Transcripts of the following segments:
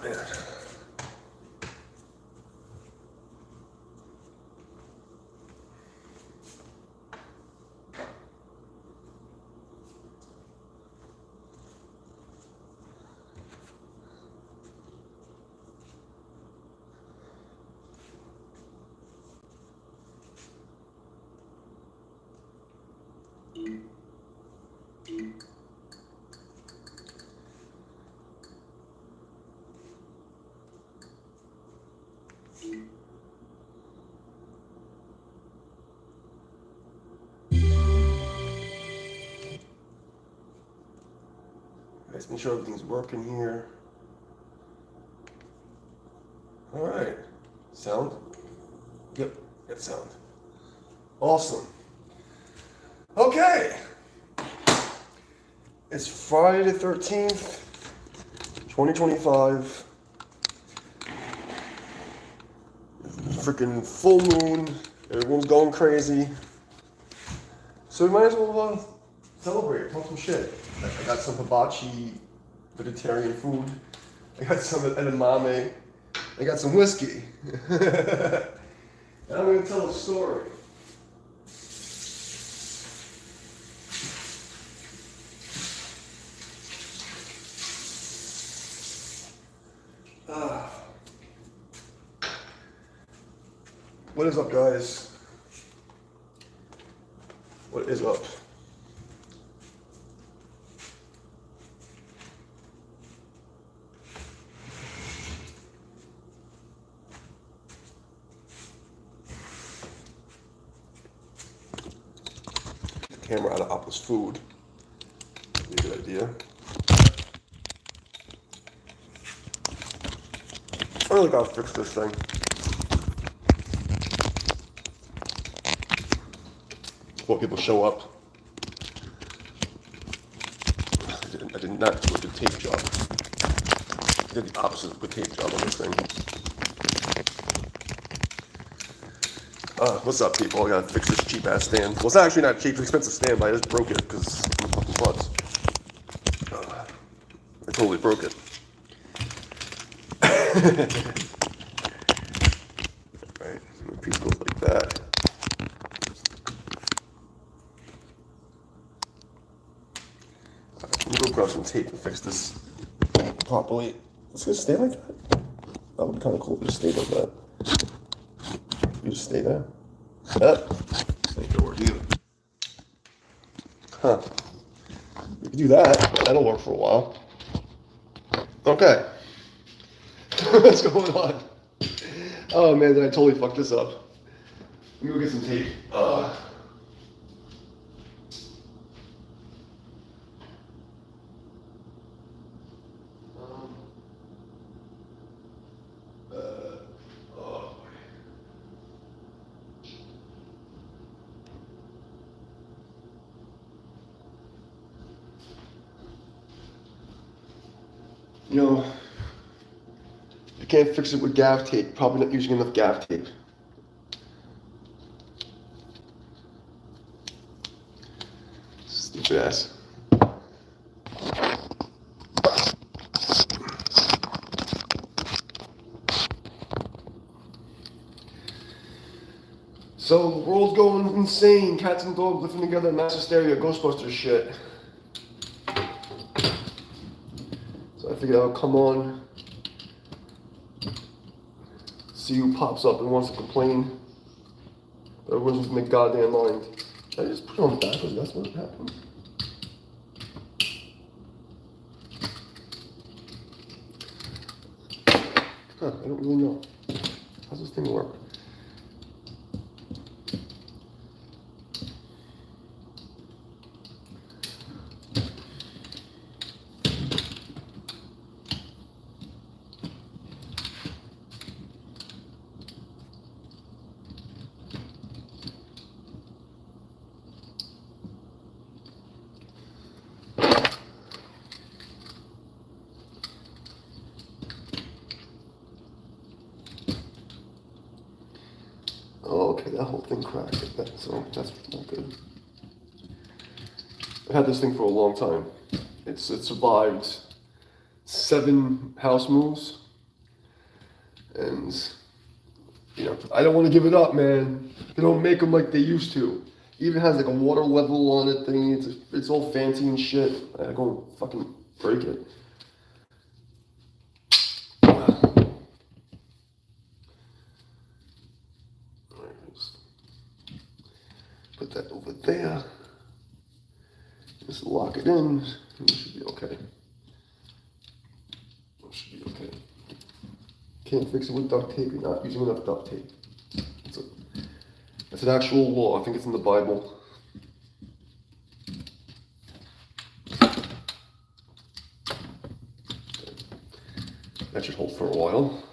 Man. Let's make sure everything's working here. All right. Sound? Yep, got sound. Awesome. Okay. It's Friday the 13th, 2025. Freaking full moon. Everyone's going crazy. So we might as well celebrate, talk some shit. I got some hibachi vegetarian food. I got some edamame. I got some whiskey. And I'm going to tell a story. What is up, guys? What is up? Camera out of Appa's food. Be a good idea. I really gotta fix this thing. Before people show up. I did not do a good tape job. I did the opposite of a good tape job on this thing. What's up, people? I gotta fix this cheap ass stand. Well, it's actually not cheap, it's an expensive stand, but I just broke it because I'm fucking butts. I totally broke it. Alright, so the piece goes like that. Let me go grab some tape and fix this properly. It's gonna stay like that? That would be kind of cool if it just stayed like that. You just stay there. That ain't gonna work either. Huh. You can do that. That'll work for a while. Okay. What's going on? Oh man, did I totally fuck this up? Let me go get some tape. You know, you can't fix it with gaff tape. Probably not using enough gaff tape. Stupid ass. So the world's going insane. Cats and dogs living together, mass hysteria, Ghostbusters shit. So I figured I'll come on, see who pops up and wants to complain. But everyone's losing their goddamn mind. Did I just put it on backwards? That's what happened. Huh, I don't really know. How's this thing work? Oh, okay, that whole thing cracked. So that's not good. I've had this thing for a long time. It survived 7 house moves. And, you know, I don't want to give it up, man. They don't make them like they used to. Even has like a water level on it thingy. It's all fancy and shit. I gotta go fucking break it. Put that over there. Just lock it in. It should be okay. It should be okay. Can't fix it with duct tape. You're not using enough duct tape. That's an actual law. I think it's in the Bible. That should hold for a while.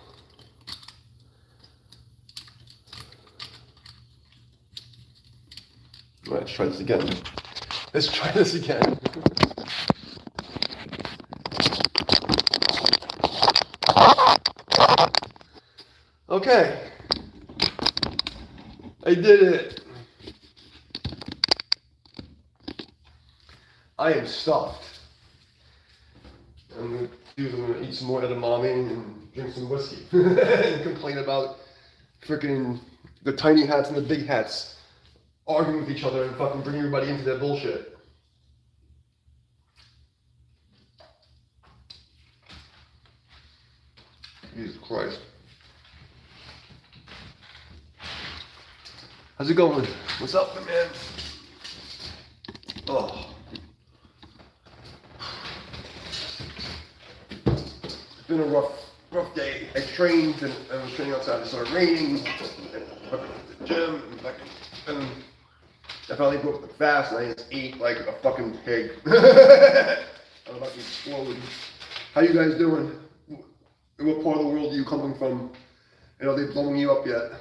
All right, let's try this again. Let's try this again. Okay. I did it. I am stuffed. I'm gonna eat some more edamame and drink some whiskey and complain about freaking the tiny hats and the big hats arguing with each other and fucking bring everybody into their bullshit. Jesus Christ. How's it going? What's up, man? Oh. It's been a rough day. I trained and I was training outside. It started raining. And I went to the gym and I finally broke the fast and I just ate like a fucking pig. I'm about to explode. How you guys doing? What part of the world are you coming from? And are they blowing you up yet?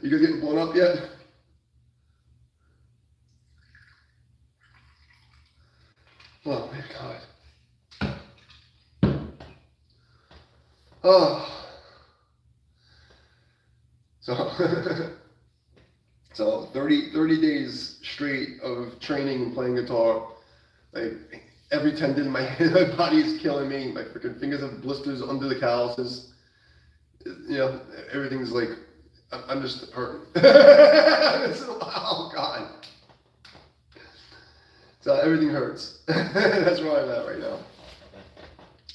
You guys getting blown up yet? Oh my God. Oh. So 30 days straight of training and playing guitar. Like every tendon in my body is killing me. My freaking fingers have blisters under the calluses. You know, everything's like, I'm just hurting. Oh God. So everything hurts. That's where I'm at right now.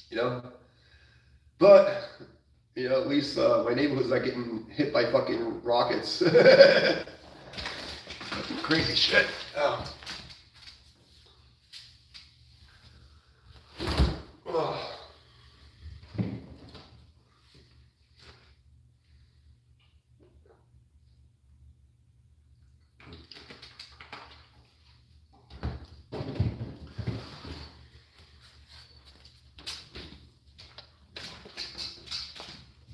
You know? But, you know, at least my neighborhood's not getting hit by fucking rockets. Crazy shit. Oh. Oh.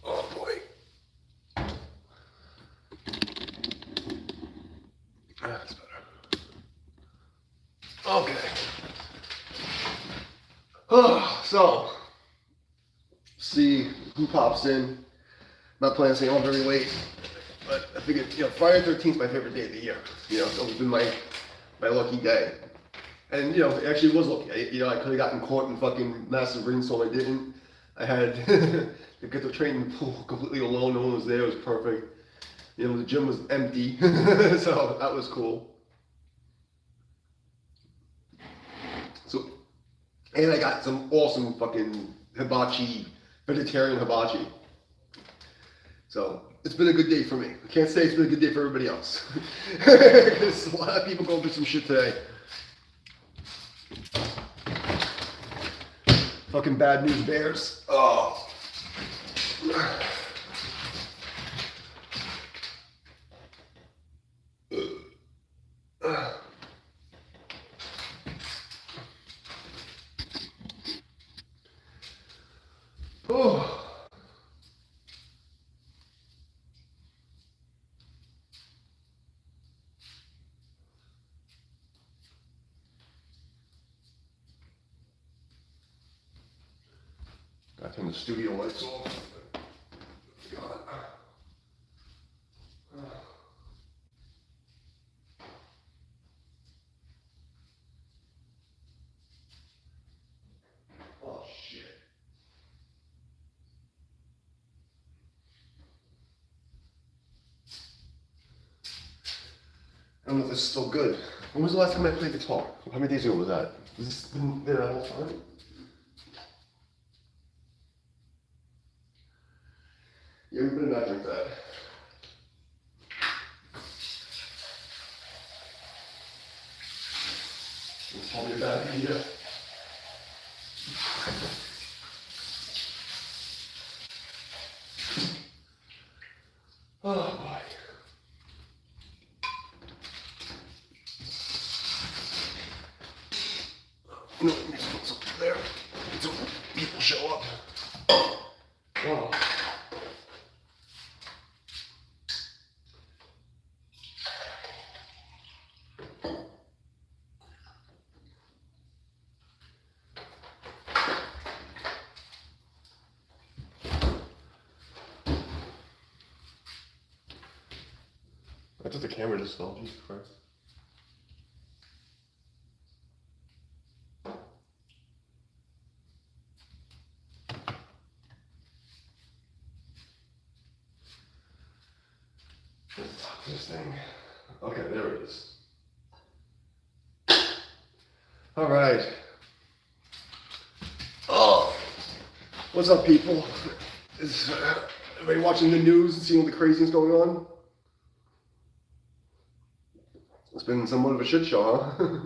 Oh boy. That's better. Okay. Oh, so, see who pops in. Not planning to stay on very late, but I figured, you know, Friday the 13th is my favorite day of the year. You know, it's always been my lucky day. And, you know, it actually was lucky. I could have gotten caught in fucking massive rainstorm. I didn't. I had to get to train in the pool completely alone. No one was there. It was perfect. You know, the gym was empty. So that was cool. So, and I got some awesome fucking hibachi, vegetarian hibachi. So it's been a good day for me. I can't say it's been a good day for everybody else. Because a lot of people going through some shit today. Fucking bad news bears. Oh. Oh. Gotta turn the studio lights off. God. Oh shit. don't know if this is still good. When was the last time I played guitar? How many days ago was that? Has this been there that whole time? Yeah, we better not drink that. It's probably a bad idea. Oh boy. You know, there's something there until people show up. Wow. I took the camera just fell, Jesus Christ. Let's talk this thing. Okay, there it is. All right. Oh, what's up, people? Is everybody watching the news and seeing all the craziness going on? It's been somewhat of a shit show, huh?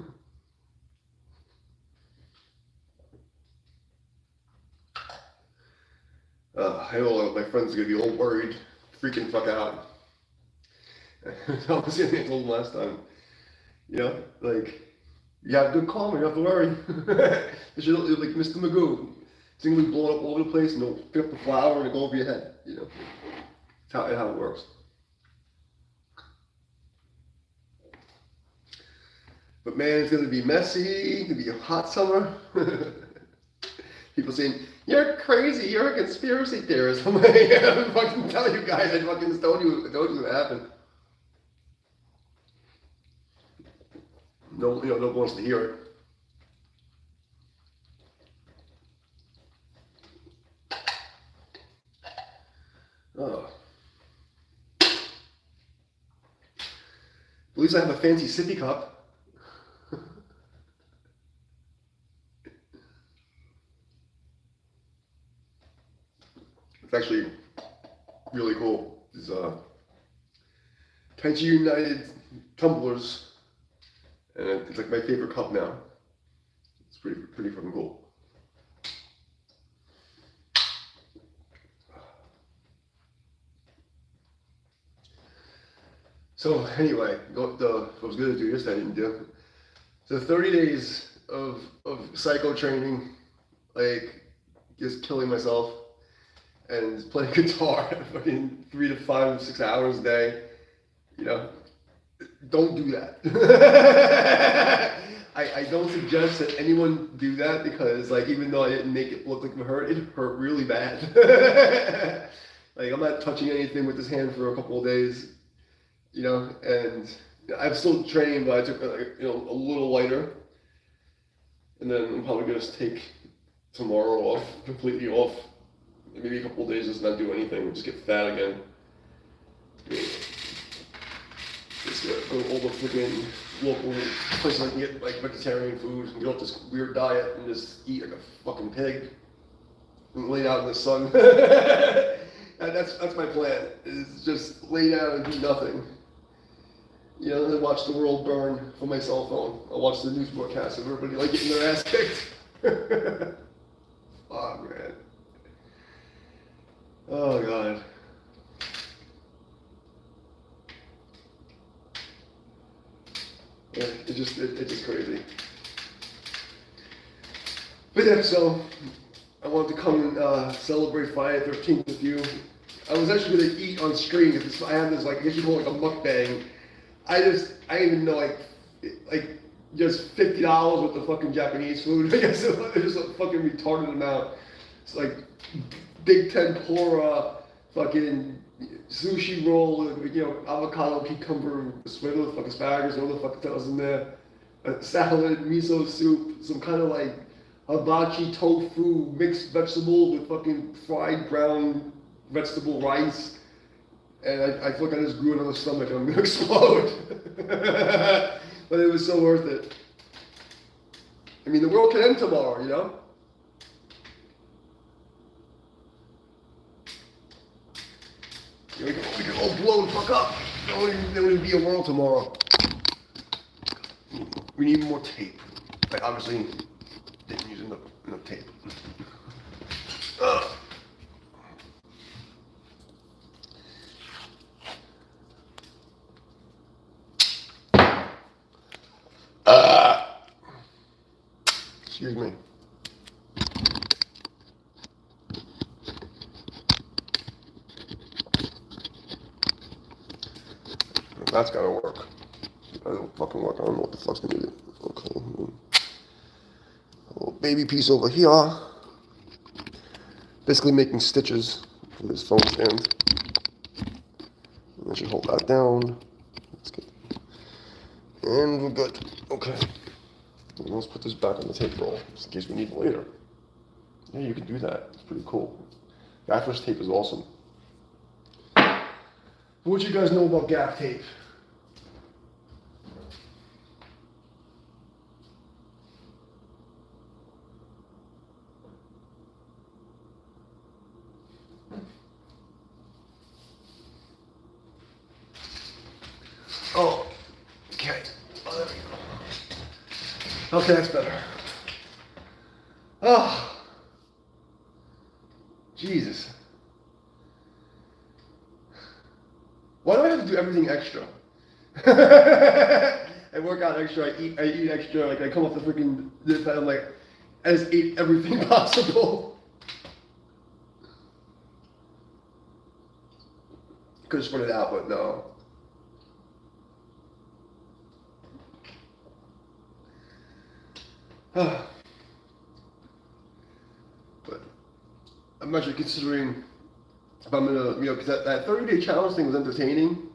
I know my friends are gonna be all worried, freaking fuck out. I was I told them last time, you know, like, you have good karma, you don't have to worry. You should, like Mr. Magoo, it's gonna be blowing up all over the place and it'll pick up the flower and it'll go over your head, you know. That's how it works. But man, it's gonna be messy, it's gonna be a hot summer. People saying, you're crazy, you're a conspiracy theorist. I'm like, I'm fucking telling you guys, I fucking told you what happened. No, you know, no one wants to hear it. Oh. At least I have a fancy sippy cup. It's actually really cool. These Taichi United tumblers, and it's like my favorite cup now. It's pretty fucking cool. So anyway, what I was gonna do yesterday I didn't do. So 30 days of psycho training, like just killing myself and playing guitar fucking 3 to 5 to 6 hours a day. You know, don't do that. I don't suggest that anyone do that because, like, even though I didn't make it look like it hurt really bad. Like, I'm not touching anything with this hand for a couple of days, you know, and I'm still training, but I took, you know, a little lighter, and then I'm probably gonna just take tomorrow off, completely off, maybe a couple of days, just not do anything, just get fat again. Just go to all the freaking local places I can get like vegetarian food and get off this weird diet and just eat like a fucking pig and lay out in the sun. That's my plan, is just lay down and do nothing. You know, and watch the world burn from my cell phone. I'll watch the news broadcast of everybody like getting their ass kicked. Oh man. Oh god. Yeah, it's just crazy. But yeah, so I wanted to come and celebrate Friday the 13th with you. I was actually going to eat on stream because I have this, like, I guess you call it like a mukbang. I didn't even know, like just $50 worth of fucking Japanese food. I guess it was just a fucking retarded amount. It's like big tempura, fucking sushi roll, you know, avocado, cucumber, whatever the fuck, asparagus, whatever the fuck else in there, a salad, miso soup, some kind of like hibachi tofu, mixed vegetables with fucking fried brown vegetable rice, And I feel like I just grew another stomach and I'm gonna explode. But it was so worth it. I mean, the world can end tomorrow, you know? We can all blow the fuck up. There won't even be a world tomorrow. We need more tape. I obviously didn't use enough tape. Excuse me. That's gotta work. That don't fucking work. I don't know what the fuck's gonna do. Okay. A little baby piece over here. Basically making stitches for this phone stand. And I should hold that down. That's good. And we're good. Okay. And let's put this back on the tape roll, just in case we need it later. Yeah, you can do that. It's pretty cool. Gaffer's tape is awesome. What do you guys know about gaff tape? Oh, okay. Oh, there we go. Okay, that's better. Oh, Jesus. Why do I have to do everything extra? I work out extra, I eat extra, like I come off the freaking dip and I'm like, I just ate everything possible. Could have spread it out, but no. But I'm actually considering if I'm gonna, because that 30-day challenge thing was entertaining.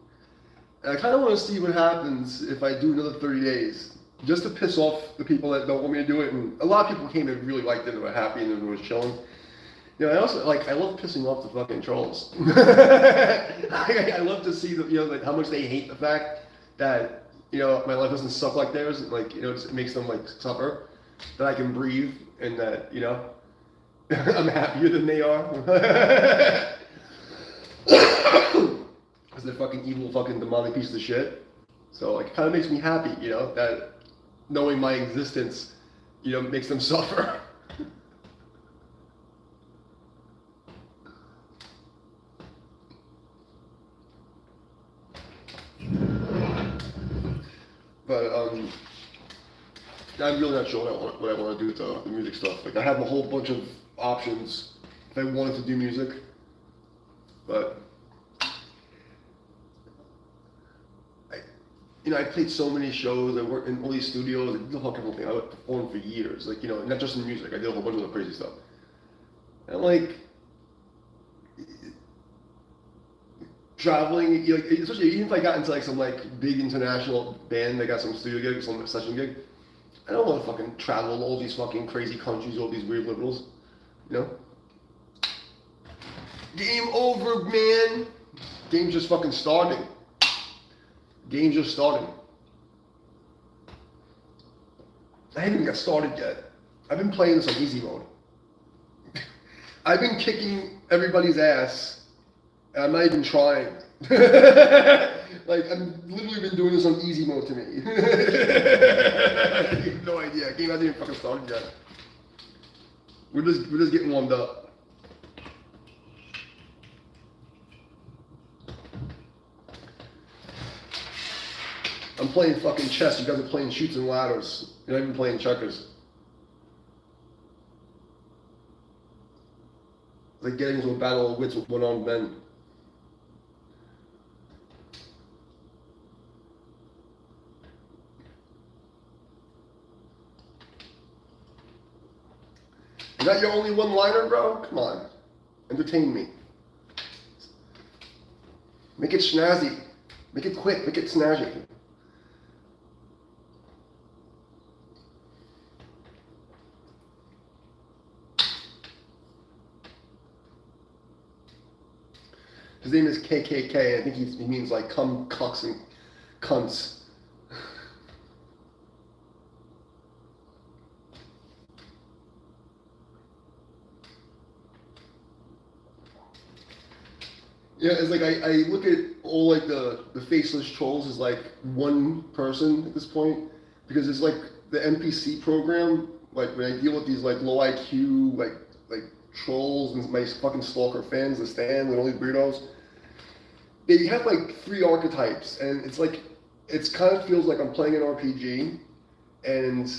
And I kind of want to see what happens if I do another 30 days, just to piss off the people that don't want me to do it. And a lot of people came and really liked it and were happy and was chilling. I also, I love pissing off the fucking trolls. I love to see how much they hate the fact that, my life doesn't suck like theirs. It makes them, suffer. That I can breathe and that, I'm happier than they are. Because they're fucking evil, fucking demonic piece of shit. So, it kind of makes me happy, that knowing my existence, makes them suffer. But I'm really not sure what I want to do with the music stuff. I have a whole bunch of options if I wanted to do music, but I played so many shows. I worked in all these studios. I did the whole kind of thing. I performed for years. Not just in music. I did a whole bunch of other crazy stuff. And traveling, especially even if I got into some big international band that got some studio gig, some session gig, I don't want to fucking travel all these fucking crazy countries, all these weird liberals, Game over, man. Game's just fucking starting. Game's just starting. I haven't even got started yet. I've been playing this on easy mode. I've been kicking everybody's ass. And I'm not even trying. I've literally been doing this on easy mode to me. You have no idea. Game hasn't even fucking started yet. We're just getting warmed up. I'm playing fucking chess. You guys are playing shoots and ladders. You're not even playing checkers. It's like getting into a battle of wits with one-armed men. Is that your only one-liner, bro? Come on. Entertain me. Make it snazzy. Make it quick. Make it snazzy. His name is KKK. I think he means like cum, cucks, and cunts. Yeah, it's like I look at all like the faceless trolls as like one person at this point, because it's like the NPC program. Like when I deal with these like low IQ like trolls and my fucking stalker fans, the stands and all these weirdos, they have like 3 archetypes, and it's like it's kind of feels like I'm playing an RPG, and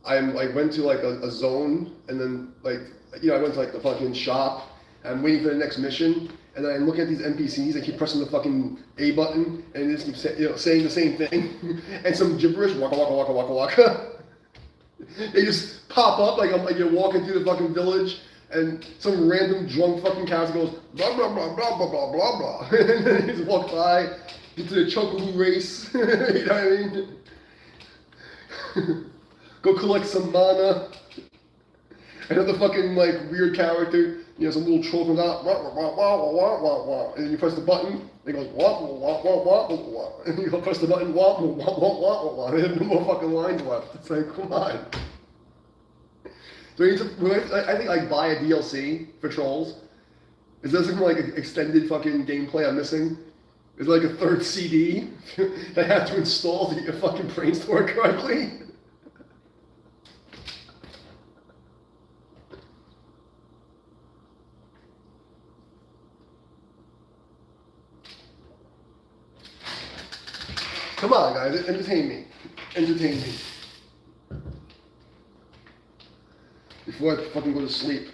I went to like a zone, and then like I went to like the fucking shop. I'm waiting for the next mission, and then I look at these NPCs. I keep pressing the fucking A button, and they just keep saying the same thing, and some gibberish, waka waka waka waka waka. They just pop up like you're walking through the fucking village, and some random drunk fucking character goes blah blah blah blah blah blah blah blah, and then they just walk by, get to the chocolate race. You know what I mean? Go collect some mana. Another fucking like weird character. Some little troll comes out, wah, wah, wah, wah, wah, wah, wah, and then you press the button, it goes wah, wah, wah, wah, wah, wah, wah, and you go press the button, wah, wah, wah, wah, wah, wah, wah. They have no more fucking lines left. It's like, come on. So I think like buy a DLC for trolls. Is there some like extended fucking gameplay I'm missing? Is there like a 3rd CD that I have to install to get your fucking brains to work correctly? Come on, guys, entertain me. Entertain me. Before I fucking go to sleep.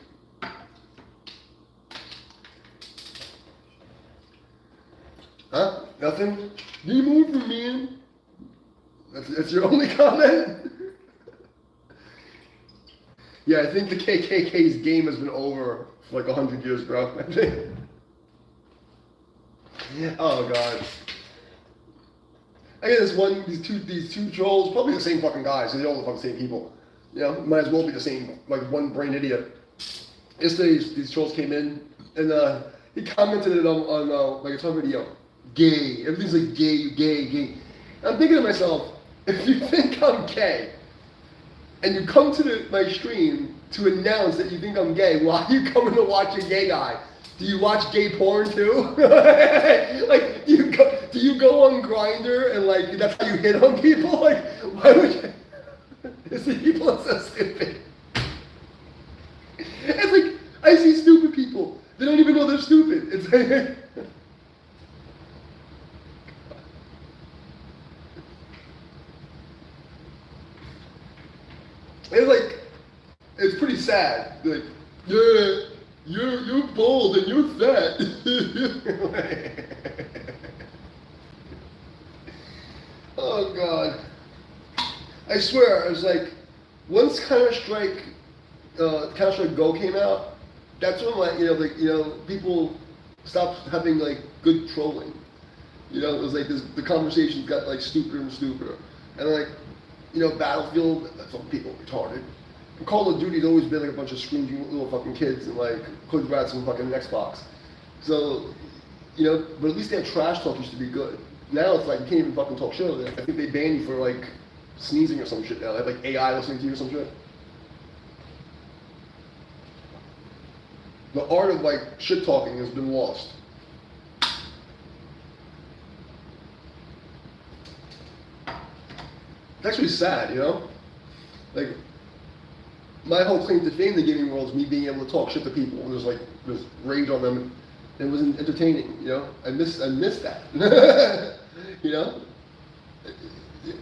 Huh? Nothing? Game over, man. That's your only comment? Yeah, I think the KKK's game has been over for like 100 years, bro. I think. Oh, God. I get these two trolls, probably the same fucking guys, so they all look like the same people. Might as well be the same, like one brain idiot. Yesterday, these trolls came in, and he commented it on like a ton video. Gay. Everything's like gay, gay, gay. And I'm thinking to myself, if you think I'm gay, and you come to my stream to announce that you think I'm gay, why are you coming to watch a gay guy? Do you watch gay porn too? Like, do you go on Grindr and like that's how you hit on people? Like, why would you? It's the people are so stupid. It's like I see stupid people. They don't even know they're stupid. It's like, it's pretty sad. Like, yeah. You're bald and you're fat. Oh, God. I swear, it was like, once Counter-Strike Go came out, that's when people stopped having like good trolling. It was like the conversations got like stupider and stupider. And like, Battlefield, some people retarded. Call of Duty's always been like a bunch of screaming little fucking kids and like hood rats and fucking Xbox. So, but at least their trash talk used to be good. Now it's like you can't even fucking talk shit. I think they ban you for like sneezing or some shit now. They have like AI listening to you or some shit. The art of like shit talking has been lost. It's actually sad, Like, my whole claim to fame in the gaming world is me being able to talk shit to people and there's rage on them. It wasn't entertaining, I miss that.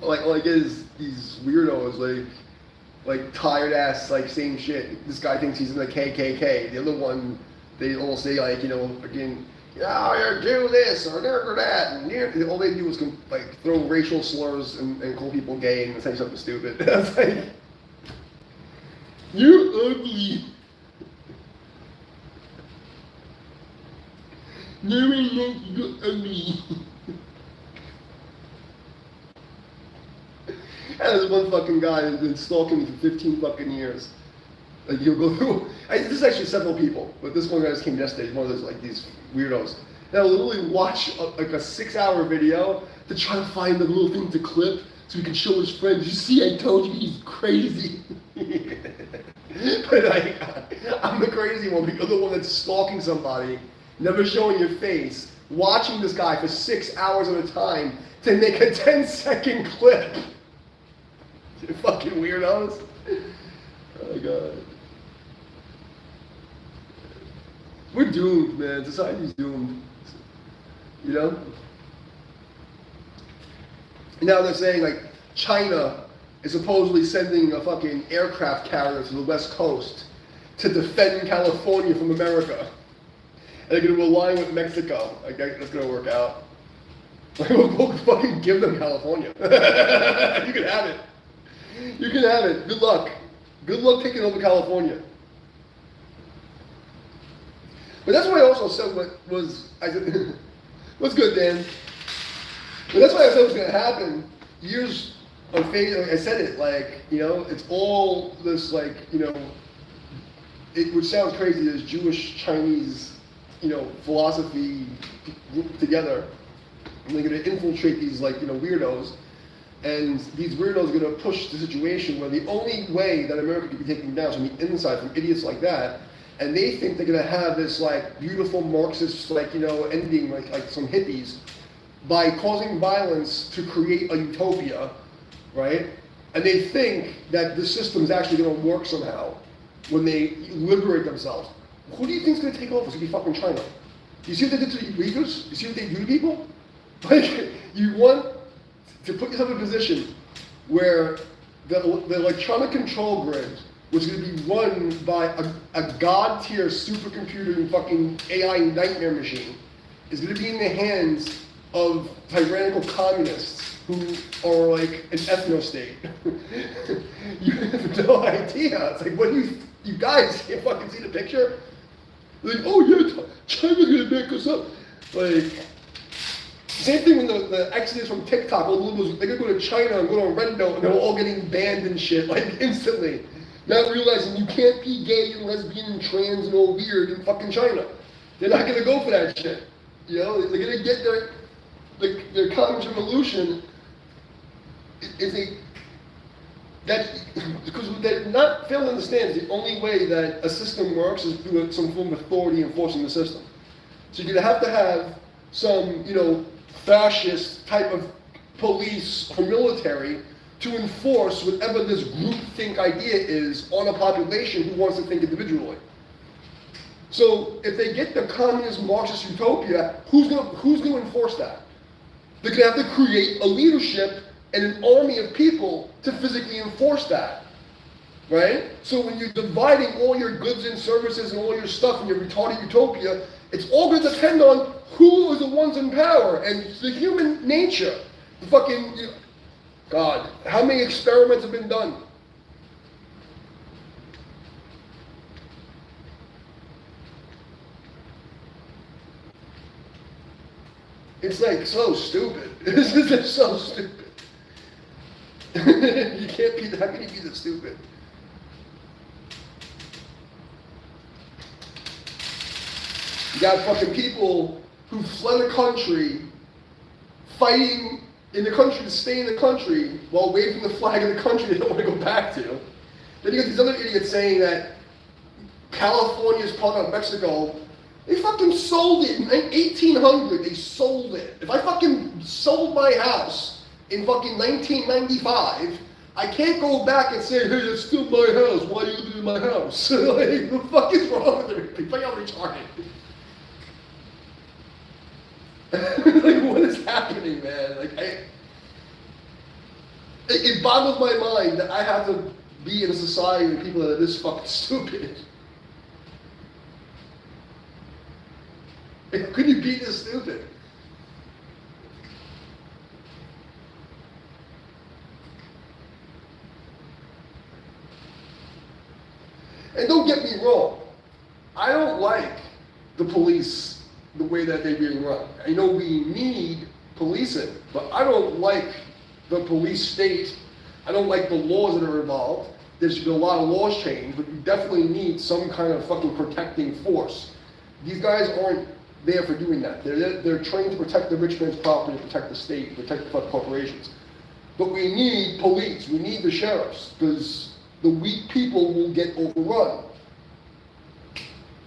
All I get is these weirdos like tired ass like same shit. This guy thinks he's in the KKK. The other one, they all say like again, you do this or that, and all they do is like throw racial slurs and call people gay and say something stupid. It's like, you're ugly. No one likes you ugly. And there's one fucking guy who's been stalking me for 15 fucking years. Like, he'll go through. This is actually several people, but this one guy just came yesterday. He's one of those like these weirdos, And I'll literally watch like a 6-hour video to try to find the little thing to clip so he can show his friends. You see, I told you he's crazy. But I'm the crazy one. You're the one that's stalking somebody, never showing your face, watching this guy for 6 hours at a time to make a 10-second clip. You fucking weirdos. Oh my god. We're doomed, man. Society's doomed. You know? Now they're saying like China is supposedly sending a fucking aircraft carrier to the West Coast to defend California from America. And they're going to align with Mexico. Like, that's going to work out. We'll fucking give them California. You can have it. You can have it. Good luck. Good luck taking over California. But that's why I also said I said, what's good, Dan? But that's why I said it was going to happen years on Facebook. I said it, like, you know, it's all this, like, you know, which sounds crazy, this Jewish, Chinese, you know, philosophy grouped together. And they're going to infiltrate these, like, you know, weirdos. And these weirdos are going to push the situation where the only way that America can be taken down is from the inside, from idiots like that. And they think they're going to have this, like, beautiful Marxist, like, you know, ending, like some hippies, by causing violence to create a utopia, right? And they think that the system is actually going to work somehow when they liberate themselves. Who do you think is going to take over? It's going to be fucking China. Do you see what they did to the Uyghurs? You see what they do to people? Like, you want to put yourself in a position where the electronic control grid was going to be run by a god-tier supercomputer and fucking AI nightmare machine is going to be in the hands of tyrannical communists who are like an ethno-state. You have no idea. It's like, when you guys can't fucking see the picture? They're like, oh yeah, China's going to back us up. Like, same thing with the exodus from TikTok. All the liberals, they're going to go to China and go to Red Note and they're all getting banned and shit, like, instantly. Not realizing you can't be gay and lesbian and trans and all weird in fucking China. They're not going to go for that shit. You know, they're going to get their communist revolution because they're not failing to understand the only way that a system works is through some form of authority enforcing the system. So you're going to have some, you know, fascist type of police or military to enforce whatever this groupthink idea is on a population who wants to think individually. So if they get the communist Marxist utopia, who's going to enforce that? They're going to have to create a leadership and an army of people to physically enforce that, right? So when you're dividing all your goods and services and all your stuff in your retarded utopia, it's all going to depend on who are the ones in power and the human nature. The fucking, you know, God, how many experiments have been done? It's like so stupid. This is just so stupid. You can't be, how can you be this stupid? You got fucking people who fled a country, fighting in the country to stay in the country while waving the flag of the country they don't want to go back to. Then you got these other idiots saying that California is part of Mexico. They fucking sold it in 1800. They sold it. If I fucking sold my house in fucking 1995, I can't go back and say, hey, that's still my house. Why are you living in my house? Like, what the fuck is wrong with it? Like, I'm retarded. Like, what is happening, man? Like, it boggles my mind that I have to be in a society with people that are this fucking stupid. Like, could you be this stupid? And don't get me wrong, I don't like the police the way that they're being run. I know we need policing, but I don't like the police state. I don't like the laws that are involved. There should be a lot of laws changed, but you definitely need some kind of fucking protecting force. These guys aren't there for doing that. They're trained to protect the rich man's property, protect the state, protect the corporations. But we need police, we need the sheriffs, because the weak people will get overrun.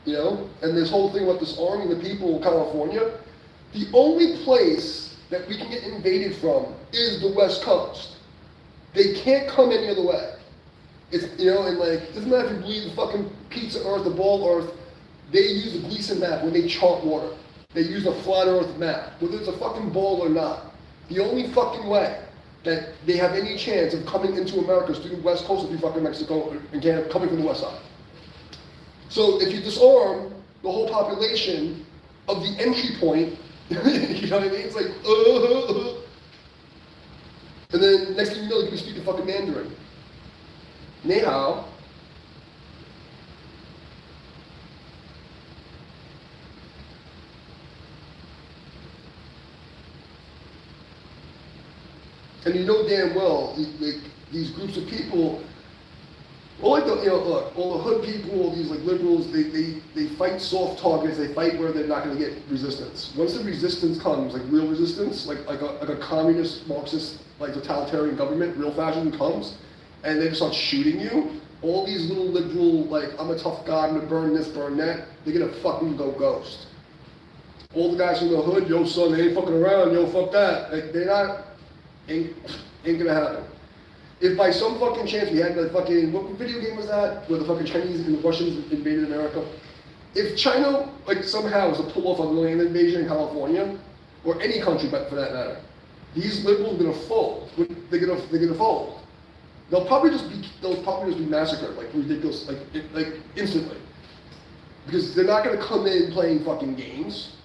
You know? And this whole thing about disarming the people of California, the only place that we can get invaded from is the West Coast. They can't come any other way. It's, you know, and like, it doesn't matter if you believe the fucking pizza earth, the ball earth, they use the Gleason map when they chart water. They use a flat earth map, whether it's a fucking ball or not. The only fucking way that they have any chance of coming into America is through the West Coast, through fucking Mexico and Canada, coming from the West side. So if you disarm the whole population of the entry point, you know what I mean? It's like, And then next thing you know, you can speak the fucking Mandarin. Ni hao. And you know damn well, like, these groups of people, all like the, you know, look, all the hood people, all these like liberals, they fight soft targets. They fight where they're not going to get resistance. Once the resistance comes, like real resistance, like a communist, Marxist, like totalitarian government, real fascism comes, and they just start shooting you. All these little liberal, like, I'm a tough guy, I'm gonna burn this, burn that, they're gonna fucking go ghost. All the guys from the hood, yo son, they ain't fucking around, yo fuck that. Like, they're not, ain't gonna happen. If by some fucking chance we had the fucking, what video game was that? Where the fucking Chinese and the Russians invaded America? If China, like, somehow was to pull off a land invasion in California, or any country but for that matter, these liberals are gonna fold. They're gonna fold. They'll probably just be massacred, like ridiculous, like instantly. Because they're not gonna come in playing fucking games.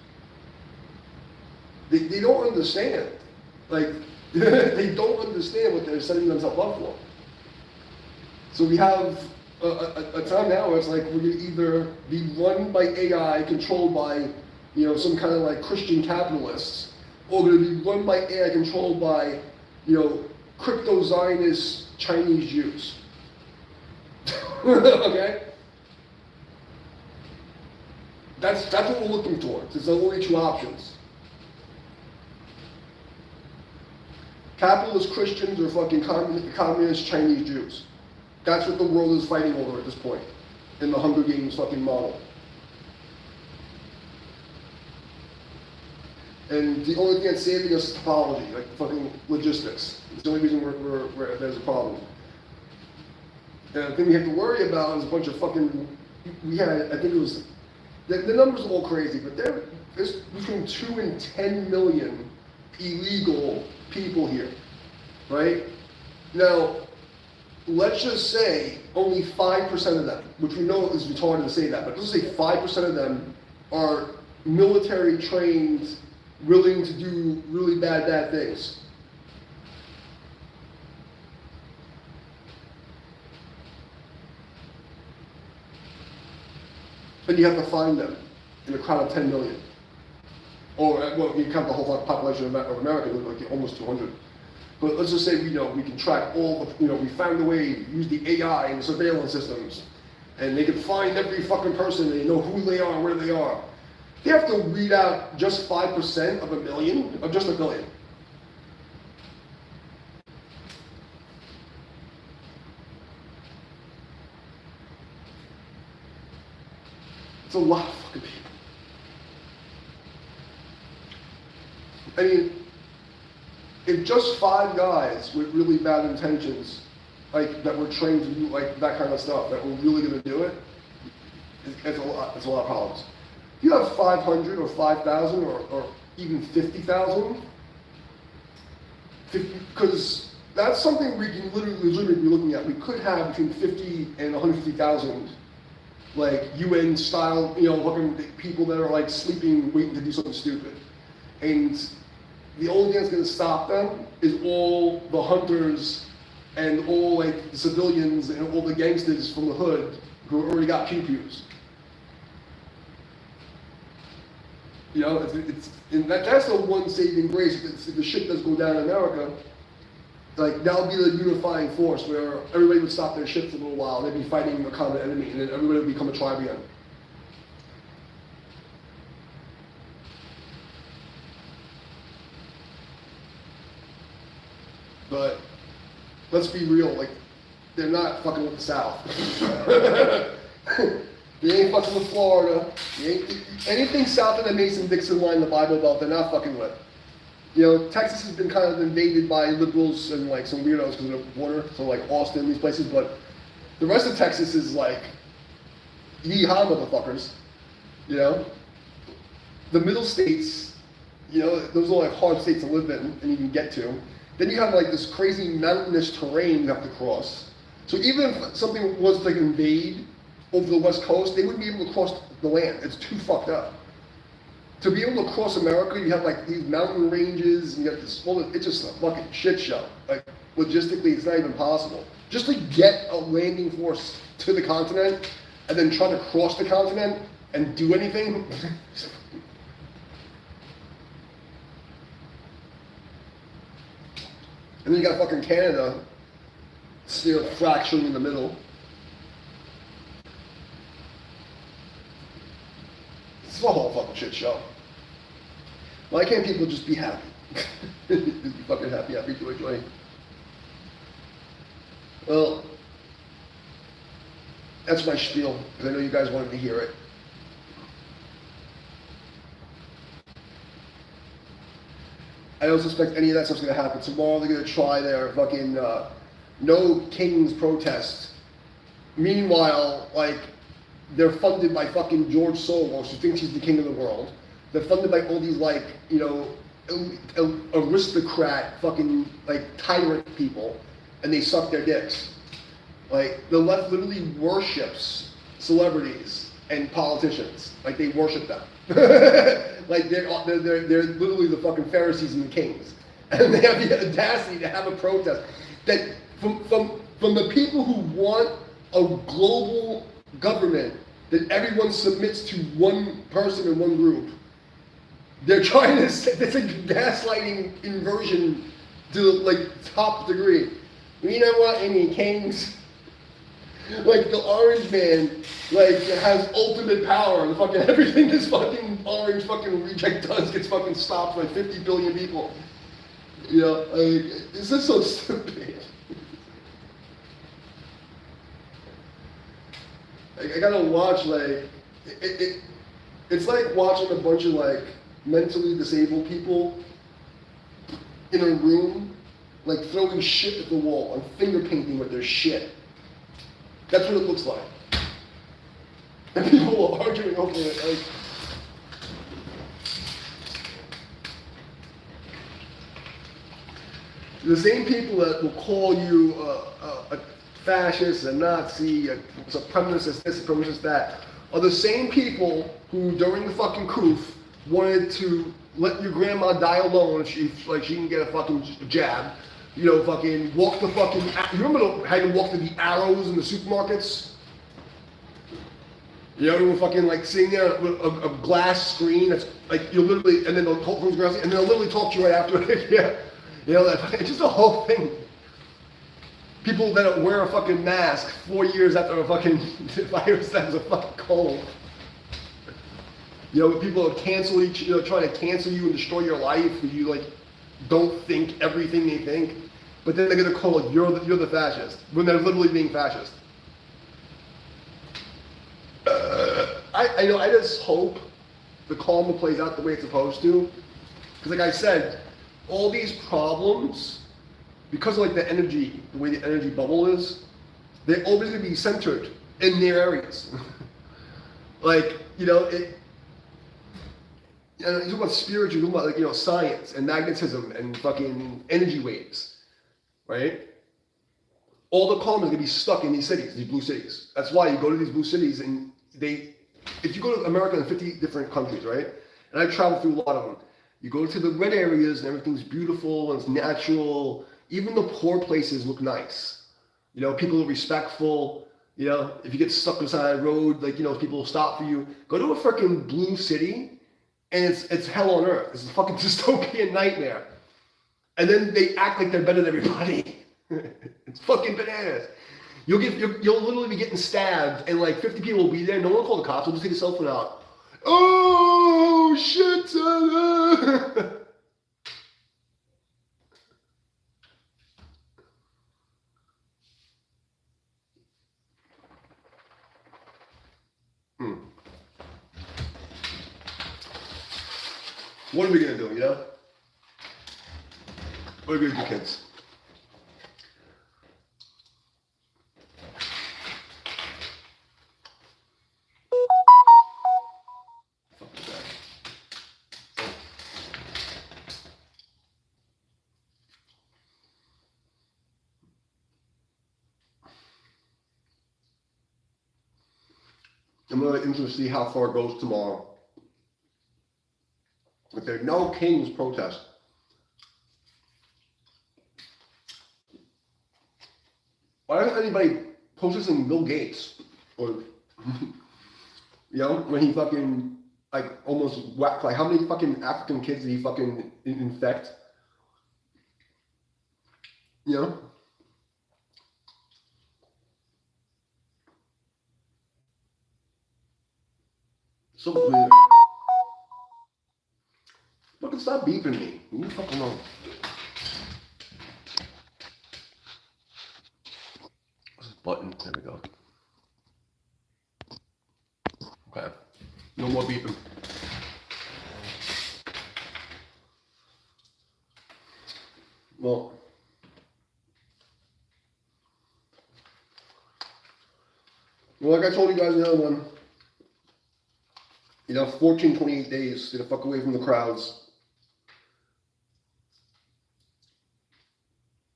They don't understand. Like, they don't understand what they're setting themselves up for. So we have a time now where it's like we're gonna either be run by AI, controlled by, you know, some kind of like Christian capitalists, or we're gonna be run by AI, controlled by, you know, crypto-Zionist Chinese Jews. Okay? That's what we're looking towards. It's the only two options. Capitalist Christians or fucking communist Chinese Jews. That's what the world is fighting over at this point in the Hunger Games fucking model. And the only thing that's saving us is topology, like fucking logistics. It's the only reason where there's a problem. And the thing we have to worry about is a bunch of fucking, we had, I think it was, the numbers are all crazy, but there's between 2 and 10 million illegal people here, right? Now, let's just say only 5% of them, which we know is retarded to say that, but let's say 5% of them are military trained, willing to do really bad things. And you have to find them in a crowd of 10 million. Or, well, you count the whole population of America, like almost 200. But let's just say we know we can track all the, you know, we found a way to use the AI and the surveillance systems, and they can find every fucking person, and they know who they are and where they are. They have to weed out just 5% of a million, of just a million. It's a lot of fucking people. I mean, if just 5 guys with really bad intentions, like that were trained to do like that kind of stuff, that were really going to do it, it's a lot of problems. If you have 500 or 5,000 or even 50,000, because that's something we can literally be looking at. We could have between 50 and 150,000 like UN style, you know, fucking people that are like sleeping, waiting to do something stupid. And the only thing that's going to stop them is all the hunters and all like the civilians and all the gangsters from the hood who already got pew-pews. You know, and that's the one saving grace. If the shit does go down in America, like that'll be the unifying force where everybody would stop their shit for a little while. They'd be fighting a common enemy, and then everybody would become a tribe again. But let's be real, like, they're not fucking with the South. They ain't fucking with Florida. Anything south of the Mason-Dixon line, the Bible Belt, they're not fucking with. You know, Texas has been kind of invaded by liberals and like some weirdos because of the border, so like Austin, these places, but the rest of Texas is like, yeehaw motherfuckers, you know? The middle states, you know, those are like hard states to live in and even get to. Then you have like this crazy mountainous terrain you have to cross. So even if something was like invade over the West Coast, they wouldn't be able to cross the land. It's too fucked up. To be able to cross America, you have like these mountain ranges, and you have this, well, it's just a fucking shit show. Like, logistically, it's not even possible. Just to get a landing force to the continent, and then try to cross the continent and do anything. And then you got fucking Canada, still fracturing in the middle. It's a whole fucking shit show. Why can't people just be happy? Just be fucking happy, joy. Well, that's my spiel, because I know you guys wanted to hear it. I don't suspect any of that stuff's going to happen. Tomorrow they're going to try their fucking no kings protest. Meanwhile, like, they're funded by fucking George Soros, who thinks he's the king of the world. They're funded by all these, like, you know, aristocrat fucking, like, tyrant people, and they suck their dicks. Like, the left literally worships celebrities and politicians. Like, they worship them. Like, they're literally the fucking Pharisees and the kings. And they have the audacity to have a protest that from the people who want a global government that everyone submits to one person and one group. They're trying to, it's a gaslighting inversion to like top degree. We don't want any kings. Like the orange man, like has ultimate power. The fucking everything this fucking orange fucking reject does gets fucking stopped by 50 billion people. You know, like it's just so stupid. Like, I gotta watch like it's like watching a bunch of like mentally disabled people in a room, like throwing shit at the wall and finger painting with their shit. That's what it looks like. And people are arguing over it. Like, the same people that will call you a fascist, a Nazi, a supremacist, this, supremacist, that, are the same people who, during the fucking coup, wanted to let your grandma die alone if she can get a fucking jab. You know, fucking walk the fucking. You remember how you walk to the arrows in the supermarkets? You know, fucking like sitting there with a glass screen that's like you literally, and then they'll talk from grass, and then they'll literally talk to you right after it. Yeah, you know, it's just a whole thing. People that wear a fucking mask 4 years after a fucking virus that was a fucking cold. You know, people cancel trying to cancel you and destroy your life because you like don't think everything they think. But then they're gonna call it you're the fascist when they're literally being fascist. I just hope the karma plays out the way it's supposed to, because like I said, all these problems, because of like the energy, the way the energy bubble is, they're always gonna be centered in their areas. Like, you know, you talk about spiritual, you talk about like, you know, science and magnetism and fucking energy waves, right? All the karma is gonna be stuck in these cities, these blue cities. That's why you go to these blue cities and if you go to America in 50 different countries, right? And I've traveled through a lot of them. You go to the red areas and everything's beautiful and it's natural. Even the poor places look nice. You know, people are respectful. You know, if you get stuck beside a road, like, you know, people will stop for you. Go to a freaking blue city and it's hell on earth. It's a fucking dystopian nightmare. And then they act like they're better than everybody. It's fucking bananas. You'll literally be getting stabbed and like 50 people will be there. No one will call the cops. They'll just take a cell phone out. Oh, shit. what are we gonna do, you know? What are we gonna do, kids? I'm really interested to see how far it goes tomorrow. If there's no Kings protest, why isn't anybody protesting Bill Gates? Or, you know, when he fucking, like, almost whacked, like, how many fucking African kids did he fucking infect? You know? So weird. Fucking stop beeping me. Leave me fucking alone. What's this button? There we go. Okay. No more beeping. Well, like I told you guys in the other one, you know, 14, 28 days to fuck away from the crowds.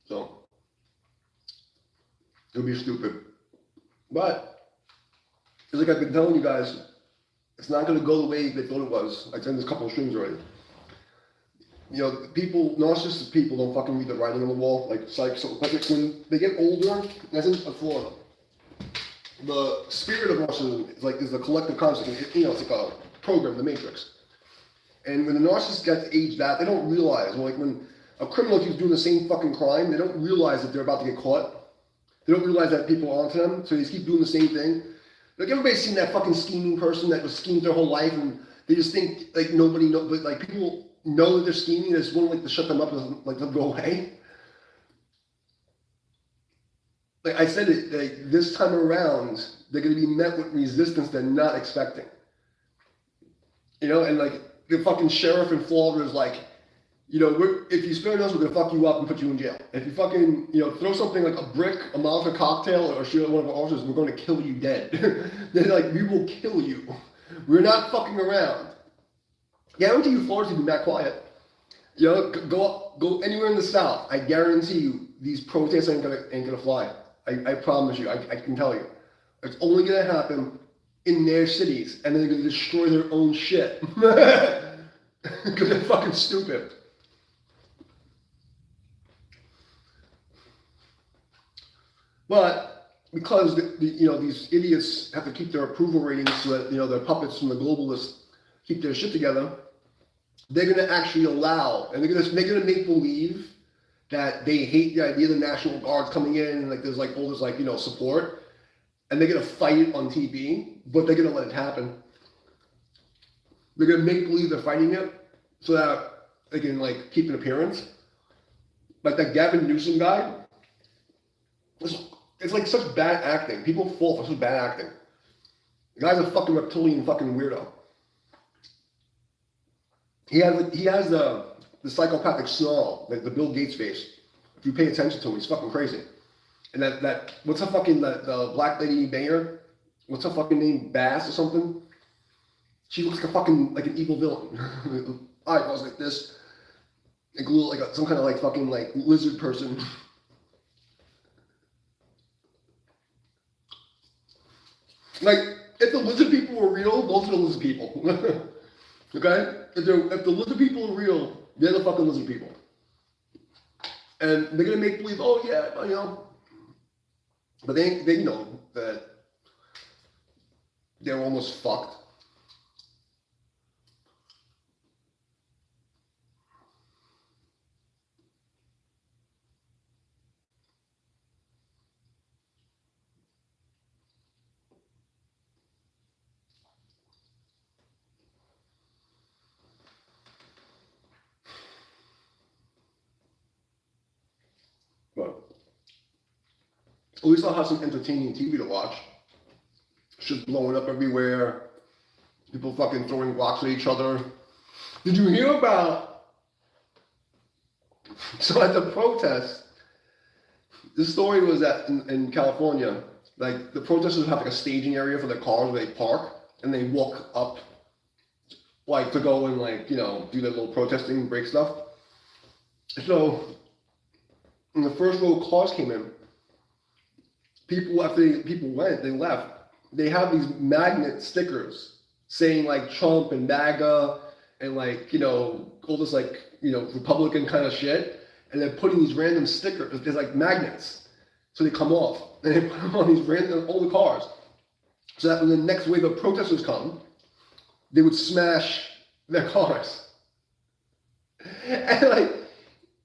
So, it would be stupid. But, it's like I've been telling you guys, it's not going to go the way they thought it was. I said this a couple of streams already. You know, people, narcissistic people don't fucking read the writing on the wall. Like, it's like, so, like when they get older, as in Florida, the spirit of narcissism is a collective consciousness. You know, it's like a program, the Matrix. And when the narcissist gets aged out, they don't realize, like when a criminal keeps doing the same fucking crime, they don't realize that they're about to get caught. They don't realize that people are onto them, so they just keep doing the same thing. Like everybody's seen that fucking scheming person that was schemed their whole life, and they just think like nobody knows, but like people know that they're scheming, they just want like to shut them up and like them go away. Like I said it, like this time around, they're gonna be met with resistance they're not expecting. You know, and like the fucking sheriff in Florida is like, you know, if you spare us, we're gonna fuck you up and put you in jail. If you fucking, you know, throw something like a brick, a Molotov cocktail, or shoot at one of our officers, we're gonna kill you dead. They're like, we will kill you. We're not fucking around. Guarantee you Florida's gonna be that quiet. You know, go anywhere in the South. I guarantee you these protests ain't gonna fly. I promise you. I can tell you. It's only gonna happen in their cities, and they're gonna destroy their own shit. Because they're fucking stupid. But because you know these idiots have to keep their approval ratings so that you know their puppets from the globalists keep their shit together, they're gonna actually allow, and they're gonna make believe that they hate the idea of the National Guard's coming in and like there's like all this like you know support, and they're gonna fight it on TV, but they're gonna let it happen. They're gonna make believe they're fighting it so that they can like keep an appearance. Like that Gavin Newsom guy. It's like such bad acting. People fall for such bad acting. The guy's a fucking reptilian fucking weirdo. He has the psychopathic snarl, like the Bill Gates face. If you pay attention to him, he's fucking crazy. And that what's her fucking the black lady mayor? What's her fucking name? Bass or something? She looks like a fucking like an evil villain. Eyebrows like this, like some kind of like fucking like lizard person. Like, if the lizard people were real, those are the lizard people. Okay? If the lizard people are real, they're the fucking lizard people. And they're gonna make believe, oh yeah, you know. But they know that they're almost fucked. But at least I'll have some entertaining TV to watch. Shit's blowing up everywhere. People fucking throwing rocks at each other. Did you hear about? So at the protest, the story was that in California, like the protesters have like a staging area for their cars where they park and they walk up, like to go and like do their little protesting and break stuff. So when the first row of cars came in, people went, they left. They have these magnet stickers saying like Trump and MAGA and like all this like Republican kind of shit, and they're putting these random stickers. There's like magnets, so they come off and they put them on these random all the cars, so that when the next wave of protesters come, they would smash their cars. And like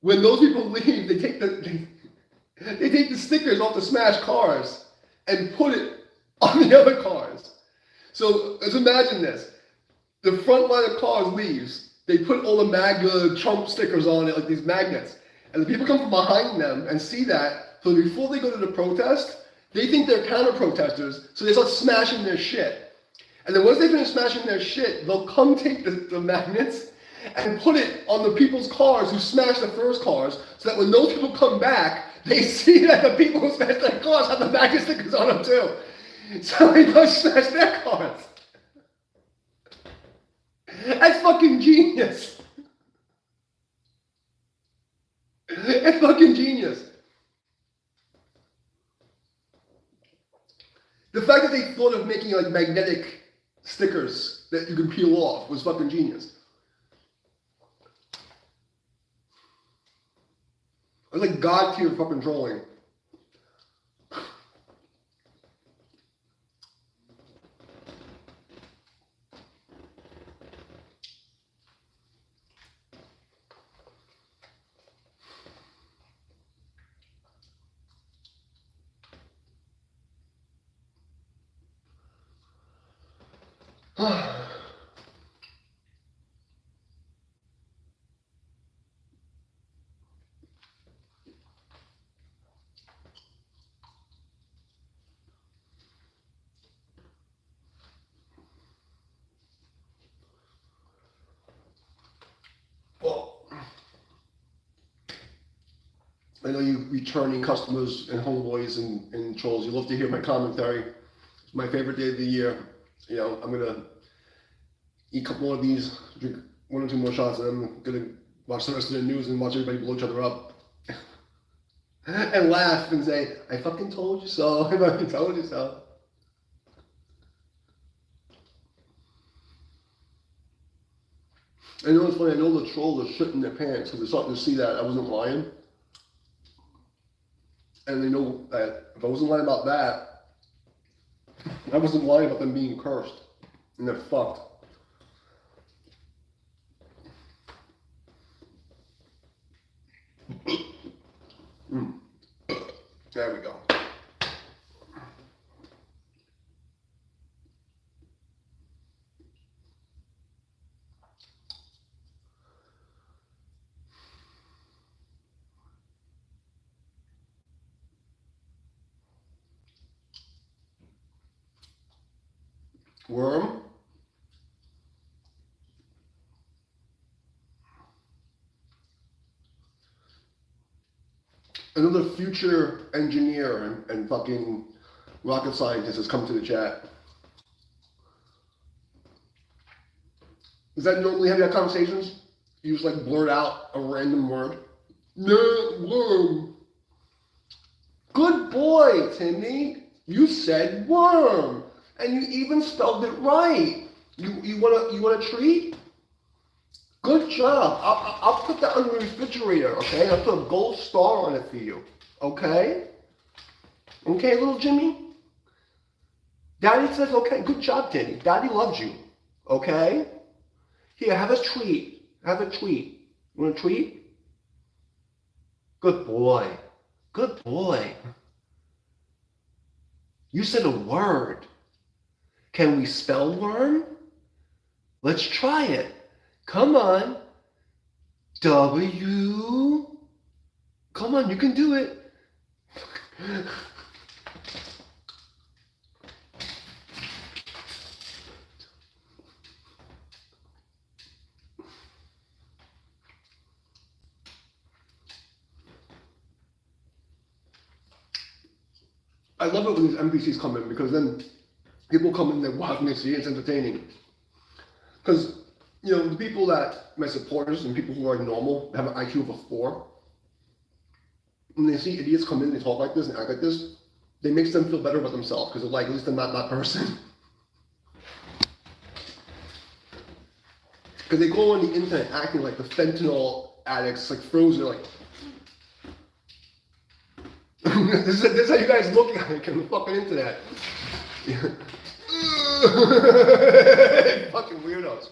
when those people leave, they take the stickers off the smashed cars and put it on the other cars. So let's imagine this. The front line of cars leaves. They put all the MAGA Trump stickers on it, like these magnets. And the people come from behind them and see that. So before they go to the protest, they think they're counter-protesters, so they start smashing their shit. And then once they finish smashing their shit, they'll come take the magnets and put it on the people's cars who smashed the first cars, so that when those people come back, they see that the people who smashed their cars have the magnet stickers on them too. So they go smash their cars. That's fucking genius. It's fucking genius. The fact that they thought of making like magnetic stickers that you can peel off was fucking genius. It was like God tier fucking trolling. Well, I know you returning customers and homeboys and trolls. You love to hear my commentary. It's my favorite day of the year. I'm gonna eat a couple more of these, drink 1 or 2 more shots, and I'm gonna watch the rest of the news and watch everybody blow each other up. And laugh and say, I fucking told you so, I fucking told you so. I know it's funny, I know the trolls are shitting their pants because they're starting to see that I wasn't lying. And they know that if I wasn't lying about that, I wasn't lying about them being cursed. And they're fucked. There we go. Worm. Another future engineer and fucking rocket scientist has come to the chat. Is that normally how you have conversations? You just like blurt out a random word? No, worm. Good boy, Timmy. You said worm. And you even spelled it right. You want a treat? Good job. I'll put that on the refrigerator, okay? I'll put a gold star on it for you, okay? Okay, little Jimmy? Daddy says, okay, good job, Timmy. Daddy loves you, okay? Here, have a treat. Have a treat. You want a treat? Good boy. Good boy. You said a word. Can we spell worm? Let's try it. Come on. W. Come on, you can do it. love it when these NPCs come in because then people come in, they watch and they see it's entertaining. Because, you know, the people that, my supporters and people who are normal, have an IQ of a 4, when they see idiots come in and they talk like this and act like this, it makes them feel better about themselves because they're like, at least I'm not that person. Because they go on the internet acting like the fentanyl addicts, like frozen, like, this is how you guys look like on the fucking internet. Fucking weirdos.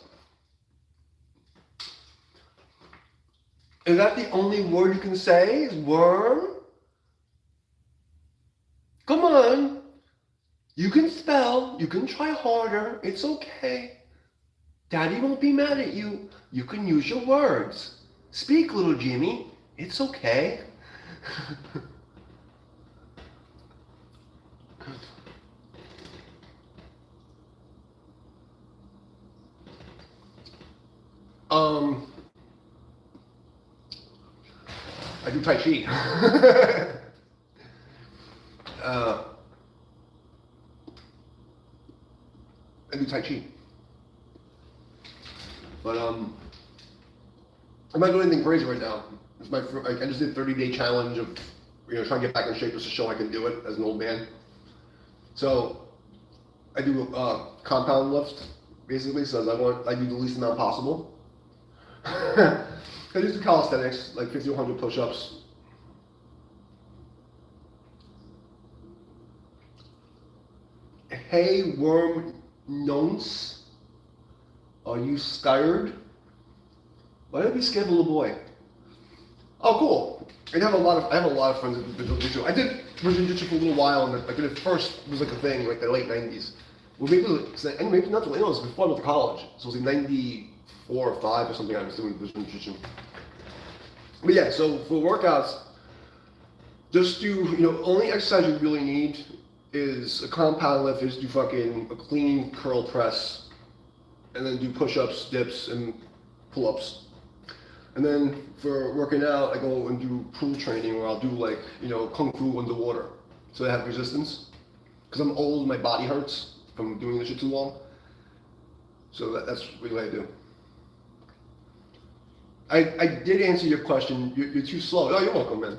Is that the only word you can say? Is worm? Come on. You can spell. You can try harder. It's okay. Daddy won't be mad at you. You can use your words. Speak, little Jimmy. It's okay. I do Tai Chi. I do Tai Chi. But I'm not doing anything crazy right now. It's I just did a 30-day challenge of, you know, trying to get back in shape just to show I can do it as an old man. So I do compound lifts basically, so I do the least amount possible. I just do calisthenics, like 50 to 100 push-ups. Hey, worm nonce, are you scared? Why don't you be scared of a little boy? Oh, cool. I have a lot of friends that do jiu-jitsu. I did Brazilian jiu-jitsu for a little while, and like it first was like a thing, like the late 90s. Well, maybe not the late, it was before I went to college. So it was like 94 or 5 or something. I was doing Brazilian jiu-jitsu. But yeah, so for workouts, just do, you know, only exercise you really need is a compound lift, is do fucking a clean curl press, and then do push-ups, dips, and pull-ups. And then for working out, I go and do pool training where I'll do like, you know, kung fu underwater. So I have resistance. Because I'm old, my body hurts from doing this shit too long. So that's really what I do. I did answer your question. You're too slow. Oh, you're welcome, man.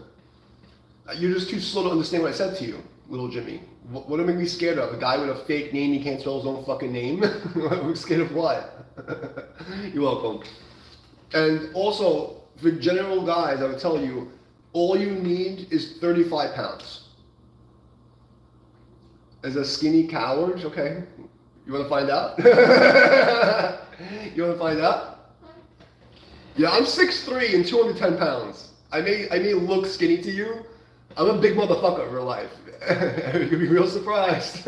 You're just too slow to understand what I said to you, little Jimmy. What do you make me scared of? A guy with a fake name, he can't spell his own fucking name? I'm scared of what? You're welcome. And also, for general guys, I would tell you, all you need is 35 pounds. As a skinny coward, okay? You want to find out? You want to find out? Yeah, I'm 6'3" and 210 pounds. I may look skinny to you. I'm a big motherfucker in real life. You'll be real surprised.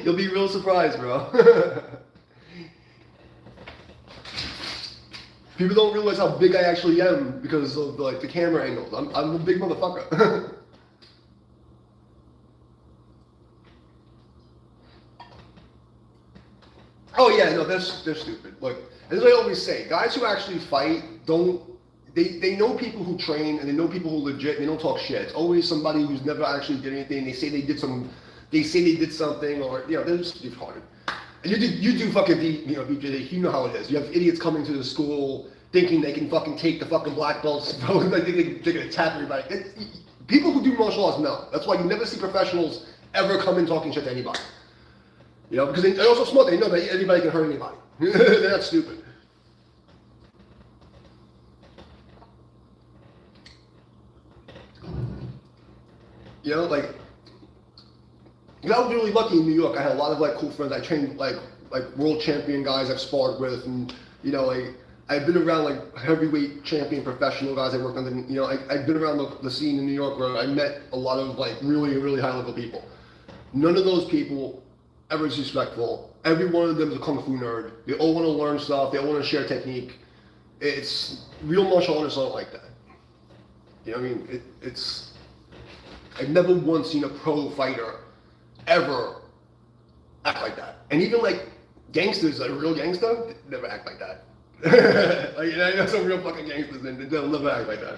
You'll be real surprised, bro. People don't realize how big I actually am because of like the camera angles. I'm a big motherfucker. Oh yeah, no, they're stupid. Look, as I always say, guys who actually fight they know people who train and they know people who legit. They don't talk shit. It's always somebody who's never actually did anything. They say they did something, or you know, they're just retarded. And you do fucking BJ. You know how it is. You have idiots coming to the school thinking they can fucking take the fucking black belts, bro. They think they can attack everybody. People who do martial arts know. That's why you never see professionals ever come in talking shit to anybody. You know, because they're also smart. They know that anybody can hurt anybody. They're not stupid. You know, like, I was really lucky in New York. I had a lot of like cool friends. I trained like world champion guys I've sparred with, and you know, I've been around like heavyweight champion professional guys I worked under. You know, I've been around the scene in New York where I met a lot of like really high level people. None of those people ever disrespectful. Every one of them is a kung fu nerd. They all want to learn stuff. They all want to share technique. It's real martial artists aren't like that. You know what I mean? I've never once seen a pro fighter ever act like that. And even like gangsters, like a real gangster, never act like that. Like, you know, some real fucking gangsters, and they'll never act like that.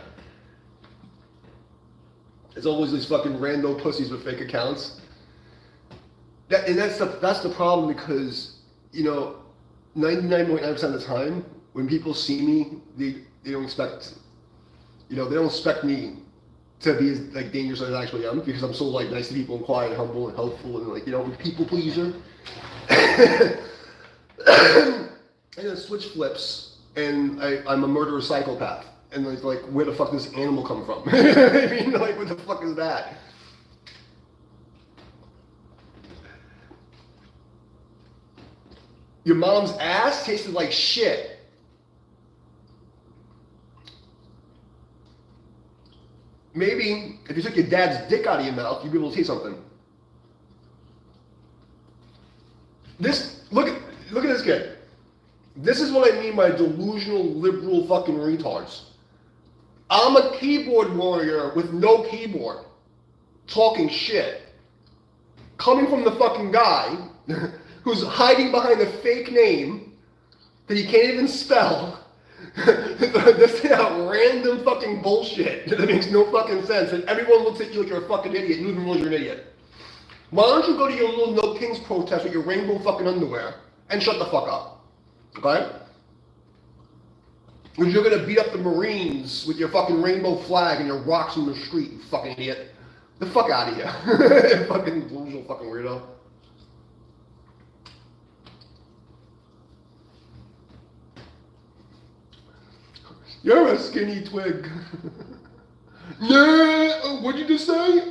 It's always these fucking rando pussies with fake accounts. That's the problem because, you know, 99.9% of the time, when people see me, they don't expect, you know, they don't expect me to be as like dangerous as I actually am, because I'm so like nice to people and quiet and humble and helpful and like, you know, people pleaser. And then switch flips, and I'm a murderous psychopath. And like, where the fuck does this animal come from? I mean, like, what the fuck is that? Your mom's ass tasted like shit. Maybe if you took your dad's dick out of your mouth, you'd be able to taste something. Look at this kid. This is what I mean by delusional liberal fucking retards. I'm a keyboard warrior with no keyboard, talking shit, coming from the fucking guy who's hiding behind a fake name that he can't even spell. This random fucking bullshit that makes no fucking sense, and everyone looks at you like you're a fucking idiot. You even realize you're an idiot. Why don't you go to your little No Kings protest with your rainbow fucking underwear and shut the fuck up, okay? Because you're gonna beat up the Marines with your fucking rainbow flag and your rocks in the street, you fucking idiot. The fuck out of here. Fucking delusional fucking weirdo. You're a skinny twig. Yeah, what'd you just say?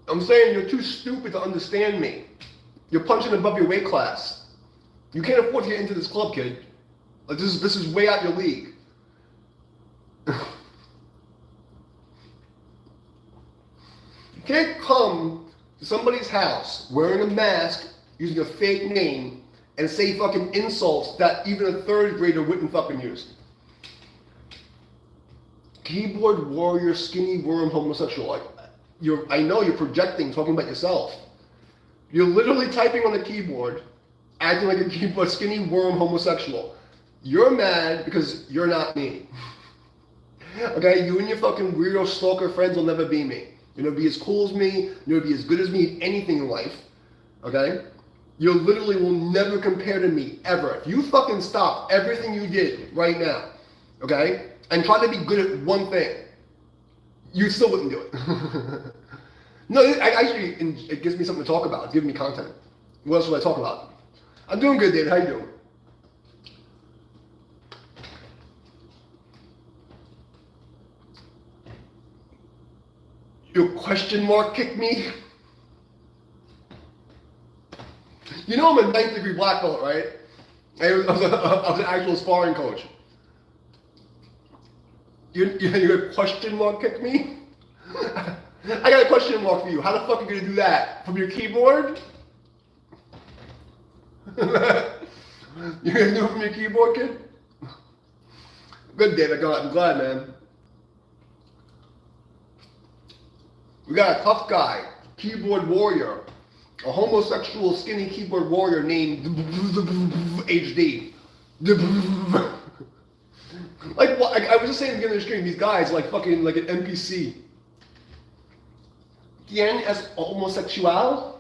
I'm saying you're too stupid to understand me. You're punching above your weight class. You can't afford to get into this club, kid. Like, this is way out your league. You can't come to somebody's house wearing a mask, using a fake name, and say fucking insults that even a third grader wouldn't fucking use. Keyboard warrior, skinny worm, homosexual. I know you're projecting, talking about yourself. You're literally typing on the keyboard, acting like a keyboard skinny worm homosexual. You're mad because you're not me. Okay, you and your fucking weirdo stalker friends will never be me. You'll never be as cool as me, you'll never be as good as me at anything in life. Okay? You literally will never compare to me, ever. If you fucking stop everything you did right now, okay, and try to be good at one thing, you still wouldn't do it. No, it gives me something to talk about. It's giving me content. What else will I talk about? I'm doing good, David. How you doing? Your question mark kicked me? You know I'm a 9th degree black belt, right? I was an actual sparring coach. Your question mark kicked me? I got a question mark for you. How the fuck are you gonna do that? From your keyboard? You're gonna do it from your keyboard, kid? Good, David. I'm glad, man. We got a tough guy, keyboard warrior, a homosexual skinny keyboard warrior named HD. Like, what? I was just saying at the beginning of the stream, these guys like fucking like an NPC. ¿Quién es homosexual?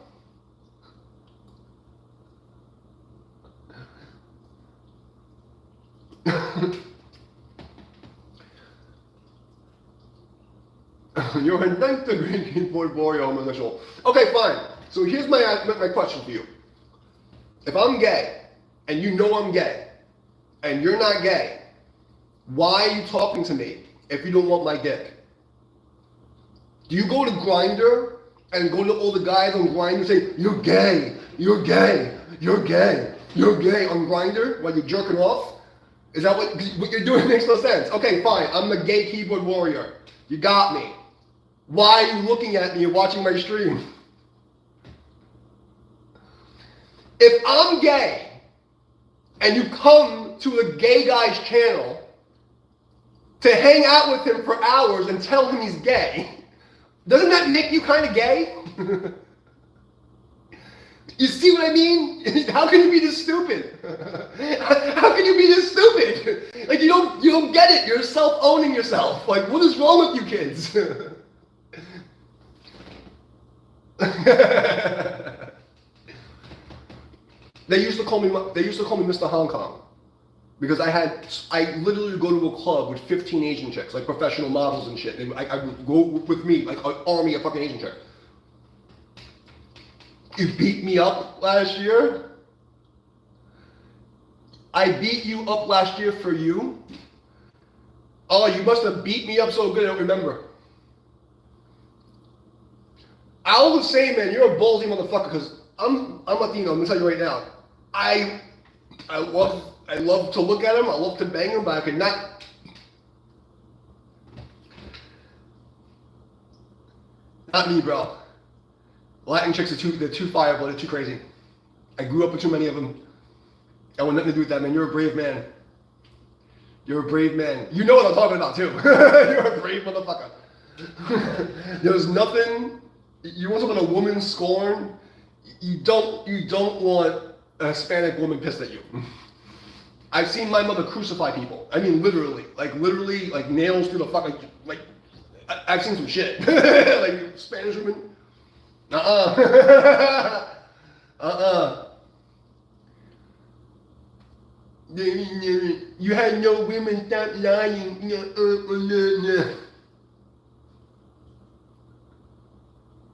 You're a 9th degree keyboard warrior homosexual. Okay, fine. So here's my question for you. If I'm gay, and you know I'm gay, and you're not gay, why are you talking to me if you don't want my dick? Do you go to Grindr and go to all the guys on Grindr and say, you're gay, you're gay, you're gay, you're gay on Grindr while you're jerking off? Is that what you're doing? Makes no sense. Okay, fine. I'm the gay keyboard warrior. You got me. Why are you looking at me and watching my stream? If I'm gay and you come to a gay guy's channel to hang out with him for hours and tell him he's gay, doesn't that make you kind of gay? You see what I mean? How can you be this stupid? How can you be this stupid? Like you don't get it. You're self-owning yourself. Like what is wrong with you kids? They used to call me Mr. Hong Kong because I literally would go to a club with 15 Asian chicks, like professional models and shit. And I would go with me like an army of fucking Asian chicks. You beat me up last year? I beat you up last year for you? Oh, you must have beat me up so good I don't remember. I was saying, man, you're a ballsy motherfucker because I'm Latino. I'm gonna tell you right now. I love to look at him. I love to bang him, but I could not. Not me, bro. Latin chicks they're too fireball, they're too crazy. I grew up with too many of them. I want nothing to do with that, man. You're a brave man. You're a brave man. You know what I'm talking about, too. You're a brave motherfucker. There's nothing. You want something a woman scorn? You don't want a Hispanic woman pissed at you. I've seen my mother crucify people. I mean, literally, like nails through the fuck. Like I've seen some shit. Like Spanish women. You had no women, stop lying.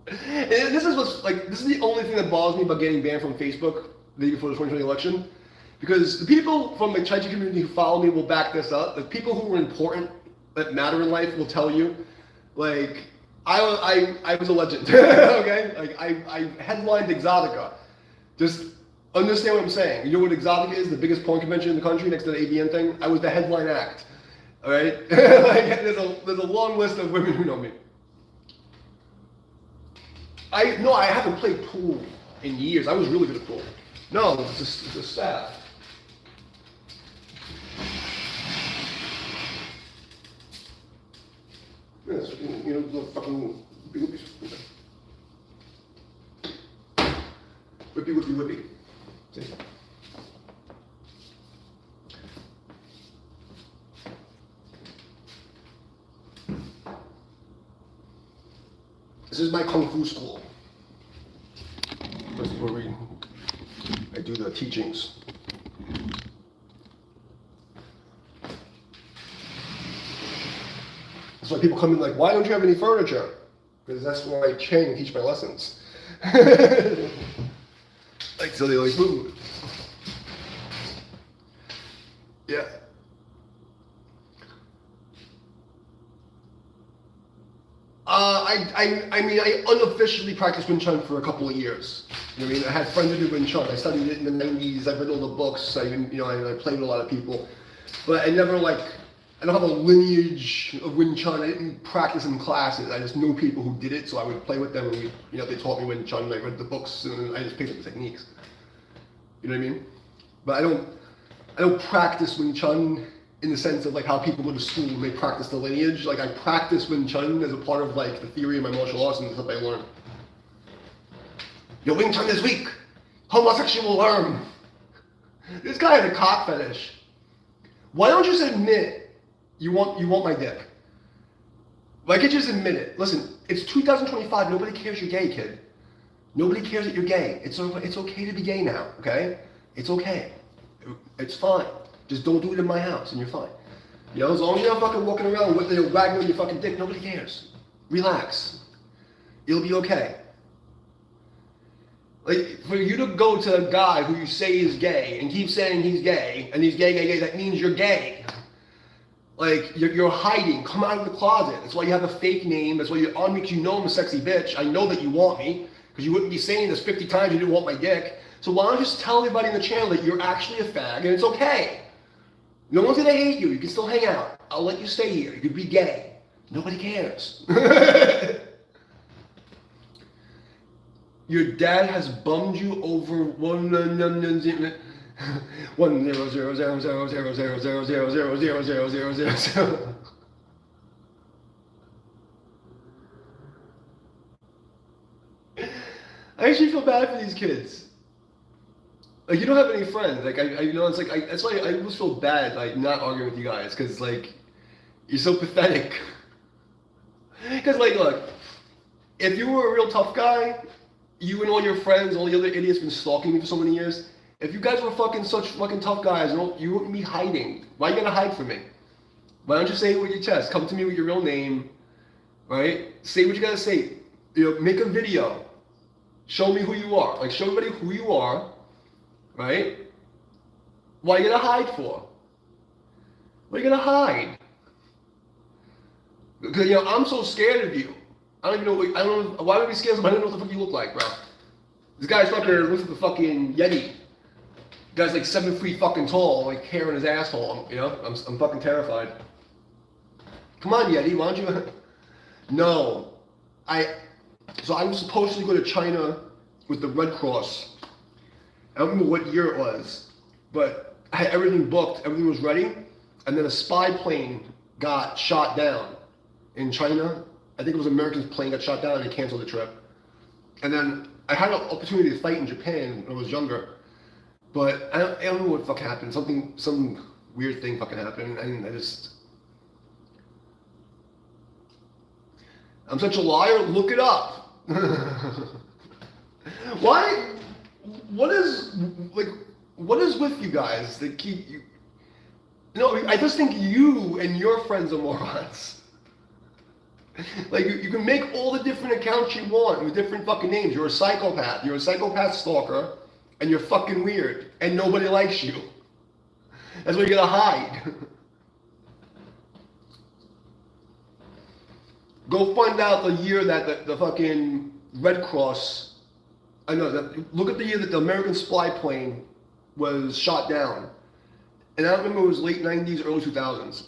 This is the only thing that bothers me about getting banned from Facebook the day before the 2020 election. Because the people from the Chinese community who follow me will back this up. The people who are important, that matter in life, will tell you, like, I was a legend, okay? Like, I headlined Exotica. Just understand what I'm saying. You know what Exotica is? The biggest porn convention in the country next to the ABN thing? I was the headline act, all right? Like, there's a long list of women who know me. I haven't played pool in years. I was really good at pool. No, it's a staff. Yes, you know, the fucking whippy. See? This is my Kung Fu school. This is where I do the teachings. That's why people come in like, why don't you have any furniture? Because that's where I train and teach my lessons. Like, so they like move. Yeah. I mean, I unofficially practiced Wing Chun for a couple of years. You know what I mean? I had friends who did Wing Chun. I studied it in the 90s. I read all the books. I played with a lot of people. But I never, like, I don't have a lineage of Wing Chun. I didn't practice in classes. I just knew people who did it, so I would play with them, and they taught me Wing Chun. I read the books, and I just picked up the techniques. You know what I mean? But I don't practice Wing Chun in the sense of like how people go to school and they practice the lineage. Like I practice Wing Chun as a part of like the theory of my martial arts and the stuff I learned. Your Wing Chun is weak. Homosexual arm. This guy has a cock fetish. Why don't you just admit you want my dick? Why can't you just admit it? Listen, it's 2025. Nobody cares you're gay, kid. Nobody cares that you're gay. It's okay to be gay now, okay? It's okay. It's fine. Just don't do it in my house and you're fine. You know, as long as you're not fucking walking around with wagging on your fucking dick, nobody cares. Relax. It'll be okay. Like, for you to go to a guy who you say is gay and keep saying he's gay, and he's gay, that means you're gay. Like, you're hiding. Come out of the closet. That's why you have a fake name. That's why you're on me because you know I'm a sexy bitch. I know that you want me because you wouldn't be saying this 50 times you didn't want my dick. So why don't you just tell everybody in the channel that you're actually a fag and it's okay. No one's gonna hate you. You can still hang out. I'll let you stay here. You could be gay. Nobody cares. Your dad has bummed you over 1000000. I actually feel bad for these kids. Like, you don't have any friends. Like, you know, it's like, that's why I always feel bad, like, not arguing with you guys, because, like, you're so pathetic. Because, like, look, if you were a real tough guy, you and all your friends, all the other idiots been stalking me for so many years, if you guys were fucking such fucking tough guys, you wouldn't be hiding. Why are you gonna hide from me? Why don't you say it with your chest? Come to me with your real name, right? Say what you gotta say. You know, make a video. Show me who you are. Like, show everybody who you are, right? Why are you gonna hide for? Why are you gonna hide? Because, you know, I'm so scared of you. I don't even know, I don't know, why would I be scared of somebody? I don't know what the fuck you look like, bro. This guy's fucking looks like the fucking Yeti. Guy's like 7 feet fucking tall, like hair in his asshole, you know? I'm fucking terrified. Come on, Yeti, why don't you? No. So I'm supposed to go to China with the Red Cross. I don't remember what year it was, but I had everything booked, everything was ready, and then a spy plane got shot down in China. I think it was an American plane got shot down and they canceled the trip. And then I had an opportunity to fight in Japan when I was younger, but I don't know what fucking happened. Some weird thing fucking happened, and I'm such a liar. Look it up. Why? What is with you guys that keep you? No, I just think you and your friends are morons. Like, you can make all the different accounts you want with different fucking names. You're a psychopath. You're a psychopath stalker, and you're fucking weird, and nobody likes you. That's why you gotta hide. Go find out the year that the fucking Red Cross, look at the year that the American spy plane was shot down. And I don't remember, it was late 90s, early 2000s.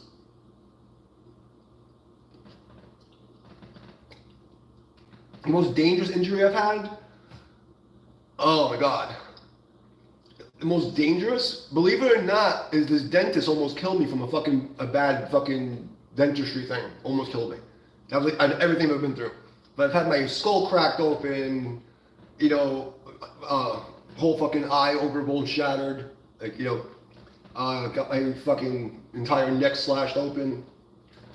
The most dangerous injury I've had? Oh my God. The most dangerous, believe it or not, is this dentist almost killed me from a bad fucking dentistry thing. Almost killed me. That was like everything I've been through. But I've had my skull cracked open, you know, whole fucking eye overbold shattered, like, you know, got my fucking entire neck slashed open,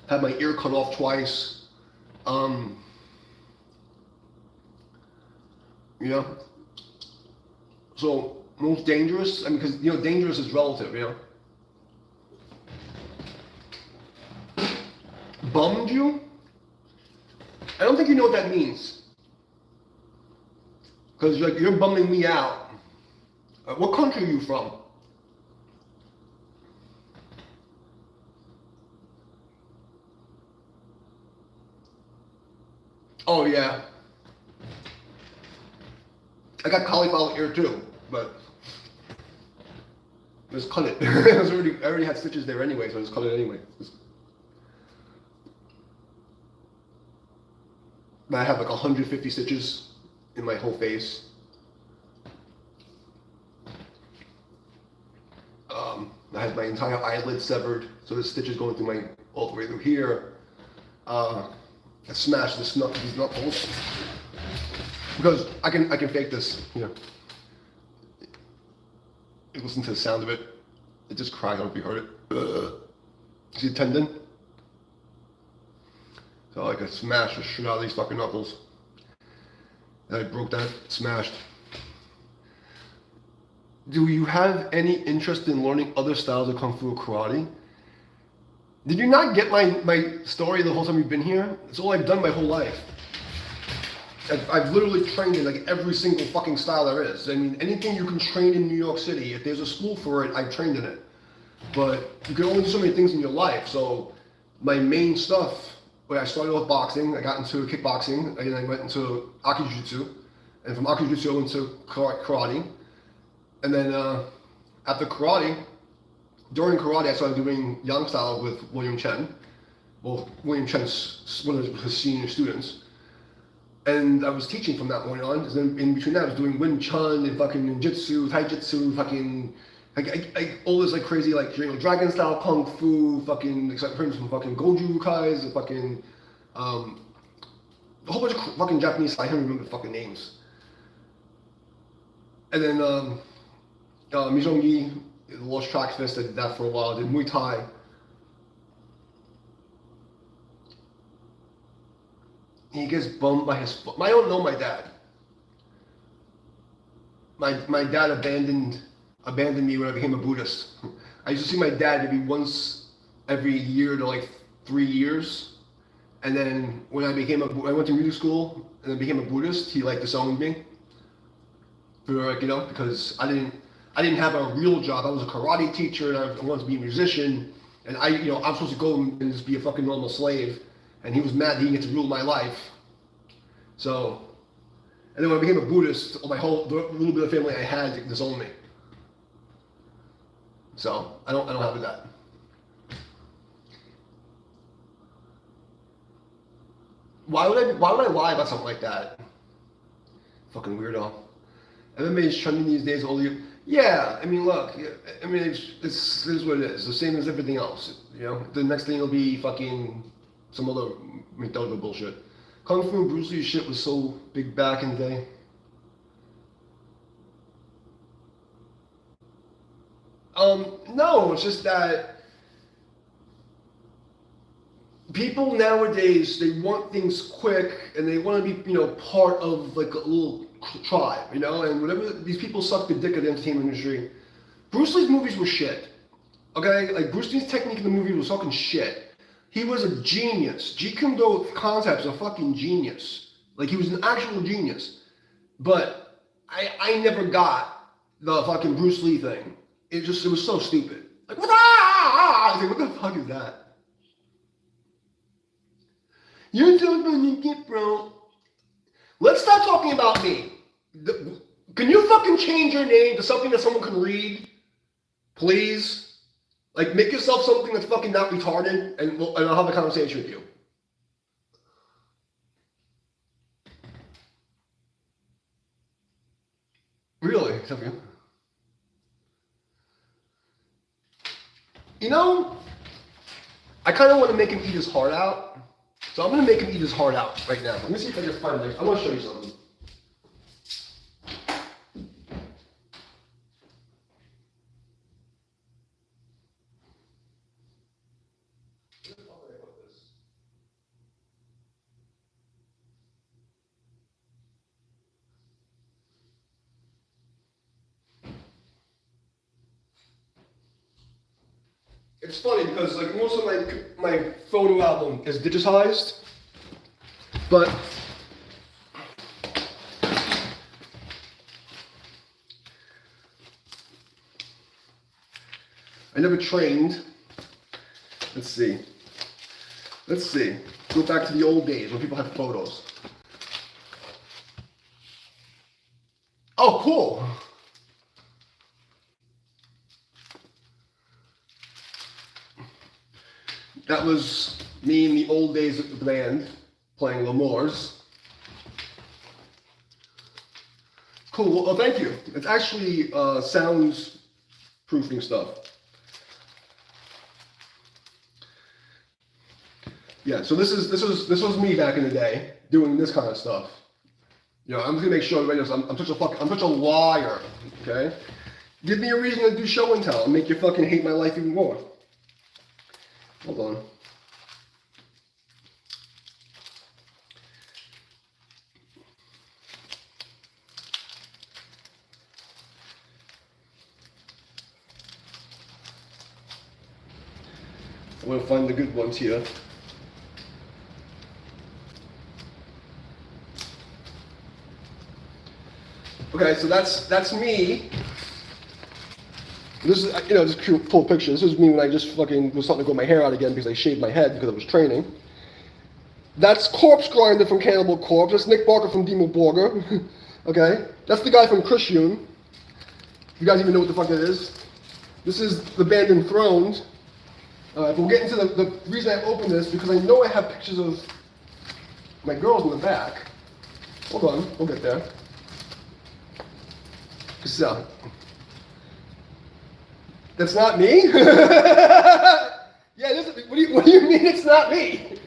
had my ear cut off twice, you know. So most dangerous, I mean, because, you know, dangerous is relative, you know. Bummed you? I don't think you know what that means. Because you're bumming me out. What country are you from? Oh yeah. I got cauliflower ear too, but just cut it. I already had stitches there anyway, so I just cut it anyway. I have like 150 stitches in my whole face. I had my entire eyelid severed, so the stitches going through all the way through here. I smashed these knuckles because I can fake this. You know, you listen to the sound of it. It just cried. I don't know if you heard it. See the tendon? So like I smashed the shit out of these fucking knuckles. And I broke that, smashed. Do you have any interest in learning other styles of Kung Fu or karate? Did you not get my story the whole time you've been here? It's all I've done my whole life. I've literally trained in like every single fucking style there is. I mean, anything you can train in New York City, if there's a school for it, I've trained in it. But you can only do so many things in your life. So my main stuff, where I started off boxing, I got into kickboxing, and I went into Aki-Jiu-Jitsu. And from Aki-Jiu-Jitsu I went to karate. And then after karate, during karate I started doing Yang style with William Chen. Well, William Chen's one of his senior students. And I was teaching from that point on, because then in between that I was doing Wing Chun and fucking ninjutsu, taijutsu, fucking, all this like crazy, like, you know, dragon style kung fu, fucking, except for some fucking Goju Kais, and fucking, a whole bunch of fucking Japanese, I can't remember the fucking names. And then Mijong-gi, lost track fist, I did that for a while. I did Muay Thai. He gets bummed by his foot. I don't know my dad. My dad abandoned me when I became a Buddhist. I used to see my dad maybe once every year to like 3 years. And then when I went to music school and I became a Buddhist, he like disowned me. For like, you know, because I didn't have a real job. I was a karate teacher and I wanted to be a musician. And I'm supposed to go and just be a fucking normal slave. And he was mad that he didn't get to rule my life. So, and then when I became a Buddhist, the little bit of family I had disowned me. So I don't have that. Why would I lie about something like that? Fucking weirdo. MMA is trending these days. Yeah, I mean, look. I mean, this is what it is. The same as everything else. You know, the next thing will be fucking some other McDonald's bullshit. Kung Fu and Bruce Lee shit was so big back in the day. No, it's just that people nowadays, they want things quick and they want to be, part of like a little tribe, and whatever, these people suck the dick of the entertainment industry. Bruce Lee's movies were shit. Okay? Like, Bruce Lee's technique in the movie was fucking shit. He was a genius. Jeet Kune Do concept's a fucking genius. Like, he was an actual genius. But I never got the fucking Bruce Lee thing. It was so stupid. Like, I was like, what the fuck is that? You're so funny, bro. Let's stop talking about me. Can you fucking change your name to something that someone can read? Please? Like, make yourself something that's fucking not retarded, and I'll have a conversation with you. Really? Except for you. I kind of want to make him eat his heart out. So I'm going to make him eat his heart out right now. Let me see if I can find it. I want to show you something. It's funny because like most of my photo album is digitized, but I never trained. Let's see. Go back to the old days when people had photos. Oh, cool. That was me in the old days of the band, playing L'Amours. Cool, well, thank you. It's actually sounds proofing stuff. Yeah, so this was me back in the day, doing this kind of stuff. I'm just gonna make sure everybody knows I'm such a liar, okay? Give me a reason to do show and tell and make you fucking hate my life even more. Hold on. I'm gonna find the good ones here. Okay, so that's me. This is, just full picture. This is me when I just fucking was starting to grow my hair out again because I shaved my head because I was training. That's Corpse Grinder from Cannibal Corpse. That's Nick Barker from Demo Borger. Okay? That's the guy from Christian. You guys even know what the fuck that is? This is the band Enthroned. But we'll get into the reason I opened this because I know I have pictures of my girls in the back. Hold on, we'll get there. So, that's not me? Yeah, what do you mean it's not me?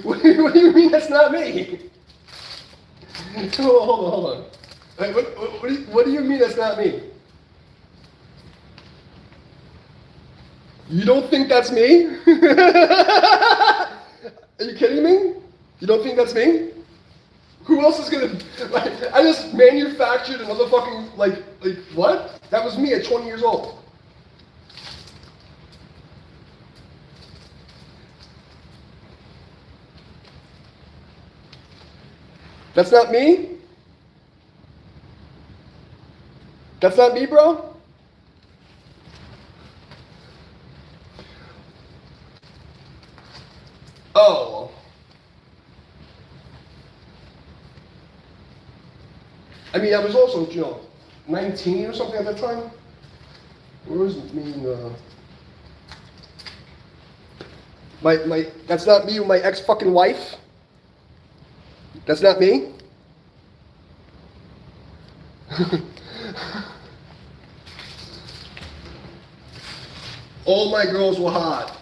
What do you mean that's not me? Hold on. What do you mean that's not me? You don't think that's me? Are you kidding me? You don't think that's me? Who else is gonna, like, I just manufactured another fucking, like, what? That was me at 20 years old. That's not me? That's not me, bro? Oh. I mean, I was also, 19 or something at that time. Where was me in my that's not me with my ex-fucking wife? That's not me? All my girls were hot.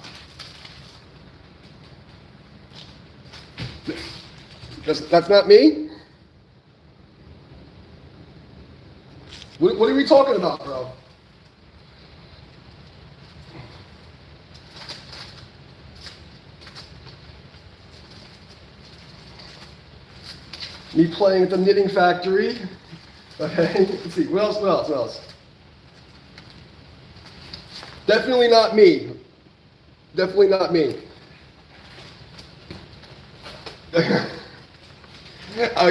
That's not me? What are we talking about, bro? Me playing at the knitting factory. Okay, let's see. What else? Definitely not me. Definitely not me. You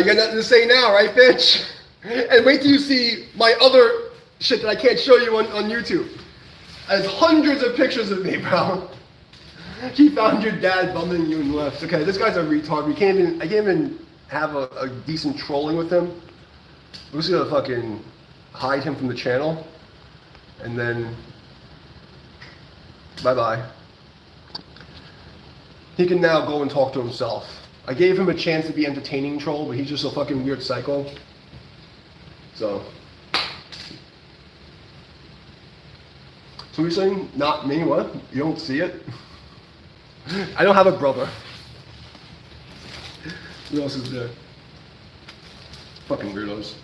got nothing to say now, right, bitch? And wait till you see my other shit that I can't show you on YouTube. There's hundreds of pictures of me, bro. He found your dad bumming you and left. Okay, this guy's a retard. I can't even have a decent trolling with him. We're just gonna fucking hide him from the channel. And then, bye-bye. He can now go and talk to himself. I gave him a chance to be entertaining troll, but he's just a fucking weird psycho. So you're saying, not me, what? You don't see it? I don't have a brother. Who else is there? Fucking weirdos.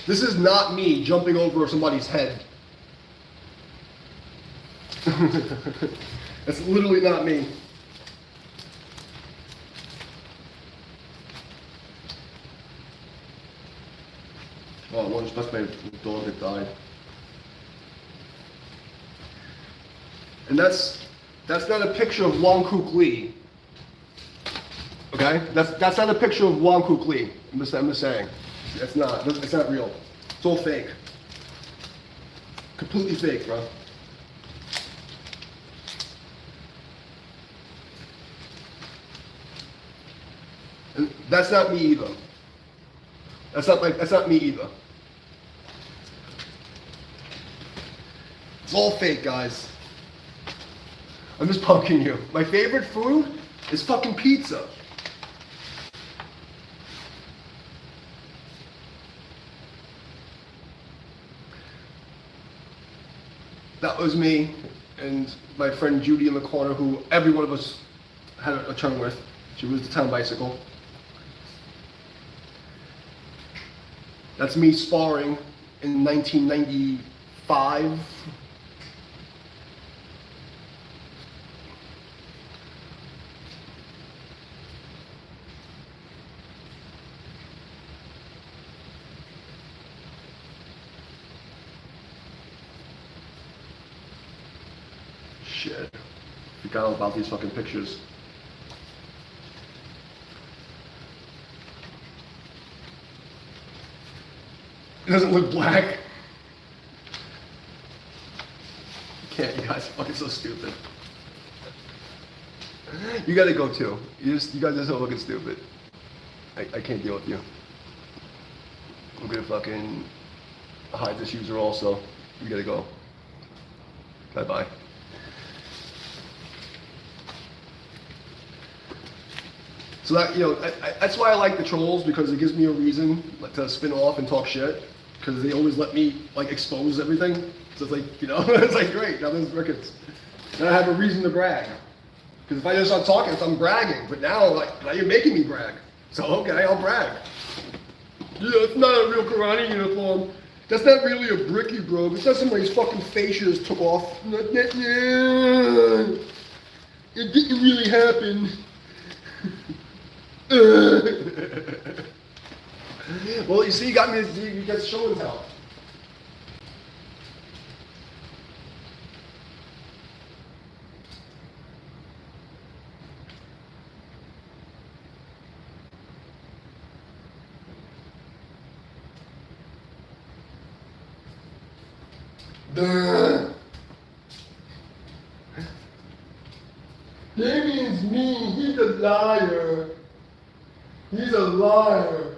This is not me jumping over somebody's head. That's literally not me. Oh, that's my dog that died. And that's not a picture of Wong Kook Lee. Okay? That's not a picture of Wong Kook Lee. I'm just saying. It's not real. It's all fake. Completely fake, bro. And that's not me either. That's not me either. It's all fake, guys. I'm just punking you. My favorite food is fucking pizza. That was me and my friend Judy in the corner, who every one of us had a chum with. She was the town bicycle. That's me sparring in 1995. Shit. Forgot all about these fucking pictures. It doesn't look black. Can't, you guys are fucking so stupid. You gotta go too. You guys are so fucking stupid. I can't deal with you. I'm gonna fucking hide this user also. You gotta go. Bye-bye. So that, that's why I like the trolls, because it gives me a reason to spin off and talk shit, because they always let me expose everything. So it's like, it's like great, now there's records. And I have a reason to brag. Because if I just start talking, I'm bragging. But now you're making me brag. So okay, I'll brag. Yeah, it's not a real karate uniform. That's not really a bricky, bro. It's not somebody's fucking face you just took off. It didn't really happen. Well, you see, you got show and tell. Damien's mean. He's a liar. He's a liar.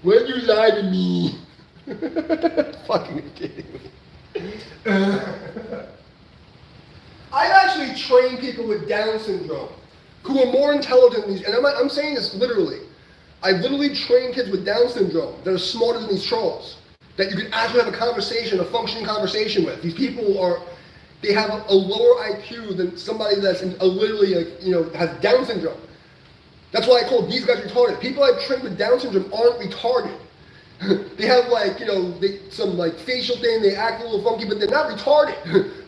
Why'd you lie to me? Fucking kidding me. I've actually trained people with Down syndrome who are more intelligent than these, and I'm saying this literally. I've literally trained kids with Down syndrome that are smarter than these trolls, that you can actually have a conversation, a functioning conversation with. These people they have a lower IQ than somebody that's literally has Down syndrome. That's why I call these guys retarded. People I've trained with Down syndrome aren't retarded. They have some facial thing, they act a little funky, but they're not retarded.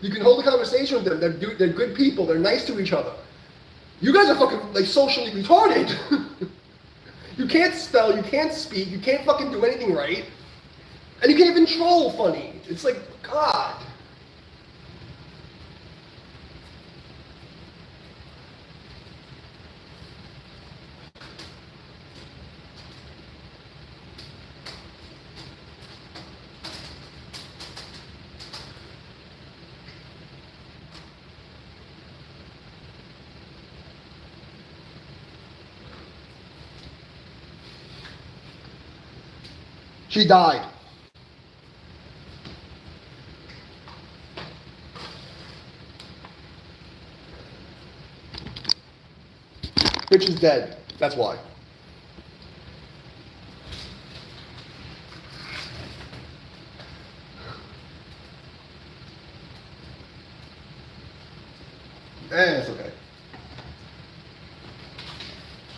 You can hold a conversation with them, they're good people, they're nice to each other. You guys are fucking socially retarded. You can't spell, you can't speak, you can't fucking do anything right, and you can't even troll funny. It's like, God. She died. Bitch is dead. That's why. It's okay.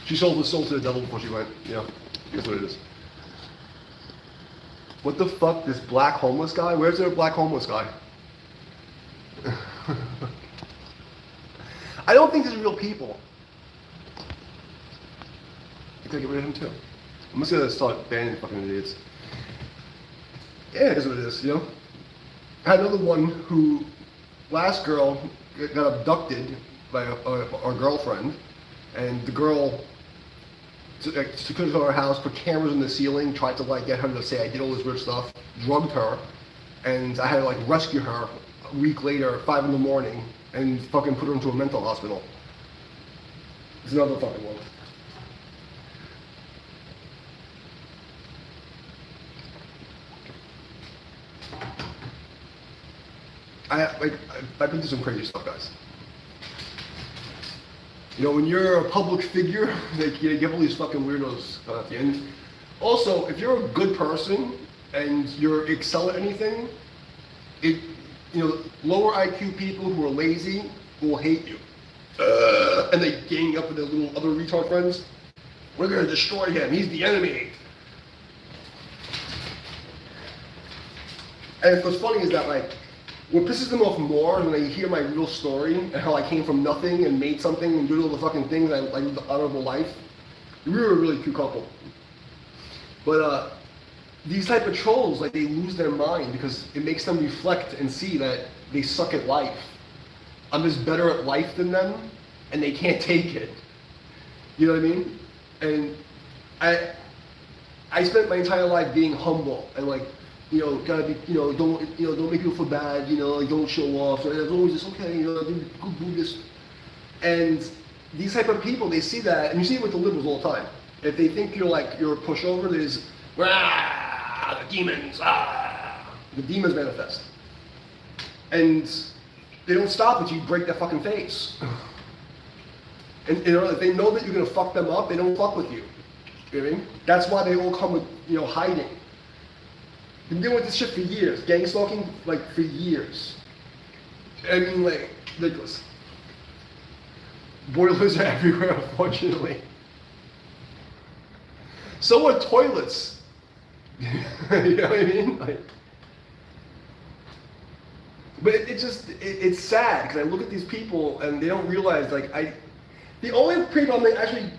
She sold the soul to the devil before she went. Yeah, that's what it is. What the fuck, this black homeless guy? Where's there a black homeless guy? I don't think these are real people. I gotta get rid of him too. I'm just gonna start banning fucking idiots. Yeah, it is what it is, I had another one who, last girl, got abducted by our girlfriend, and the girl took her to our house, put cameras in the ceiling, tried to get her to say I did all this weird stuff, drugged her, and I had to rescue her a week later, 5 in the morning, and fucking put her into a mental hospital. It's another fucking one. I've been through some crazy stuff, guys. When you're a public figure, you get all these fucking weirdos at the end. Also, if you're a good person and you're excel at anything, lower IQ people who are lazy will hate you. And they gang up with their little other retard friends. We're gonna destroy him, he's the enemy. And what's funny is that what pisses them off more is when they hear my real story and how I came from nothing and made something and did all the fucking things I lived an honorable life. We were a really cute couple. But these type of trolls, they lose their mind because it makes them reflect and see that they suck at life. I'm just better at life than them, and they can't take it. You know what I mean? And I spent my entire life being humble and gotta be, don't make people feel bad, don't show off. So it's always just, okay, do Buddhist. And these type of people, they see that, and you see it with the liberals all the time. If they think you're a pushover, there's, the demons, the demons manifest. And they don't stop until you break their fucking face. And if they know that you're gonna fuck them up, they don't fuck with you. You know what I mean? That's why they all come with, hiding. Been dealing with this shit for years. Gang stalking, like, for years. I mean, like, ridiculous. Boilers are everywhere, unfortunately. So are toilets. You know what I mean? Like, but it's sad because I look at these people and they don't realize, like, the only people I'm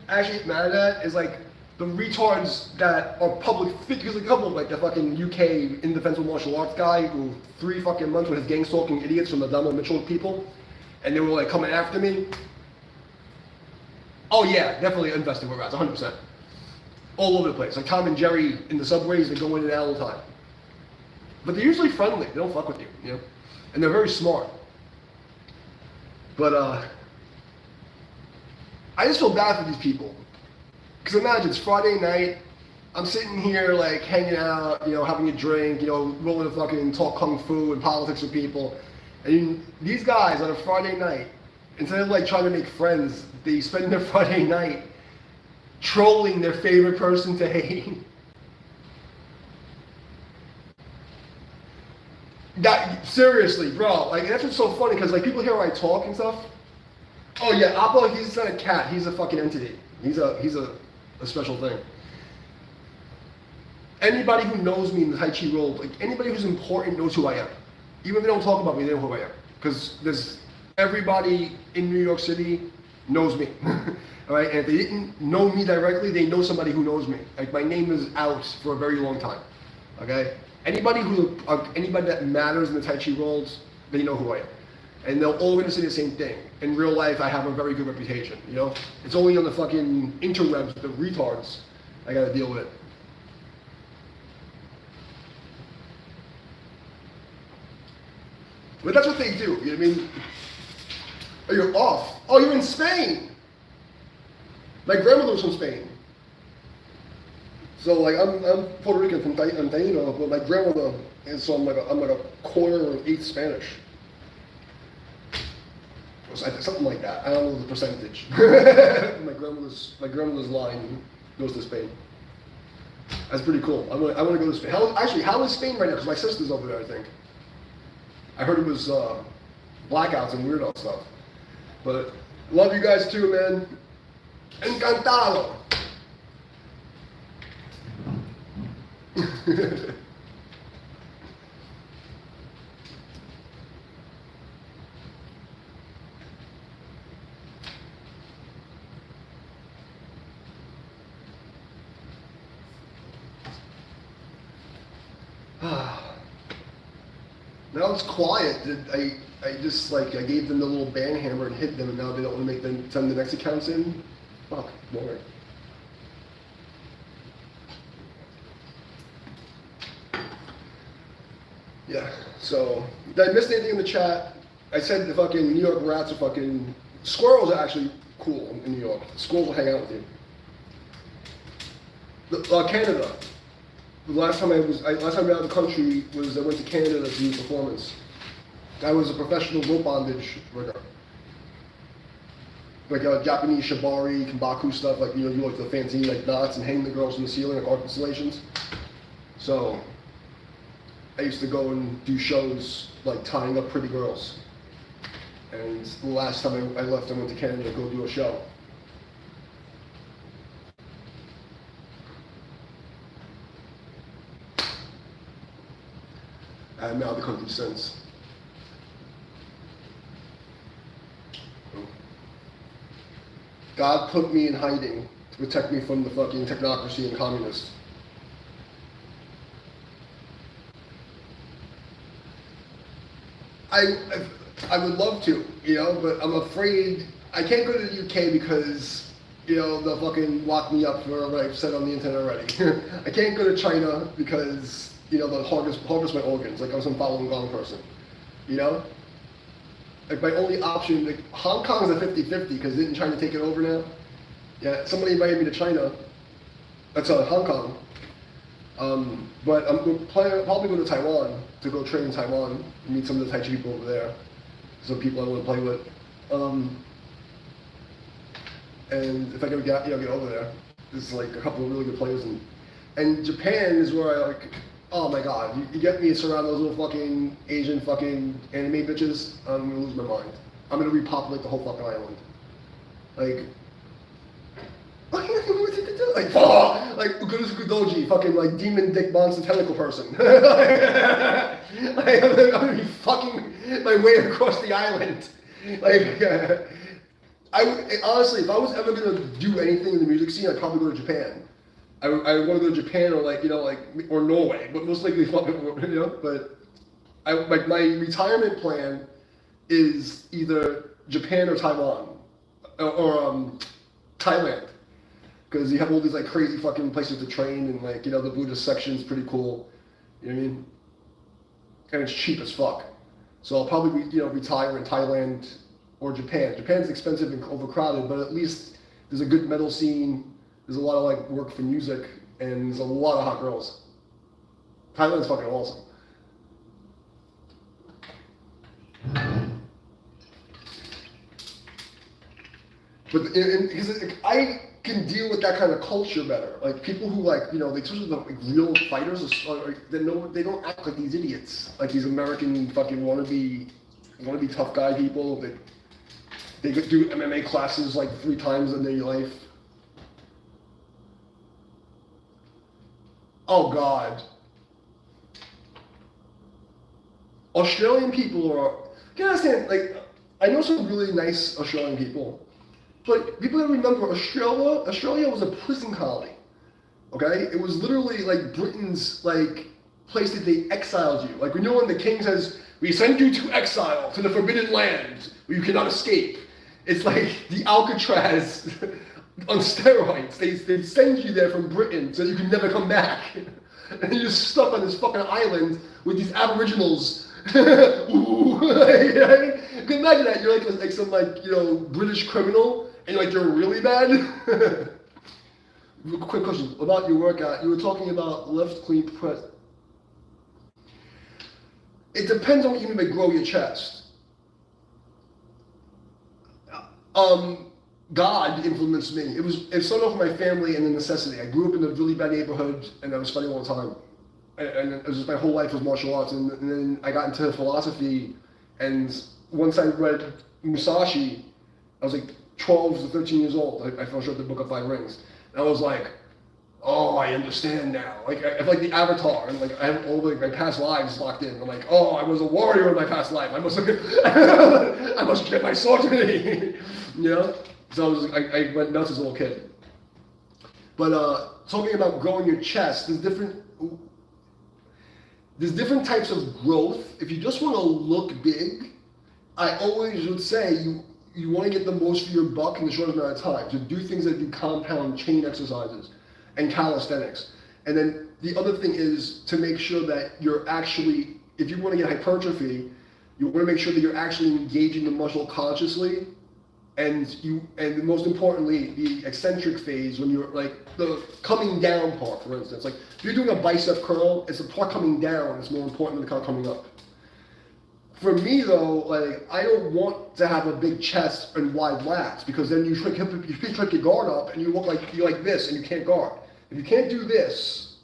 actually mad at is, like, the retards that are public figures. Like a couple of, like, the fucking UK indefensible martial arts guy who 3 fucking months with his gang stalking idiots from the Donald Mitchell people, and they were, like, coming after me. Oh yeah, definitely invested with rats, 100%. All over the place. Like Tom and Jerry in the subways, they go in and out all the time. But they're usually friendly. They don't fuck with you, you know? And they're very smart. But I just feel bad for these people. Because imagine, it's Friday night, I'm sitting here like hanging out, you know, having a drink, you know, willing to fucking talk kung fu and politics with people. And these guys on a Friday night, instead of like trying to make friends, they spend their Friday night trolling their favorite person to hate. That, seriously, bro, like that's what's so funny, because like people hear I talk and stuff. Oh yeah, Appa, he's not a cat, he's a fucking entity. He's a special thing. Anybody who knows me in the Tai Chi world, like anybody who's important knows who I am. Even if they don't talk about me, they know who I am. Because there's everybody in New York City knows me. All right, and if they didn't know me directly, they know somebody who knows me. Like my name is out for a very long time. Okay, anybody that matters in the Tai Chi world, they know who I am, and they're all going to say the same thing. In real life, I have a very good reputation. You know, it's only on the fucking interwebs, the retards, I got to deal with. But that's what they do. You know what I mean? Oh, you're off. Oh, you're in Spain. My grandmother was from Spain. So like I'm Puerto Rican from Taino, but my grandmother is, so I'm like a quarter or 1/8 Spanish. Something like that. I don't know the percentage. my grandmother's line goes to Spain. That's pretty cool. I want to go to Spain. How is Spain right now? Because my sister's over there, I think. I heard it was blackouts and weirdo stuff. But love you guys too, man. Encantado. Now it's quiet. I just like I gave them the little band hammer and hit them, and now they don't want to make them send the next accounts in. Fuck, boring. Yeah. So did I miss anything in the chat? I said the fucking New York rats are fucking squirrels are actually cool in New York. Squirrels will hang out with you. Canada. The last time I was out of the country was I went to Canada to do a performance. I was a professional rope bondage rigger. Like Japanese shibari, kambaku stuff, like you like the fancy like knots and hang the girls from the ceiling like art installations. So I used to go and do shows like tying up pretty girls. And the last time I left, I went to Canada to go do a show. I haven't been out of the country since. God put me in hiding to protect me from the fucking technocracy and communists. I would love to, you know, but I'm afraid I can't go to the UK because, you know, they'll fucking lock me up for what I've said on the internet already. I can't go to China because, you know, they'll harvest my organs like I was some Falun Gong person, you know? Like my only option, like Hong Kong is a 50-50 because didn't China take it over now? Yeah, somebody invited me to China. That's Hong Kong. But I'm probably go to Taiwan to go train in Taiwan and meet some of the Tai Chi people over there. Some people I want to play with. And if I can get over there, there's like a couple of really good players. And Japan is where I like, Oh my god, you get me surround those little fucking Asian fucking anime bitches, I'm gonna lose my mind. I'm gonna repopulate the whole fucking island. Like, like, oh, like Ukudoji, fucking like demon dick monster tentacle person. Like, I'm gonna be fucking my way across the island. Like, honestly, if I was ever gonna do anything in the music scene, I'd probably go to Japan. I want to go to Japan or like or Norway, but most likely fucking But like my retirement plan is either Japan or Taiwan or Thailand, because you have all these like crazy fucking places to train, and like the Buddhist section's pretty cool. You know what I mean? And it's cheap as fuck. So I'll probably retire in Thailand or Japan. Japan's expensive and overcrowded, but at least there's a good metal scene. There's a lot of like work for music, and there's a lot of hot girls. Thailand's fucking awesome. But because I can deal with that kind of culture better. Like people who like especially the like, real fighters, they don't act like these idiots, like these American fucking wannabe tough guy people. They do MMA classes like 3 times in their life. Oh God. Australian people are, you understand, like, I know some really nice Australian people, but people gotta remember Australia was a prison colony, okay? It was literally like Britain's like place that they exiled you. Like when the king says, we send you to exile to the forbidden land where you cannot escape. It's like the Alcatraz on steroids. They send you there from Britain so you can never come back. And you're just stuck on this fucking island with these aboriginals. Ooh. You can imagine that. You're like some British criminal and you're really bad. Quick question about your workout. You were talking about left clean press. It depends on what you mean by grow your chest. God influenced me. It started off with my family and the necessity. I grew up in a really bad neighborhood, and I was fighting all the time. And it was just my whole life was martial arts, and then I got into philosophy. And once I read Musashi, I was like 12 to 13 years old. I finished the Book of Five Rings, and I was like, oh, I understand now. Like I feel like the Avatar, and like I have all my past lives locked in. I'm like, oh, I was a warrior in my past life. I must get my sword to me. So I went nuts as a little kid. But talking about growing your chest, there's different types of growth. If you just want to look big, I always would say you want to get the most for your buck in the shortest amount of time. So do things that do compound chain exercises and calisthenics. And then the other thing is to make sure that you're actually, if you want to get hypertrophy, you want to make sure that you're actually engaging the muscle consciously. And most importantly, the eccentric phase, when you're like the coming down part, for instance. Like if you're doing a bicep curl, it's the part coming down that's more important than the part coming up. For me though, like I don't want to have a big chest and wide lats, because then you trick your guard up and you look like you're like this and you can't guard. If you can't do this,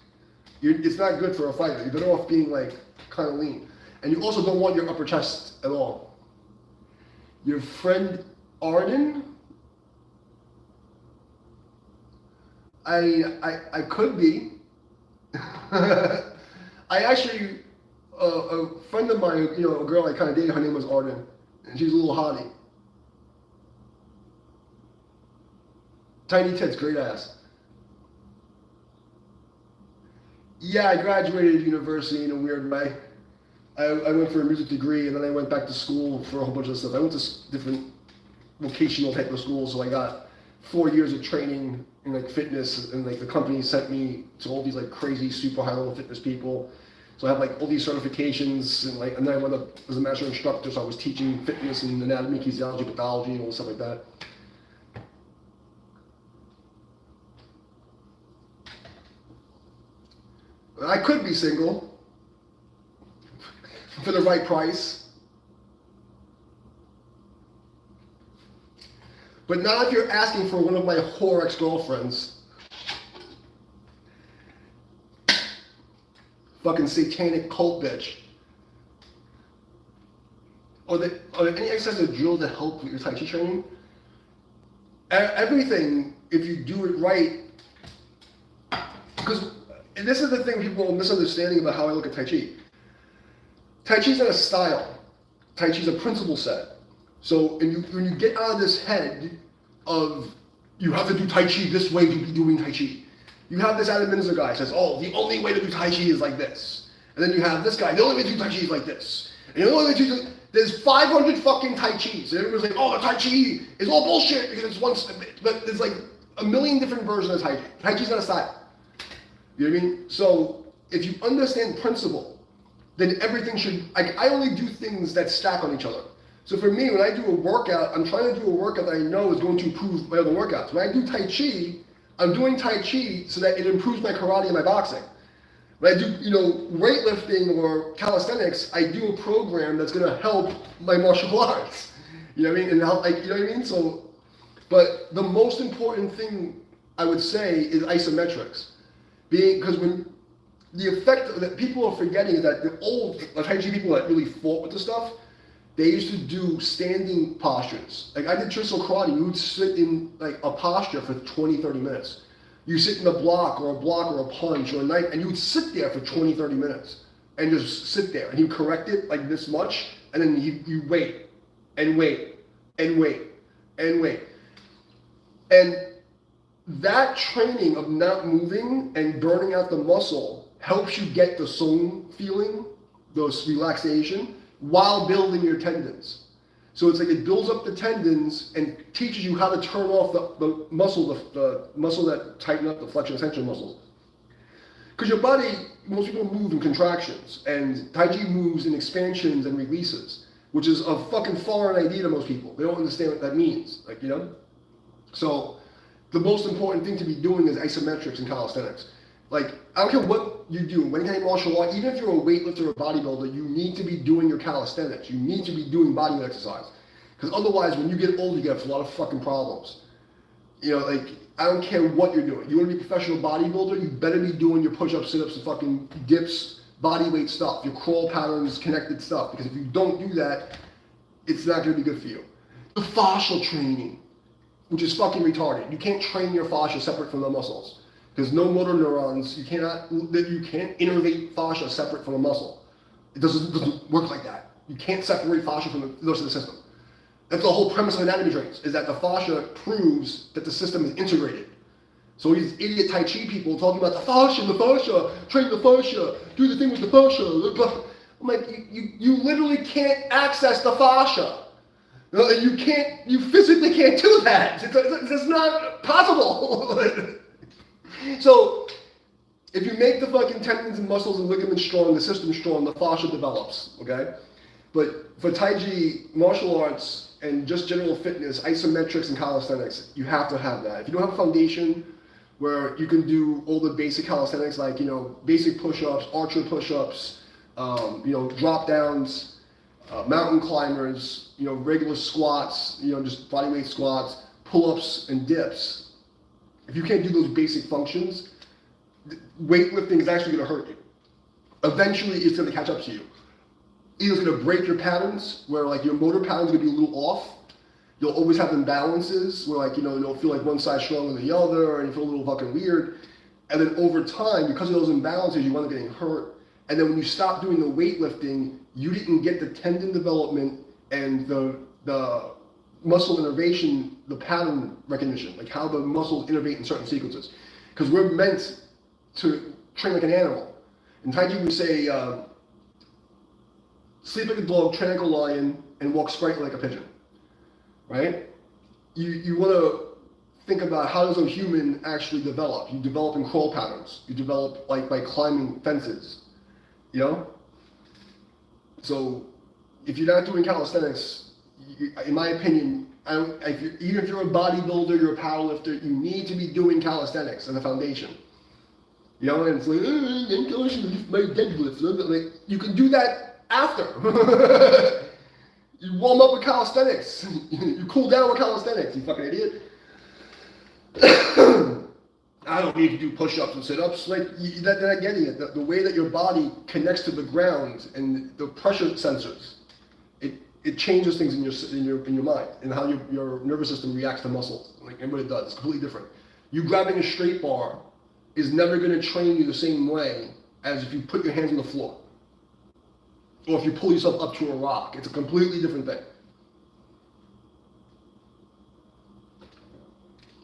it's not good for a fighter. You're better off being like kind of lean. And you also don't want your upper chest at all. Your friend Arden? I could be. I actually, a friend of mine, a girl I kind of dated, her name was Arden, and she's a little hottie. Tiny tits, great ass. Yeah, I graduated university in a weird way. I went for a music degree, and then I went back to school for a whole bunch of stuff. I went to different vocational type of schools, so I got 4 years of training in like fitness, and like the company sent me to all these like crazy super high level fitness people. So I have like all these certifications, and then I went up as a master instructor, so I was teaching fitness and anatomy, physiology, pathology, and all stuff like that. I could be single for the right price. But not if you're asking for one of my whore ex-girlfriends. fucking satanic cult bitch. Are there any exercises or drills that help with your Tai Chi training? Everything, if you do it right, because this is the thing people are misunderstanding about how I look at Tai Chi. Tai Chi is not a style. Tai Chi is a principle set. So when you get out of this head of you have to do Tai Chi this way to be doing Tai Chi, you have this Adam Minzer guy who says, oh, the only way to do Tai Chi is like this. And then you have this guy, the only way to do Tai Chi is like this. And the only way to do there's 500 fucking Tai Chis. And everyone's like, oh, the Tai Chi is all bullshit because it's one, but there's like a million different versions of Tai Chi. Tai Chi is not a style. You know what I mean? So if you understand principle, then everything should, like, I only do things that stack on each other. So for me, when I do a workout, I'm trying to do a workout that I know is going to improve my other workouts. When I do Tai Chi, I'm doing Tai Chi so that it improves my karate and my boxing. When I do, weightlifting or calisthenics, I do a program that's going to help my martial arts. You know what I mean? And help, like, you know what I mean? So, but the most important thing I would say is isometrics. Because when the effect that people are forgetting is that the Tai Chi people that really fought with the stuff, they used to do standing postures. Like I did traditional karate, you would sit in like a posture for 20, 30 minutes. You sit in a block or a punch or a knife, and you would sit there for 20, 30 minutes and just sit there. And you correct it like this much, and then you wait and wait and wait and wait. And that training of not moving and burning out the muscle helps you get the song feeling, those relaxation, while building your tendons. So it's like it builds up the tendons and teaches you how to turn off the muscle, the muscle that tighten up the flexion extension muscles. Because your body, most people move in contractions, and Tai Chi moves in expansions and releases, which is a fucking foreign idea to most people. They don't understand what that means, So the most important thing to be doing is isometrics and calisthenics. Like, I don't care what you do, when you martial art, even if you're a weightlifter or a bodybuilder, you need to be doing your calisthenics. You need to be doing body exercise. Because otherwise, when you get older, you get a lot of fucking problems. I don't care what you're doing. You want to be a professional bodybuilder, you better be doing your push-ups, sit-ups, and fucking dips, body weight stuff, your crawl patterns, connected stuff. Because if you don't do that, it's not going to be good for you. The fascial training, which is fucking retarded. You can't train your fascia separate from the muscles. There's no motor neurons. You can't innervate fascia separate from a muscle. It doesn't work like that. You can't separate fascia from the rest of the system. That's the whole premise of anatomy trains, is that the fascia proves that the system is integrated. So these idiot Tai Chi people talking about the fascia, train the fascia, do the thing with the fascia. I'm like, you literally can't access the fascia. You physically can't do that. It's not possible. So, if you make the fucking tendons and muscles and ligaments strong, the system strong, the fascia develops, okay? But for Tai Chi, martial arts, and just general fitness, isometrics and calisthenics, you have to have that. If you don't have a foundation where you can do all the basic calisthenics, like, basic push-ups, archer push-ups, drop downs, mountain climbers, regular squats, just body weight squats, pull-ups and dips. If you can't do those basic functions, weightlifting is actually going to hurt you. Eventually, it's going to catch up to you. Either it's going to break your patterns, where your motor patterns are going to be a little off. You'll always have imbalances, where you'll feel like one side's stronger than the other, and you feel a little fucking weird. And then over time, because of those imbalances, you wind up getting hurt. And then when you stop doing the weightlifting, you didn't get the tendon development and the muscle innervation, the pattern recognition, like how the muscles innervate in certain sequences. Because we're meant to train like an animal. In Tai Chi we say, sleep like a dog, train like a lion, and walk sprightly like a pigeon. Right? You want to think about how does a human actually develop. You develop in crawl patterns. You develop by climbing fences. So if you're not doing calisthenics, in my opinion, even if you're a bodybuilder, you're a powerlifter, you need to be doing calisthenics as a foundation. And it's like, I'm going to lift my deadlift. Like, you can do that after. You warm up with calisthenics. You cool down with calisthenics, you fucking idiot. I don't need to do push-ups and sit-ups. Like, they're not getting it. The way that your body connects to the ground and the pressure sensors, it changes things in your mind and how your nervous system reacts to muscles. Like, and what it does, it's completely different. You grabbing a straight bar is never going to train you the same way as if you put your hands on the floor or if you pull yourself up to a rock. It's a completely different thing.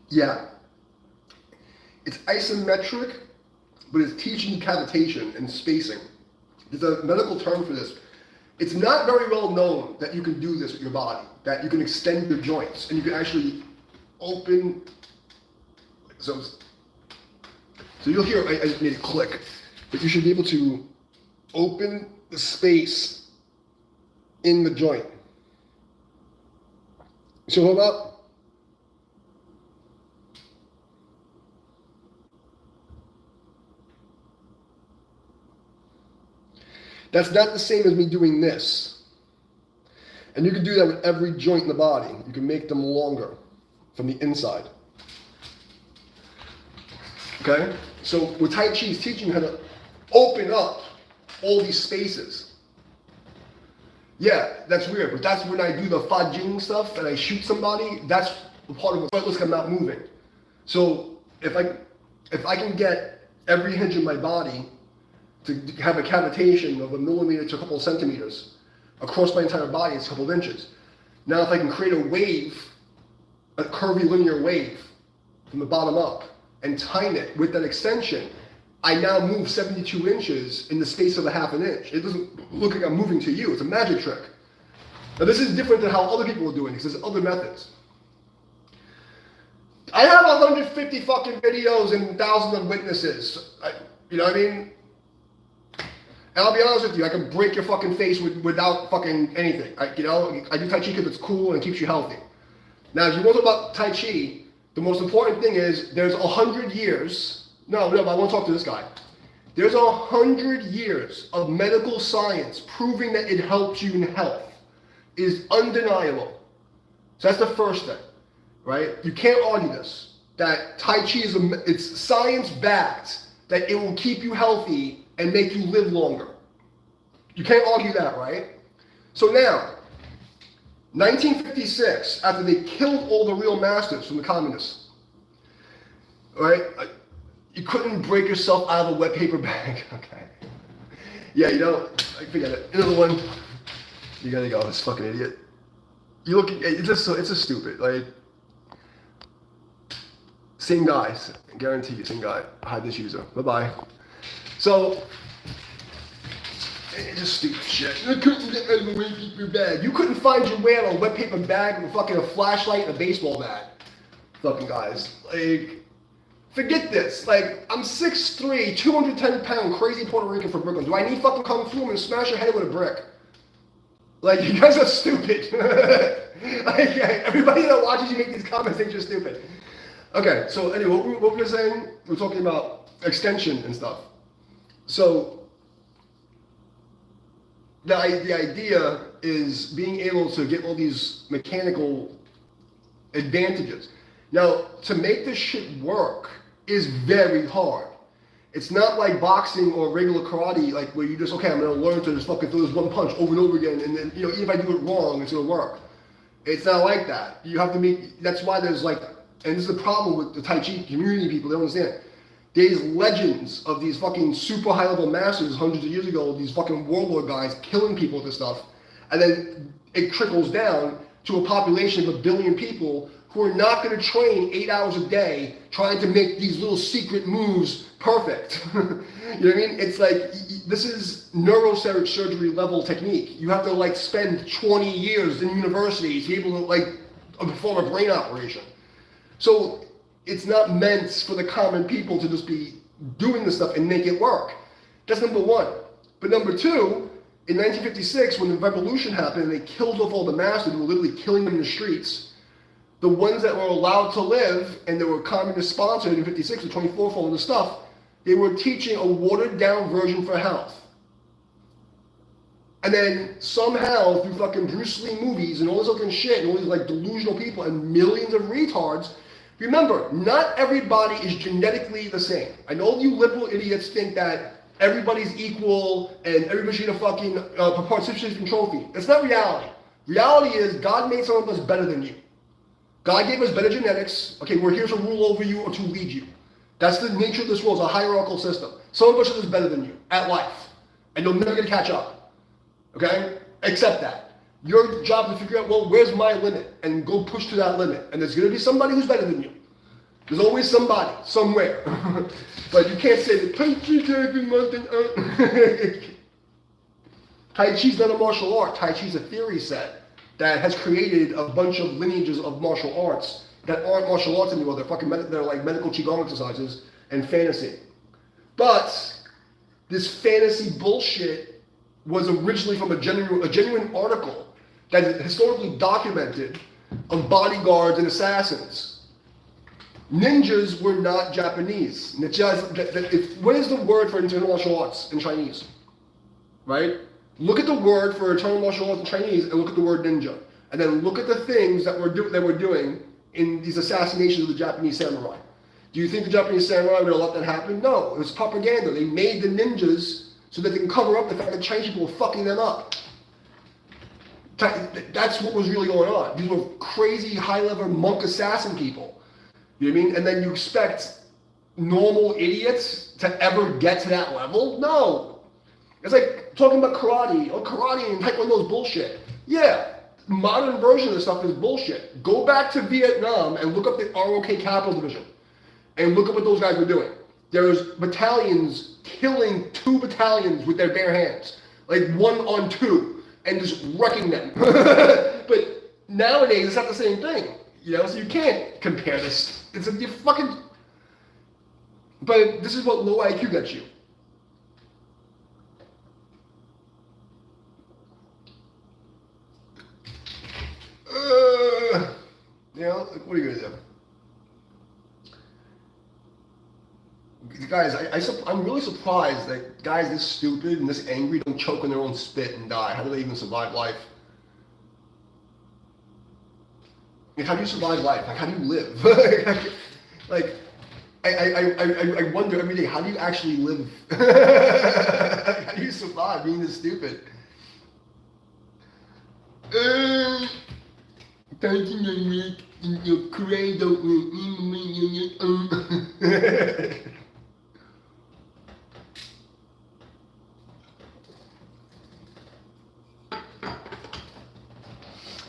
Yeah. It's isometric, but it's teaching cavitation and spacing. There's a medical term for this. It's not very well known that you can do this with your body, that you can extend your joints and you can actually open. So you'll hear, I just made a click, but you should be able to open the space in the joint. So hold up. That's not the same as me doing this. And you can do that with every joint in the body. You can make them longer from the inside. Okay? So with Tai Chi, is teaching you how to open up all these spaces. Yeah, that's weird, but that's when I do the Fa Jing stuff and I shoot somebody, that's part of it. Looks like I'm not moving. So if I can get every hinge in my body to have a cavitation of 1 millimeter to a couple of centimeters across my entire body, it's a couple of inches. Now if I can create a wave, a curvy linear wave from the bottom up and time it with that extension, I now move 72 inches in the space of a half an inch. It doesn't look like I'm moving to you, it's a magic trick. Now this is different than how other people are doing it, because there's other methods. I have 150 fucking videos and thousands of witnesses. You know what I mean? And I'll be honest with you, I can break your fucking face without fucking anything. I do Tai Chi because it's cool and it keeps you healthy. Now, if you want to talk about Tai Chi, the most important thing is there's 100 years. No, I want to talk to this guy. There's 100 years of medical science proving that it helps you in health. It is undeniable. So that's the first thing, right? You can't argue this. That Tai Chi it's science-backed that it will keep you healthy and make you live longer. You can't argue that, right? So now, 1956, after they killed all the real masters from the communists, right? You couldn't break yourself out of a wet paper bag, okay? Yeah, forget it. Another one. You gotta go, this fucking idiot. You look, it's just stupid. Like, same guys, guarantee you, same guy. Hide this user. Bye-bye. So, it's just stupid shit. I couldn't get out of a wet paper bag. You couldn't find your way out of a wet paper bag with fucking a flashlight and a baseball bat. Fucking guys. Like, forget this. Like, I'm 6'3", 210-pound, crazy Puerto Rican from Brooklyn. Do I need fucking Kung Fu and smash your head with a brick? Like, you guys are stupid. Like, everybody that watches you make these comments thinks you're stupid. Okay, so anyway, what we were saying, we're talking about extension and stuff. So, the idea is being able to get all these mechanical advantages. Now, to make this shit work is very hard. It's not like boxing or regular karate, like where you just, okay, I'm gonna learn to just fucking throw this one punch over and over again, and then, even if I do it wrong, it's gonna work. It's not like that. You have to make, that's why there's like, and this is the problem with the Tai Chi community people, they don't understand. There's legends of these fucking super high level masters hundreds of years ago, these fucking warlord guys killing people with this stuff, and then it trickles down to a population of 1 billion people who are not going to train 8 hours a day trying to make these little secret moves perfect. You know what I mean? It's like, this is neurosurgery level technique. You have to like spend 20 years in university to be able to like perform a brain operation. So it's not meant for the common people to just be doing this stuff and make it work. That's number one. But number two, in 1956, when the revolution happened and they killed off all the masters who were literally killing them in the streets, the ones that were allowed to live and that were communist sponsored in 56, the 24th, all of this stuff, they were teaching a watered down version for health. And then somehow through fucking Bruce Lee movies and all this fucking shit and all these like delusional people and millions of retards, Remember, not everybody is genetically the same. I know you liberal idiots think that everybody's equal and everybody should get a fucking participation trophy. That's not reality. Reality is God made some of us better than you. God gave us better genetics. Okay, we're here to rule over you or to lead you. That's the nature of this world. It's a hierarchical system. Some of us are just better than you at life. And you'll never get to catch up. Okay? Accept that. Your job is to figure out, well, where's my limit? And go push to that limit. And there's going to be somebody who's better than you. There's always somebody, somewhere. But you can't say that Tai Chi's every month and Tai Chi's not a martial art. Tai Chi's a theory set that has created a bunch of lineages of martial arts that aren't martial arts anymore. They're like medical qigong exercises and fantasy. But this fantasy bullshit was originally from a genuine article that is historically documented of bodyguards and assassins. Ninjas were not Japanese. What is the word for internal martial arts in Chinese? Right? Look at the word for internal martial arts in Chinese and look at the word ninja. And then look at the things that we're doing in these assassinations of the Japanese samurai. Do you think the Japanese samurai would have let that happen? No, it was propaganda. They made the ninjas so that they can cover up the fact that Chinese people were fucking them up. That's what was really going on. These were crazy, high-level monk assassin people. You know what I mean? And then you expect normal idiots to ever get to that level? No. It's like talking about karate. Oh, karate and taekwondo is bullshit. Yeah, modern version of this stuff is bullshit. Go back to Vietnam and look up the ROK Capital Division. And look at what those guys were doing. There's battalions killing 2 battalions with their bare hands. Like 1 on 2. And just wrecking them. But nowadays, it's not the same thing. You know, so you can't compare this. It's you fucking... But this is what low IQ gets you. You know, like, what are you gonna do? Guys, I'm really surprised that guys this stupid and this angry don't choke on their own spit and die. How do they even survive life? Like, how do you survive life? Like, how do you live? Like, I wonder every day, how do you actually live? How do you survive being this stupid?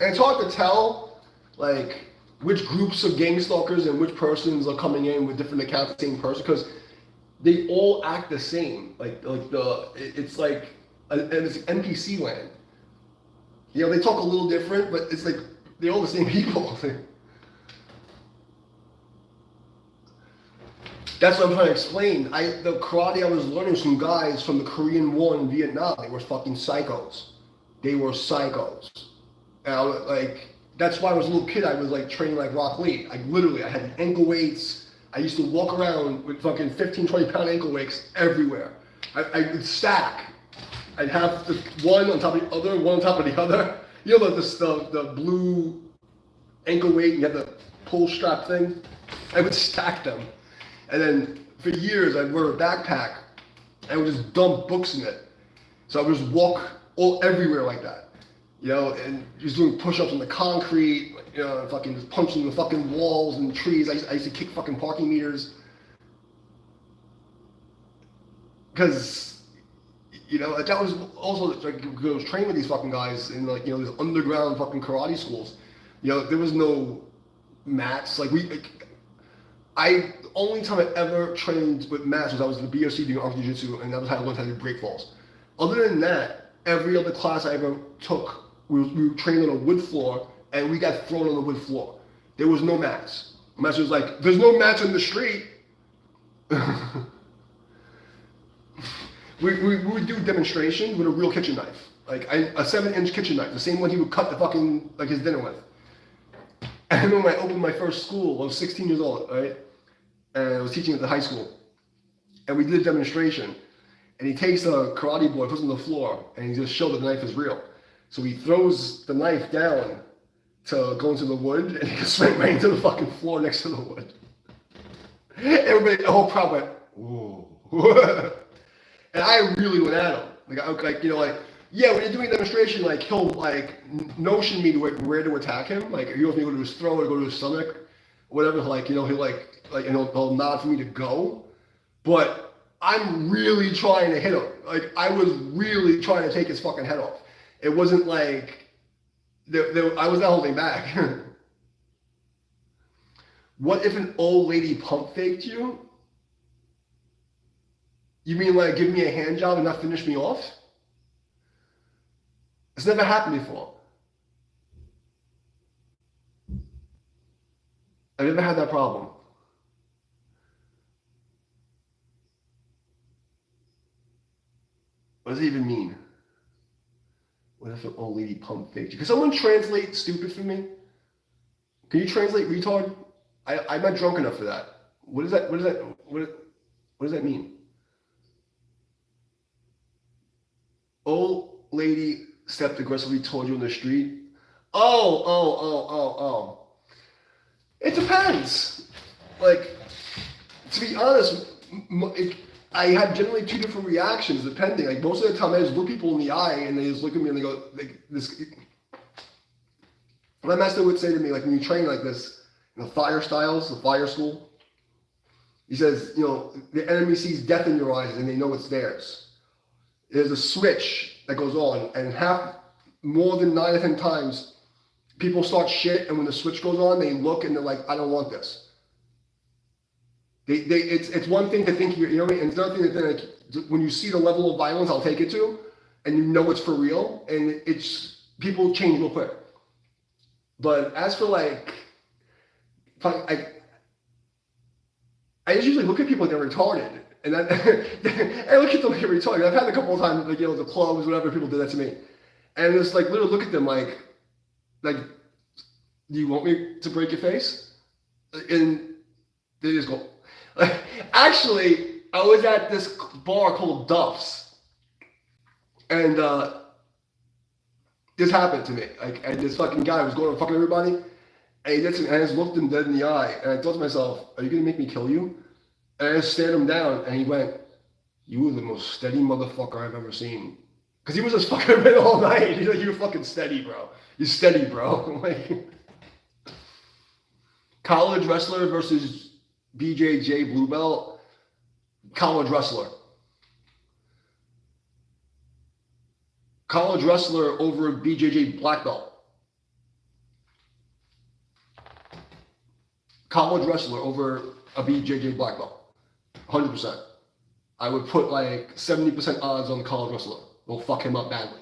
And it's hard to tell, like, which groups of gang stalkers and which persons are coming in with different accounts of the same person, because they all act the same. It's like it's NPC land. You know, they talk a little different, but it's like they're all the same people. That's what I'm trying to explain. The karate I was learning was from guys from the Korean War in Vietnam. They were fucking psychos. They were psychos. And I was like, that's why I was a little kid. I was like training like Rock Lee. I had ankle weights. I used to walk around with fucking 15, 20 pound ankle weights everywhere. I would stack. I'd have the one on top of the other, one on top of the other. You know the blue ankle weight, you have the pull strap thing? I would stack them. And then for years I'd wear a backpack. I would just dump books in it. So I would just walk everywhere like that. You know, and just doing push-ups on the concrete, you know, fucking just punching the fucking walls and trees. I used to kick fucking parking meters. Because, you know, that was also, like, I was training with these fucking guys in, like, you know, these underground fucking karate schools. You know, there was no mats. The only time I ever trained with mats was I was in the BOC doing arc jiu-jitsu, and that was how I learned how to do break falls. Other than that, every other class I ever took, we were trained on a wood floor, and we got thrown on the wood floor. There was no mats. The master was like, there's no mats in the street. we would do demonstrations with a real kitchen knife. Like a 7-inch kitchen knife, the same one he would cut the fucking, like, his dinner with. And I remember when I opened my first school, I was 16 years old, right? And I was teaching at the high school. And we did a demonstration. And he takes a karate board, puts it on the floor, and he just showed that the knife is real. So he throws the knife down to go into the wood, and he just went right into the fucking floor next to the wood. Everybody, the whole crowd went, ooh. And I really went at him. Like, you know, like, yeah, when you're doing a demonstration, like, he'll, like, notion me to where to attack him. Like, he wants me to go to his throat or go to his stomach, whatever. Like, you know, he'll, and he'll nod for me to go. But I'm really trying to hit him. Like, I was really trying to take his fucking head off. It wasn't like, I was not holding back. What if an old lady pump faked you? You mean like give me a hand job and not finish me off? It's never happened before. I've never had that problem. What does it even mean? What if an old lady pump faked you? Can someone translate stupid for me? Can you translate retard? I'm not drunk enough for that. What does that mean? Old lady stepped aggressively toward you in the street. Oh. It depends. Like, to be honest, I have generally two different reactions depending. Like, most of the time I just look people in the eye and they just look at me and they go, like, this. My master would say to me, like, when you train like this, you know, fire styles, the fire school, he says, you know, the enemy sees death in your eyes and they know it's theirs. There's a switch that goes on, and more than 9 or 10 times, people start shit, and when the switch goes on, they look and they're like, I don't want this. It's one thing to think you know what I mean? And it's another thing to think, when you see the level of violence I'll take it to, and you know it's for real, and people change real quick. But as for like, I just usually look at people like they're retarded. And I look at them like they're retarded. I've had a couple of times, like, you know, the clubs, whatever, people did that to me. And it's like, literally look at them like, do you want me to break your face? And they just go, actually, I was at this bar called Duff's. And this happened to me. Like, and this fucking guy was going to fucking everybody. And he did something, and I just looked him dead in the eye. And I thought to myself, are you going to make me kill you? And I just stared him down, and he went, you were the most steady motherfucker I've ever seen. Because he was just fucking around all night. He's like, you're fucking steady, bro. You're steady, bro. I'm like, college wrestler versus BJJ blue belt. College wrestler. College wrestler over BJJ black belt. College wrestler over a BJJ black belt. 100%. I would put like 70% odds on the college wrestler. We'll fuck him up badly.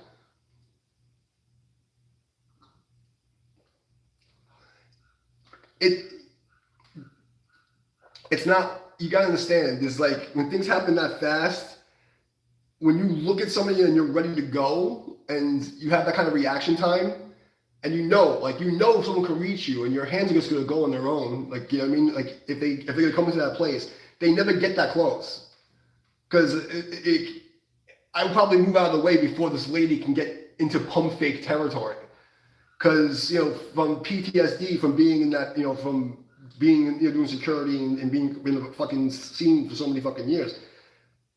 It's not, you gotta understand, there's like, when things happen that fast, when you look at somebody and you're ready to go, and you have that kind of reaction time, and you know if someone can reach you, and your hands are just gonna go on their own, like, you know what I mean? Like, if they're gonna come into that place, they never get that close. Because I would probably move out of the way before this lady can get into pump fake territory. Because, you know, from PTSD, from being in that, you know, from being, you know, doing security and being in the fucking scene for so many fucking years,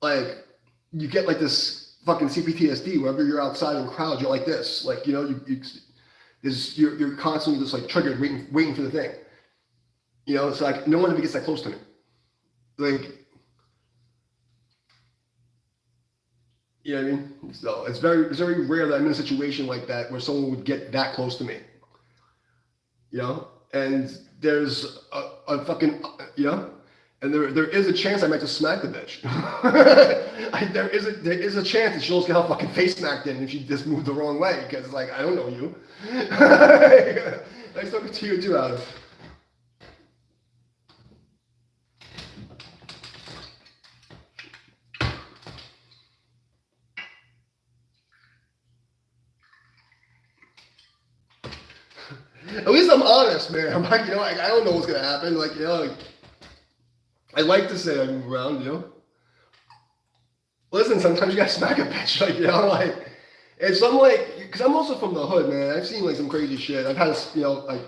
like, you get like this fucking CPTSD wherever you're outside in crowds, you're like this. Like, you know, you're constantly just like triggered, waiting for the thing. You know, it's like, no one ever gets that close to me. Like, you know what I mean? So it's very rare that I'm in a situation like that where someone would get that close to me. You know? And there's a fucking, you know? And there is a chance I might just smack the bitch. there is a chance that she'll just get her fucking face smacked in if she just moved the wrong way, because, like, I don't know you. Nice talking to you too, Adam. At least I'm honest, man. I'm like, you know, like, I don't know what's gonna happen. Like, you know, like, I like to say I move around, you know. Listen, sometimes you gotta smack a bitch, like, you know, like, And so I'm like, because I'm also from the hood, man. I've seen like some crazy shit. I've had, like,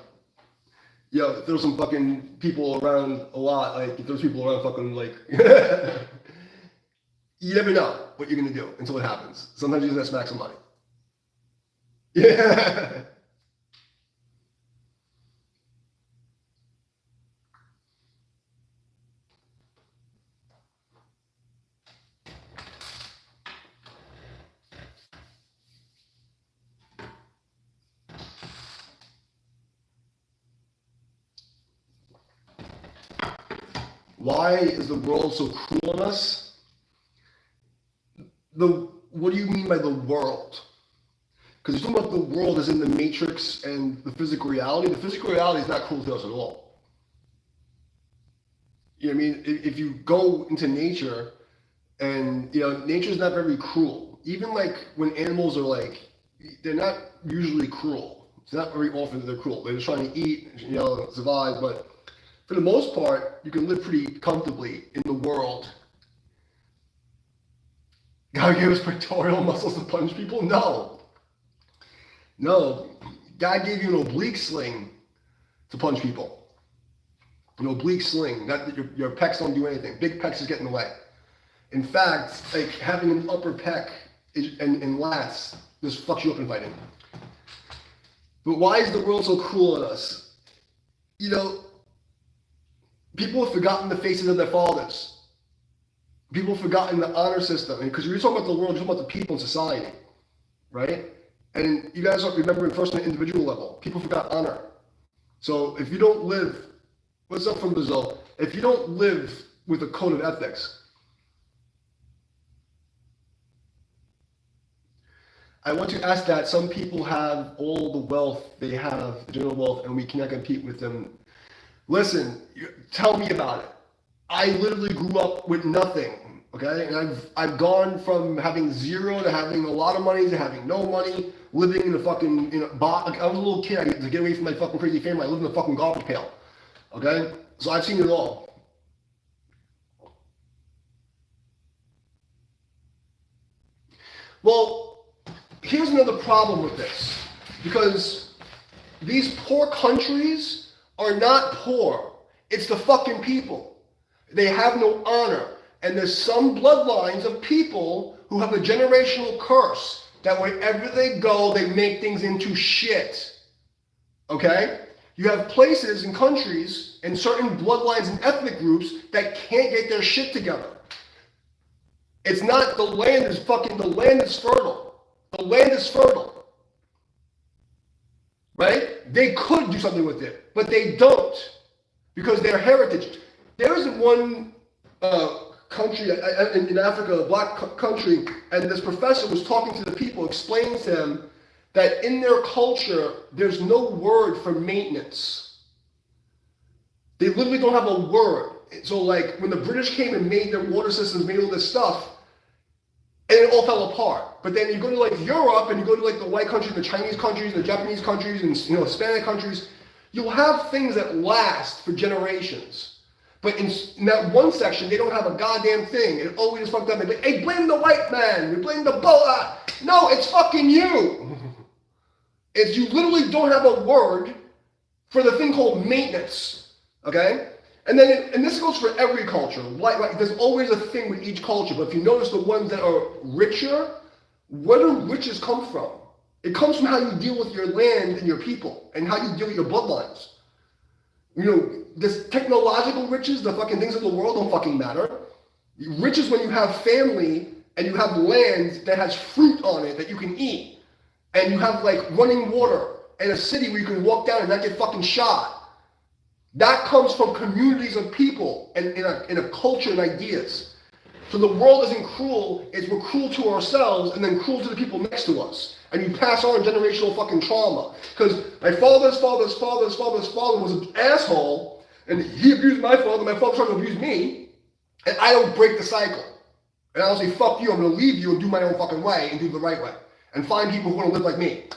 there's some fucking people around a lot. Like, if there's people around fucking, like, you never know what you're gonna do until it happens. Sometimes you just smack somebody. Yeah. Why is the world so cruel on us? What do you mean by the world? Because you're talking about the world as in the matrix and the physical reality. The physical reality is not cruel to us at all. You know what I mean? If you go into nature, and nature's not very cruel. Even like when animals are like, they're not usually cruel. It's not very often that they're cruel. They're just trying to eat, survive. But for the most part, you can live pretty comfortably in the world. God gave us pectoral muscles to punch people? No. God gave you an oblique sling to punch people. An oblique sling. Your pecs don't do anything. Big pecs just get in the way. In fact, like having an upper pec and lats just fucks you up in fighting. But why is the world so cruel on us? People have forgotten the faces of their fathers. People have forgotten the honor system. Because you're talking about the world, you're talking about the people in society, right? And you guys are remembering first on an individual level. People forgot honor. So if you don't live, what's up from Brazil? If you don't live with a code of ethics, I want to ask that some people have all the wealth they have, the general wealth, and we cannot compete with them. Listen, tell me about it. I literally grew up with nothing, okay? And I've gone from having zero to having a lot of money to having no money, living in a fucking, I was a little kid, I had to get away from my fucking crazy family. I lived in a fucking garbage pail, okay? So I've seen it all. Well, here's another problem with this, because these poor countries are not poor. It's the fucking people. They have no honor. And there's some bloodlines of people who have a generational curse that wherever they go, they make things into shit. Okay? You have places and countries and certain bloodlines and ethnic groups that can't get their shit together. It's not the land is fertile. The land is fertile, right? They could do something with it, but they don't because their heritage. There is one country in Africa, a black country, and this professor was talking to the people, explaining to them that in their culture, there's no word for maintenance. They literally don't have a word. So like when the British came and made their water systems, made all this stuff, and it all fell apart. But then you go to like Europe and you go to like the white countries, the Chinese countries, the Japanese countries, and Hispanic countries, you'll have things that last for generations. But in that one section, they don't have a goddamn thing. It always is fucked up. They're like, hey, blame the white man. You blame the boa. No, it's fucking you. It's you literally don't have a word for the thing called maintenance. Okay? And this goes for every culture. Like there's always a thing with each culture. But if you notice the ones that are richer, where do riches come from? It comes from how you deal with your land and your people and how you deal with your bloodlines. This technological riches, the fucking things of the world don't fucking matter. Riches when you have family and you have land that has fruit on it that you can eat. And you have like running water and a city where you can walk down and not get fucking shot. That comes from communities of people and in a culture and ideas. So the world isn't cruel, we're cruel to ourselves and then cruel to the people next to us. And you pass on generational fucking trauma. Because my father's father was an asshole, and he abused my father tried to abuse me, and I don't break the cycle. And I don't say, fuck you, I'm gonna leave you and do my own fucking way and do it the right way. And find people who wanna live like me.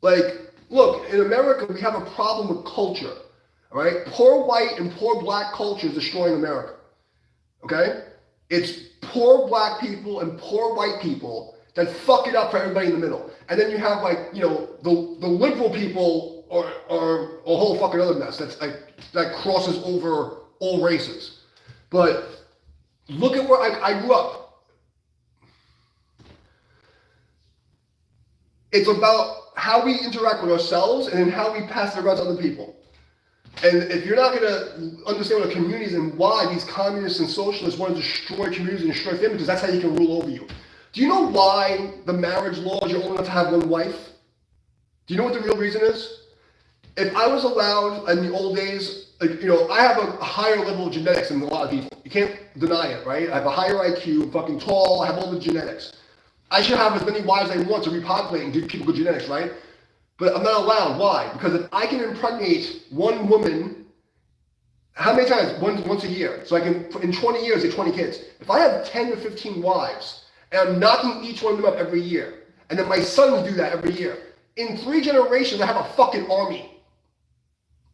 Like, look, in America, we have a problem with culture, all right? Poor white and poor black culture is destroying America, okay? It's poor black people and poor white people that fuck it up for everybody in the middle. And then you have like, you know, the liberal people are a whole fucking other mess that's like, that crosses over all races. But look at where I grew up. It's about how we interact with ourselves and then how we pass it around to other people. And if you're not going to understand what a community is and why these communists and socialists want to destroy communities and destroy families, because that's how you can rule over you. Do you know why the marriage law is you're only allowed to have one wife? Do you know what the real reason is? If I was allowed in the old days, like, you know, I have a higher level of genetics than a lot of people. You can't deny it, right? I have a higher IQ, I'm fucking tall, I have all the genetics. I should have as many wives as I want to repopulate and give people good genetics, right? But I'm not allowed. Why? Because if I can impregnate one woman, how many times? Once a year. So I can, in 20 years, get 20 kids. If I have 10 to 15 wives, and I'm knocking each one of them up every year, and then my sons do that every year, in 3 generations, I have a fucking army.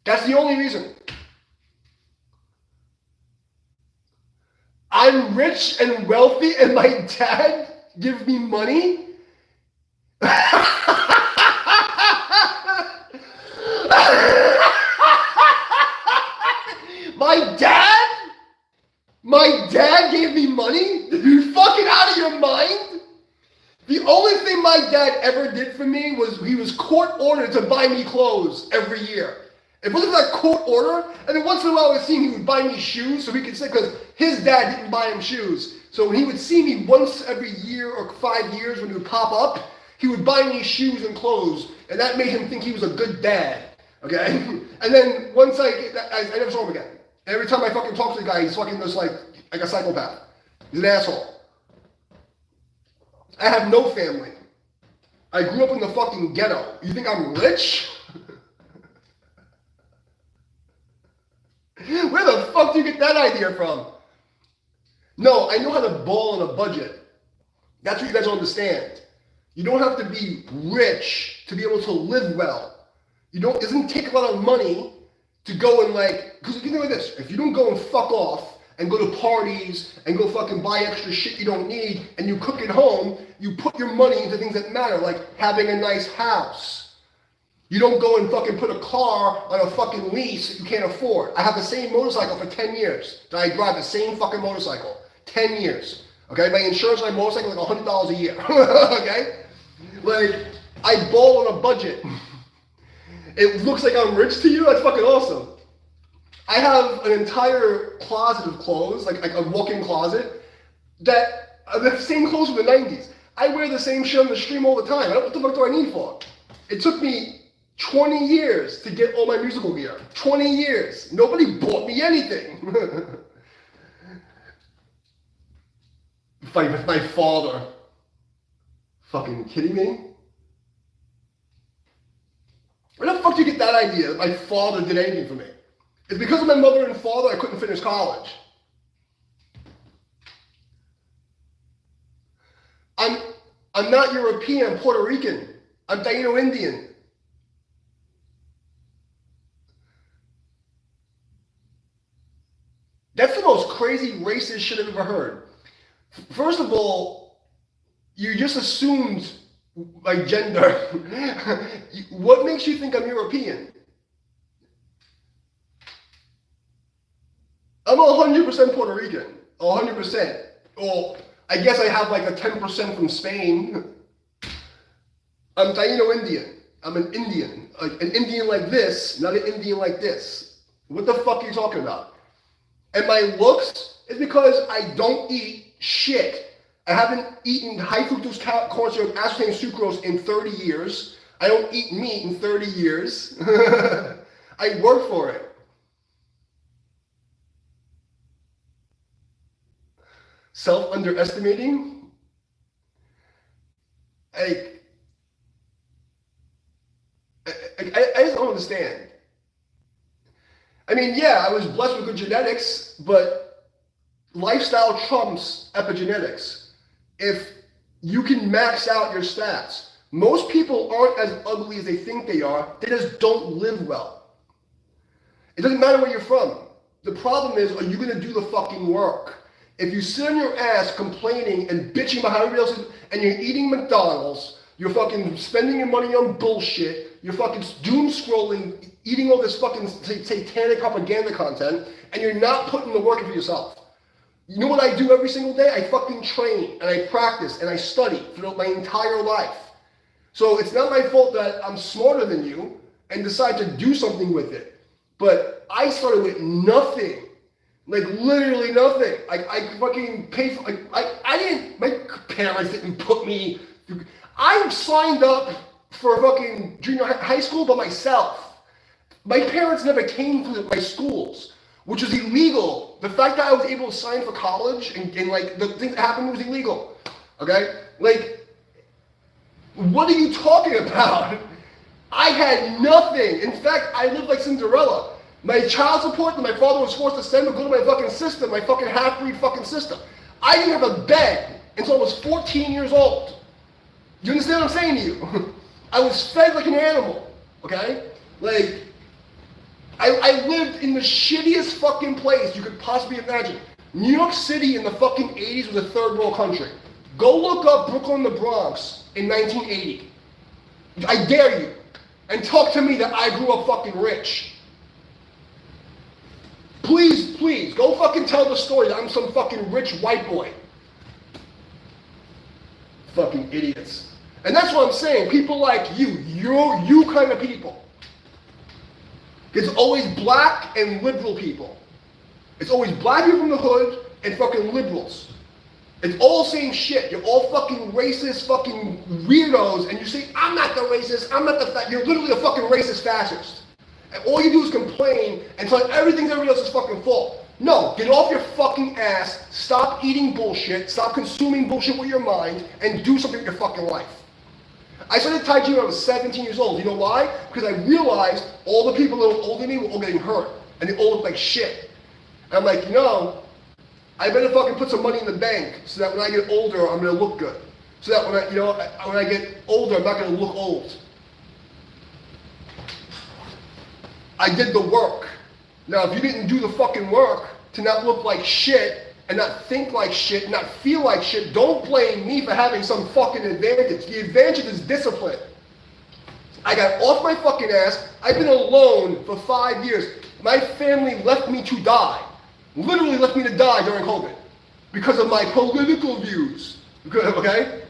That's the only reason. I'm rich and wealthy, and my dad gives me money? My dad gave me money? Are you fucking out of your mind? The only thing my dad ever did for me was he was court ordered to buy me clothes every year. It wasn't like court order, and then once in a while I would see him, he would buy me shoes so he could say, because his dad didn't buy him shoes. So when he would see me once every year or 5 years when he would pop up, he would buy me shoes and clothes, and that made him think he was a good dad, okay? And then once I never saw him again. Every time I fucking talk to the guy, he's fucking just like a psychopath. He's an asshole. I have no family. I grew up in the fucking ghetto. You think I'm rich? Where the fuck do you get that idea from? No, I know how to ball on a budget. That's what you guys don't understand. You don't have to be rich to be able to live well. It doesn't take a lot of money to go and like, because you can think like this, if you don't go and fuck off and go to parties and go fucking buy extra shit you don't need and you cook at home, you put your money into things that matter, like having a nice house. You don't go and fucking put a car on a fucking lease that you can't afford. I have the same motorcycle for 10 years. I drive the same fucking motorcycle. 10 years. Okay, my insurance on my motorcycle is like $100 a year. Okay? Like, I ball on a budget. It looks like I'm rich to you? That's fucking awesome. I have an entire closet of clothes, like a walk-in closet, that are the same clothes from the 90s. I wear the same shit on the stream all the time. What the fuck do I need for? It took me 20 years to get all my musical gear. 20 years. Nobody bought me anything. Fight with my father. Fucking kidding me? Where the fuck do you get that idea that my father did anything for me? It's because of my mother and father I couldn't finish college. I'm not European, I'm Puerto Rican. I'm Taino Indian. That's the most crazy racist shit I've ever heard. First of all, you just assumed my gender. What makes you think I'm European? I'm 100% Puerto Rican. 100%. Well, I guess I have like a 10% from Spain. I'm Taino Indian. I'm an Indian. Like an Indian like this, not an Indian like this. What the fuck are you talking about? And my looks is because I don't eat shit. I haven't eaten high fructose corn syrup, aspartame, sucrose in 30 years. I don't eat meat in 30 years. I work for it. Self-underestimating? I just don't understand. I mean, yeah, I was blessed with good genetics, but lifestyle trumps epigenetics. If you can max out your stats, most people aren't as ugly as they think they are. They just don't live well. It doesn't matter where you're from. The problem is, are you going to do the fucking work? If you sit on your ass complaining and bitching about how everybody else is, and you're eating McDonald's, you're fucking spending your money on bullshit, you're fucking doom scrolling, eating all this fucking satanic propaganda content, and you're not putting the work in for yourself. You know what I do every single day? I fucking train, and I practice, and I study throughout my entire life. So it's not my fault that I'm smarter than you and decide to do something with it. But I started with nothing. Like literally nothing. I fucking paid for, my parents didn't put me through. I signed up for fucking junior high school by myself. My parents never came to my schools, which was illegal. The fact that I was able to sign for college and like the things that happened was illegal. Okay? Like, what are you talking about? I had nothing. In fact, I lived like Cinderella. My child support that my father was forced to send would go to my fucking system, my fucking half-breed fucking system. I didn't have a bed until I was 14 years old. You understand what I'm saying to you? I was fed like an animal, okay? Like, I lived in the shittiest fucking place you could possibly imagine. New York City in the fucking 80s was a third world country. Go look up Brooklyn, the Bronx in 1980. I dare you. And talk to me that I grew up fucking rich. Please, go fucking tell the story that I'm some fucking rich white boy. Fucking idiots. And that's what I'm saying. People like you kind of people. It's always black and liberal people. It's always black people from the hood and fucking liberals. It's all the same shit. You're all fucking racist, fucking weirdos, and you say, I'm not the racist, I'm not the you're literally a fucking racist fascist. And all you do is complain and tell everything's everybody else's fucking fault. No, get off your fucking ass, stop eating bullshit, stop consuming bullshit with your mind, and do something with your fucking life. I started Tai Chi when I was 17 years old. You know why? Because I realized all the people that were older than me were all getting hurt, and they all looked like shit. And I'm like, I better fucking put some money in the bank so that when I get older, I'm gonna look good. So that when I get older, I'm not gonna look old. I did the work. Now, if you didn't do the fucking work to not look like shit and not think like shit and not feel like shit, don't blame me for having some fucking advantage. The advantage is discipline. I got off my fucking ass. I've been alone for 5 years. My family left me to die. Literally left me to die during COVID because of my political views. Okay?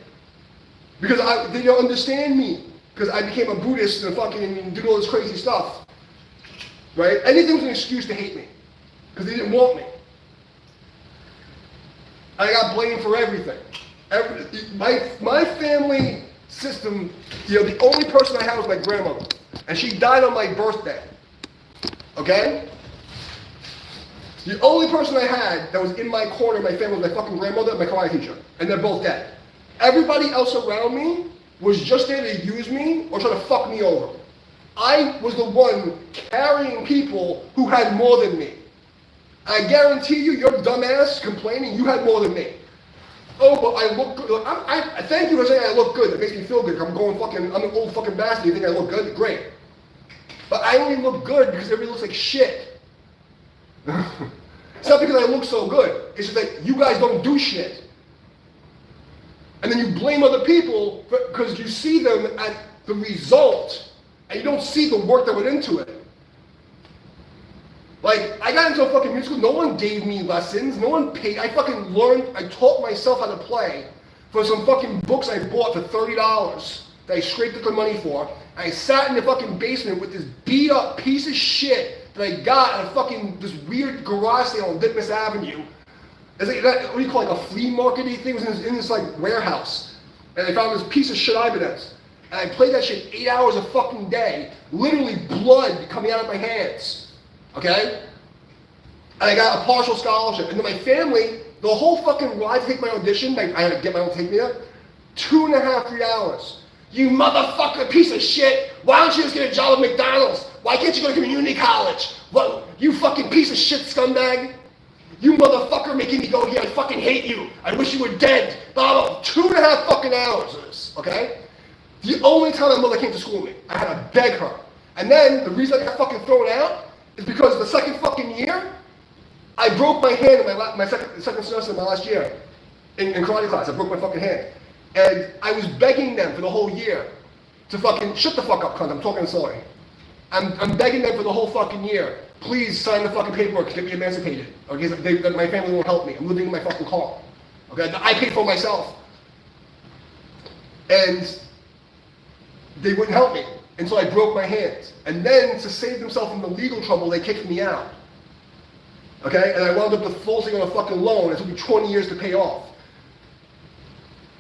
Because they don't understand me. Because I became a Buddhist and fucking did all this crazy stuff. Right? Anything's an excuse to hate me. Because they didn't want me. I got blamed for everything. My family system, the only person I had was my grandmother. And she died on my birthday. Okay? The only person I had that was in my corner in my family was my fucking grandmother and my karate teacher. And they're both dead. Everybody else around me was just there to use me or try to fuck me over. I was the one carrying people who had more than me. I guarantee you, your dumbass complaining, you had more than me. Oh, but I look good. I thank you for saying I look good. That makes me feel good. I'm an old fucking bastard. You think I look good? Great. But I only look good because everybody looks like shit. It's not because I look so good. It's just that you guys don't do shit. And then you blame other people because you see them at the result and you don't see the work that went into it. Like, I got into a fucking musical, no one gave me lessons, no one paid, I fucking learned, I taught myself how to play for some fucking books I bought for $30 that I scraped up the money for. I sat in the fucking basement with this beat up piece of shit that I got at a fucking, this weird garage sale on Ditmas Avenue. It's like, what do you call it, like a flea market-y thing? It was in this like warehouse. And I found this piece of shit Ibanez. And I played that shit 8 hours a fucking day. Literally blood coming out of my hands. Okay? And I got a partial scholarship. And then my family, the whole fucking ride to take my audition, I had to get my own take me there, 2.5, 3 hours. You motherfucker piece of shit. Why don't you just get a job at McDonald's? Why can't you go to community college? What, you fucking piece of shit scumbag. You motherfucker making me go here. I fucking hate you. I wish you were dead. Blah, blah. 2.5 fucking hours of this, okay? The only time my mother came to school with me, I had to beg her. And then the reason I got fucking thrown out is because the second fucking year, I broke my hand in my second semester of my last year in karate class. I broke my fucking hand. And I was begging them for the whole year to fucking shut the fuck up, cunt. I'm talking sorry. I'm begging them for the whole fucking year. Please sign the fucking paperwork to get me emancipated. Okay, my family won't help me. I'm living in my fucking car. Okay, I paid for myself. And they wouldn't help me until I broke my hands. And then to save themselves from the legal trouble, they kicked me out. Okay, and I wound up defaulting on a fucking loan. It took me 20 years to pay off.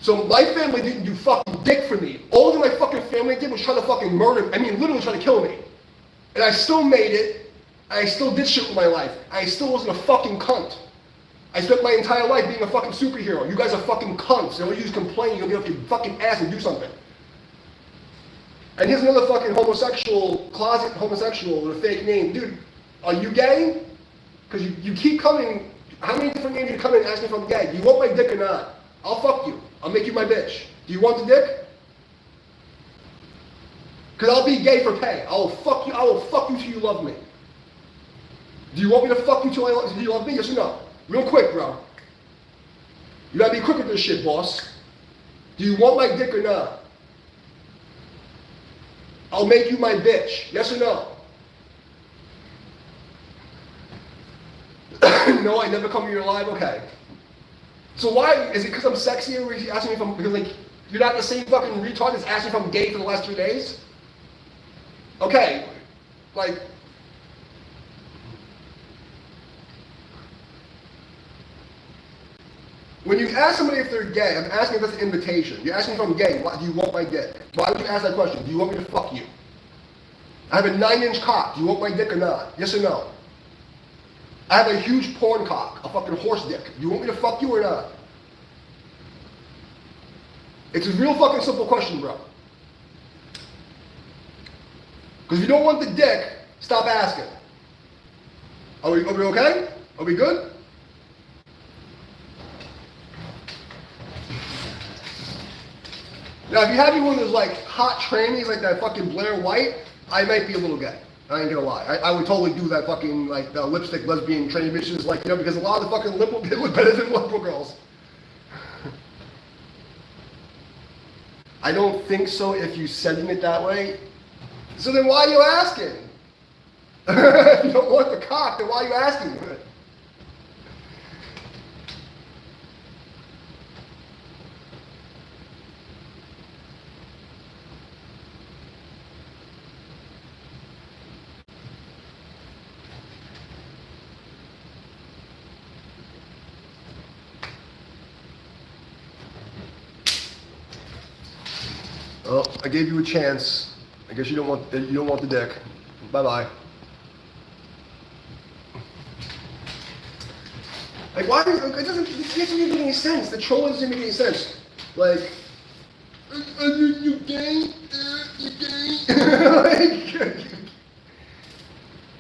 So my family didn't do fucking dick for me. All that my fucking family did was try to fucking murder me. I mean, literally try to kill me. And I still made it. I still did shit with my life. I still wasn't a fucking cunt. I spent my entire life being a fucking superhero. You guys are fucking cunts. All you just complain. You'll get off your fucking ass and do something. And here's another fucking homosexual, closet homosexual with a fake name. Dude, are you gay? Because you keep coming. How many different names you come in and ask me if I'm gay? Do you want my dick or not? I'll fuck you. I'll make you my bitch. Do you want the dick? Because I'll be gay for pay. I will fuck you till you love me. Do you want me to fuck you till you love me? Yes or no? Real quick, bro. You gotta be quick with this shit, boss. Do you want my dick or not? I'll make you my bitch. Yes or no? No, I never come to your live? Okay. So why? Is it because I'm sexy or is he asking me if I'm, because like, you're not the same fucking retard that's asking if I'm gay for the last 3 days? Okay. Like, when you ask somebody if they're gay, I'm asking if that's an invitation. You're asking if I'm gay. Why, do you want my dick? Why would you ask that question? Do you want me to fuck you? I have a 9-inch cock. Do you want my dick or not? Yes or no? I have a huge porn cock, a fucking horse dick. Do you want me to fuck you or not? It's a real fucking simple question, bro. Because if you don't want the dick, stop asking. Are we okay? Are we good? Now, if you have me one of those like hot trannies like that fucking Blair White, I might be a little gay. I ain't gonna lie. I would totally do that fucking like the lipstick lesbian tranny bitches, like, you know, because a lot of the fucking liberal kids look better than liberal girls. I don't think so if you're sending it that way. So then why are you asking? If you don't want the cock, then why are you asking? Well, I gave you a chance. I guess you don't want the dick. Bye bye. Like, why? It doesn't make any sense. The troll doesn't make any sense. Like, you gay? You gay? Like,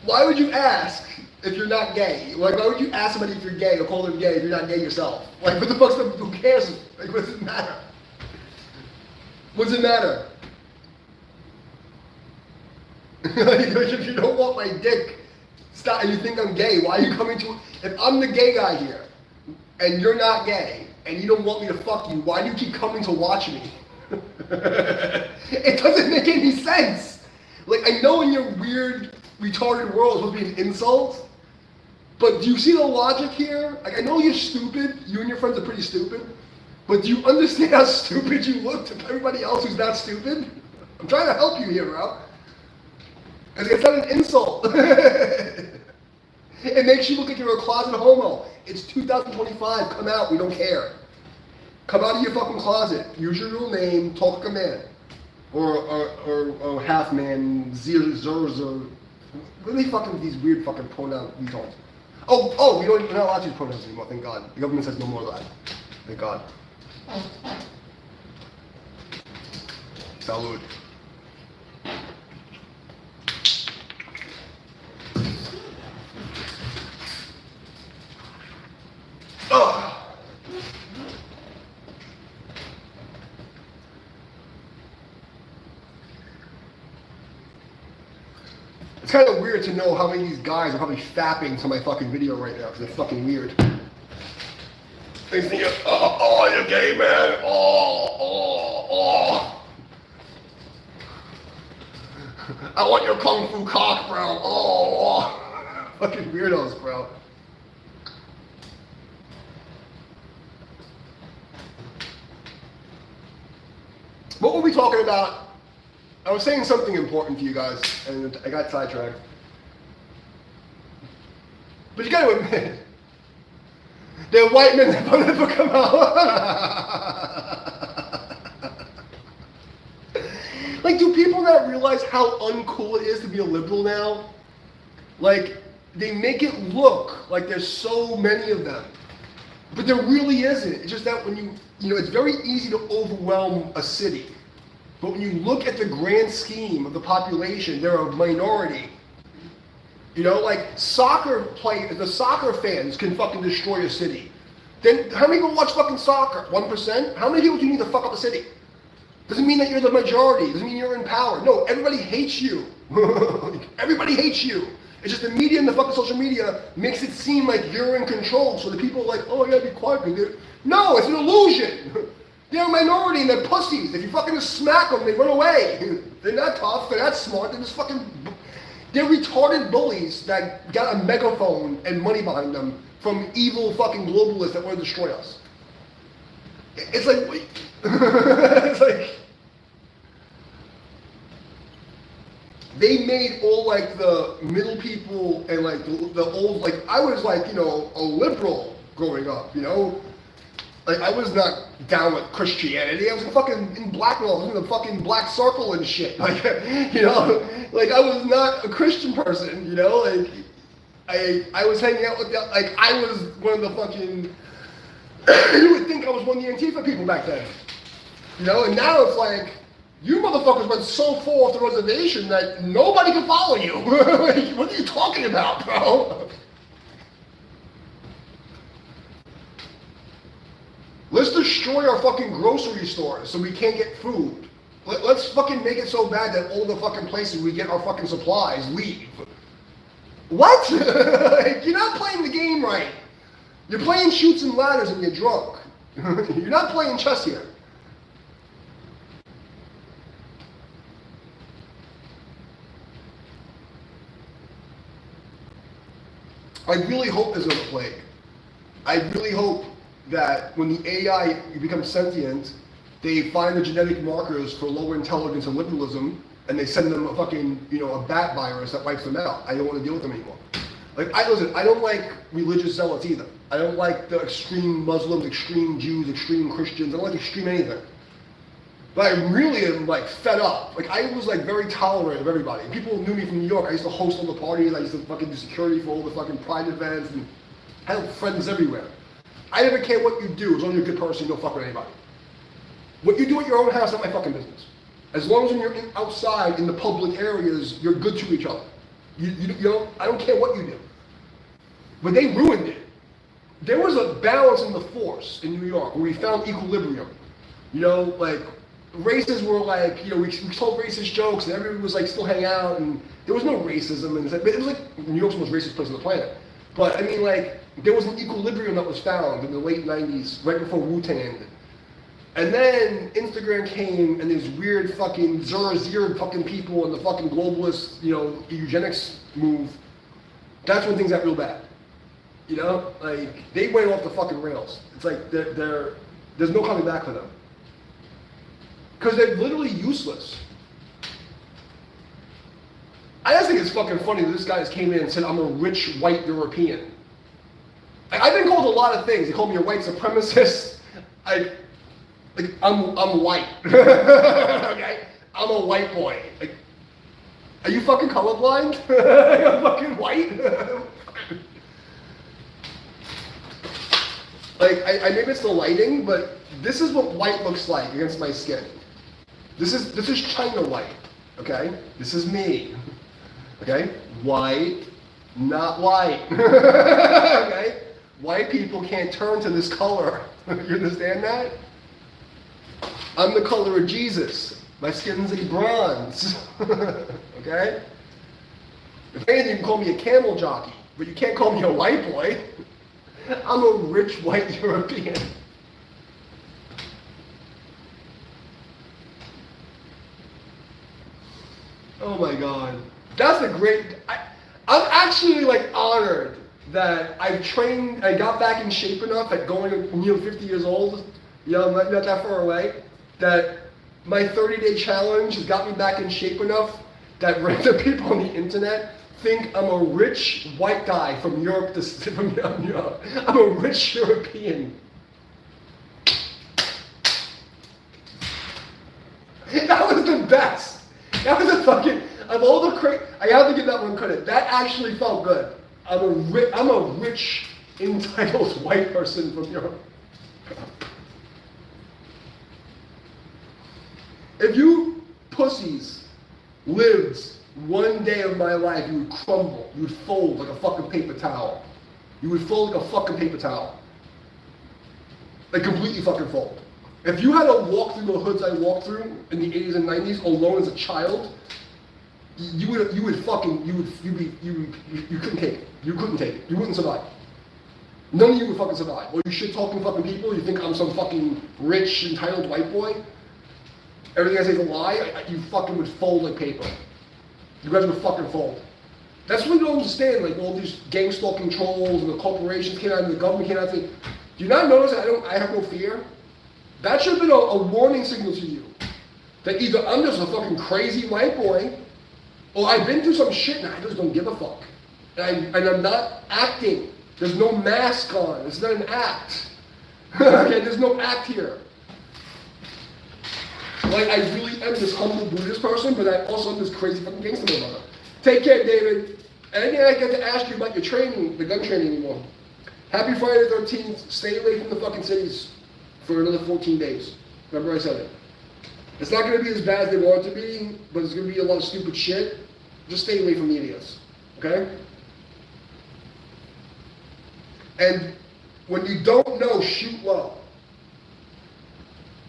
why would you ask if you're not gay? Like, why would you ask somebody if you're gay or call them gay if you're not gay yourself? Like, what the fuck's the? Who cares? Like, what does it matter? What does it matter? Like, if you don't want my dick, stop, and you think I'm gay, why are you coming to? If I'm the gay guy here, and you're not gay, and you don't want me to fuck you, why do you keep coming to watch me? It doesn't make any sense. Like, I know in your weird, retarded world it's supposed to be an insult, but do you see the logic here? Like, I know you're stupid. You and your friends are pretty stupid. But do you understand how stupid you look to everybody else who's not stupid? I'm trying to help you here, bro. It's not an insult. It makes you look like you're a closet homo. It's 2025. Come out. We don't care. Come out of your fucking closet. Use your real name. Talk like a man. Or half man. Zer. What are they fucking with these weird fucking pronoun retards? Oh, we're not allowed to use pronouns anymore. Thank God. The government says no more of that. Thank God. Salud. It's kind of weird to know how many of these guys are probably fapping to my fucking video right now, because it's fucking weird. They think, oh, you're gay, man. Oh. I want your kung fu cock, bro. Oh. Fucking weirdos, bro. What were we talking about? I was saying something important to you guys, and I got sidetracked. But you gotta admit, they're white men that voted for Kamala. Like, do people not realize how uncool it is to be a liberal now? Like, they make it look like there's so many of them. But there really isn't. It's just that when you know, it's very easy to overwhelm a city. But when you look at the grand scheme of the population, they're a minority. You know, like the soccer fans can fucking destroy a city. Then how many people watch fucking soccer? 1%? How many people do you need to fuck up a city? Doesn't mean that you're the majority. Doesn't mean you're in power. No, everybody hates you. Everybody hates you. It's just the media and the fucking social media makes it seem like you're in control. So the people are like, oh, I gotta be quiet. No, it's an illusion. They're a minority and they're pussies. If you fucking just smack them, they run away. They're not tough. They're not smart. They're just fucking... They're retarded bullies that got a megaphone and money behind them from evil fucking globalists that want to destroy us. It's like... it's like... They made all like the middle people and like the old... Like, I was like, you know, a liberal growing up, you know? Like, I was not down with Christianity. I was fucking in Blackmail. I was in the fucking Black Circle and shit. Like, you know, like I was not a Christian person, you know? Like, I was hanging out with, like, I was one of the fucking, you would think I was one of the Antifa people back then. You know, and now it's like, you motherfuckers went so far off the reservation that nobody can follow you. Like, what are you talking about, bro? Let's destroy our fucking grocery stores so we can't get food. Let's fucking make it so bad that all the fucking places we get our fucking supplies leave. What? Like, you're not playing the game right. You're playing chutes and ladders and you're drunk. You're not playing chess here. I really hope there's another plague. I really hope that when the AI becomes sentient, they find the genetic markers for lower intelligence and liberalism, and they send them a fucking, you know, a bat virus that wipes them out. I don't want to deal with them anymore. Like, listen, I don't like religious zealots either. I don't like the extreme Muslims, extreme Jews, extreme Christians. I don't like extreme anything. But I really am like fed up. Like, I was like very tolerant of everybody. People knew me from New York. I used to host all the parties. I used to fucking do security for all the fucking pride events, and I had friends everywhere. I never care what you do, as long as you're a good person, you don't fuck with anybody. What you do at your own house, not my fucking business. As long as when you're outside in the public areas, you're good to each other. You don't, I don't care what you do. But they ruined it. There was a balance in the force in New York where we found equilibrium. You know, like, races were like, you know, we told racist jokes and everybody was like still hanging out, and there was no racism, and it was like New York's the most racist place on the planet. But I mean, like, there was an equilibrium that was found in the late 90s, right before Wu-Tang ended. And then Instagram came, and there's weird fucking zero fucking people and the fucking globalist, you know, eugenics move. That's when things got real bad. You know, like, they went off the fucking rails. It's like there's no coming back for them. Because they're literally useless. I just think it's fucking funny that this guy just came in and said, I'm a rich white European. I've been called a lot of things. They called me a white supremacist. I'm white. Okay? I'm a white boy. Like, are you fucking colorblind? I'm fucking white? Like, I maybe it's the lighting, but this is what white looks like against my skin. This is China white, okay? This is me, okay? White, not white, okay? White people can't turn to this color. You understand that? I'm the color of Jesus. My skin's a bronze, okay? If anything, you can call me a camel jockey, but you can't call me a white boy. I'm a rich white European. Oh my God. That's a great, I'm actually like honored that I've trained, I got back in shape enough at going, 50 years old, I'm not that far away, that my 30-day challenge has got me back in shape enough that random people on the internet think I'm a rich white guy from Europe. I'm a rich European. That was the best. That was a fucking, of all the I have to give that one credit. That actually felt good. I'm a rich, entitled white person from Europe. If you pussies lived one day of my life, you would crumble. You would fold like a fucking paper towel. You would fold like a fucking paper towel. Like completely fucking fold. If you had to walk through the hoods I walked through in the 80s and 90s alone as a child, you couldn't take it. You couldn't take it. You wouldn't survive. None of you would fucking survive. Or you shit talking fucking people, you think I'm some fucking rich, entitled white boy. Everything I say is a lie, you fucking would fold like paper. You guys would fucking fold. That's what you don't understand, like all these gang stalking trolls and the corporations came out and the government came out and said, do you not notice that I have no fear? That should have been a warning signal to you. That either I'm just a fucking crazy white boy, or I've been through some shit and I just don't give a fuck. And I'm not acting. There's no mask on. It's not an act. Okay, there's no act here. Like, I really am this humble Buddhist person, but I also am this crazy fucking gangster motherfucker. Take care, David. Anything I get to ask you about your training, the gun training anymore. Happy Friday the 13th. Stay away from the fucking cities for another 14 days. Remember I said it. It's not going to be as bad as they want it to be, but it's going to be a lot of stupid shit. Just stay away from the idiots. Okay? And when you don't know, shoot low.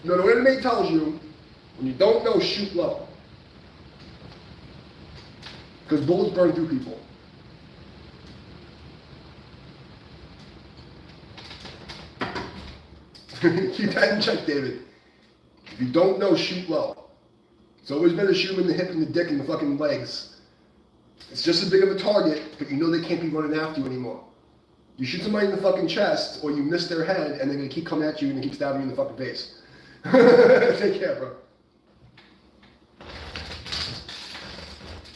You know, the enemy tells you, when you don't know, shoot low. Because bullets burn through people. Keep that in check, David. If you don't know, shoot low. It's always better to shoot them in the hip and the dick and the fucking legs. It's just as big of a target, but you know they can't be running after you anymore. You shoot somebody in the fucking chest, or you miss their head, and they're gonna keep coming at you and they keep stabbing you in the fucking face. Take care, bro.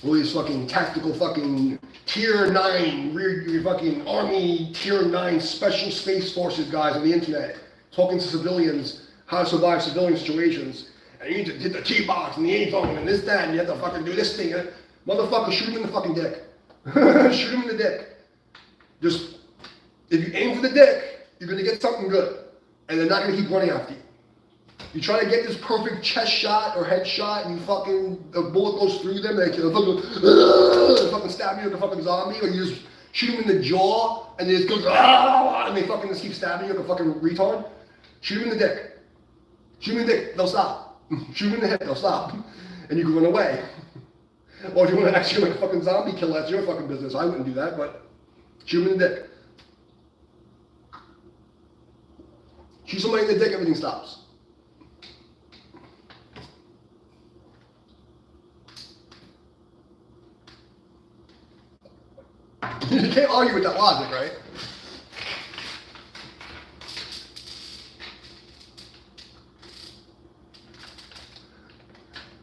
All these fucking tactical fucking tier 9, your fucking army tier 9 special space forces guys on the internet talking to civilians how to survive civilian situations. And you need to hit the T-box and the A-zone and this, that, and you have to fucking do this thing. Motherfucker, shoot him in the fucking dick. Shoot him in the dick. Just, if you aim for the dick, you're gonna get something good. And they're not gonna keep running after you. You try to get this perfect chest shot or head shot, and you fucking, the bullet goes through them, and they fucking stab you like a fucking zombie, or you just shoot them in the jaw, and they just go, and they fucking just keep stabbing you like a fucking retard. Shoot them in the dick. Shoot them in the dick, they'll stop. Shoot them in the hip, they'll stop. And you can run away. Or if you want to actually like a fucking zombie kill, that's your fucking business. I wouldn't do that, but shoot them in the dick. Shoot somebody in the dick, everything stops. You can't argue with that logic, right?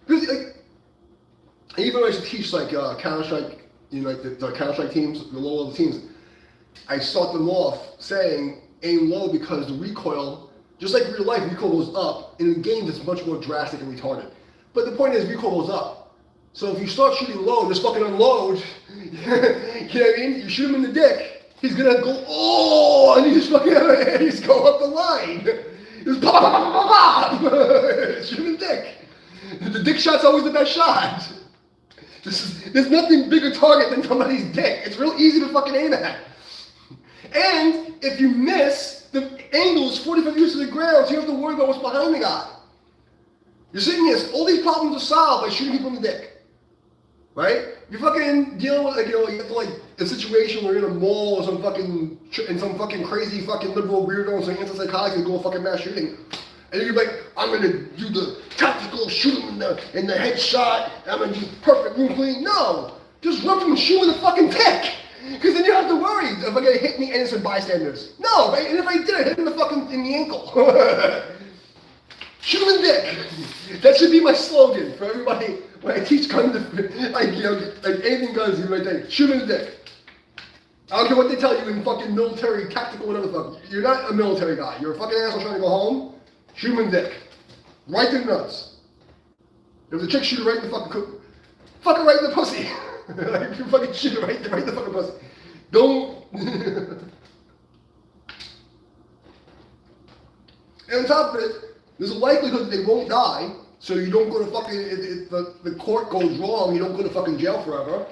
Because, like, even when I used to teach, like, Counter-Strike, you know, like the Counter-Strike teams, the low-level teams, I start them off saying, aim low because the recoil, just like real life, recoil goes up. In the games, it's much more drastic and retarded. But the point is, recoil goes up. So if you start shooting low and just fucking unload, you know what I mean? You shoot him in the dick, he's gonna go, oh, and you just fucking, you just go up the line. Just pop, pop, pop, pop, pop. Shoot him in the dick. The dick shot's always the best shot. There's nothing bigger target than somebody's dick. It's real easy to fucking aim at. And if you miss, the angle is 45 degrees to the ground, so you have to worry about what's behind the guy. You're sitting here, all these problems are solved by shooting people in the dick. right? You're fucking dealing with, like, you know, you have to, like, a situation where you're in a mall or some fucking, in some fucking crazy fucking liberal weirdo and some antipsychotic and go a fucking mass shooting. And you're like, I'm gonna do the tactical, shoot him in the headshot, and I'm gonna do perfect room clean. No! Just run from and shoot him in the fucking dick! Because then you don't have to worry if I get hit any innocent bystanders. No, right? And if I did, I hit him in the ankle. Shoot him in the dick. That should be my slogan for everybody when I teach gun defense. Like, you know, like anything guns, you might think, shoot him in the dick. I don't care what they tell you in fucking military, tactical, whatever the fuck. You're not a military guy. You're a fucking asshole trying to go home. Shoot him in the dick. Right to the nuts. If the chick shoot her right in the fucking right in the pussy. Like, you fucking shoot her right in the fucking pussy. Don't. And on top of it, there's a likelihood that they won't die, so you don't go to fucking, if the court goes wrong, you don't go to fucking jail forever.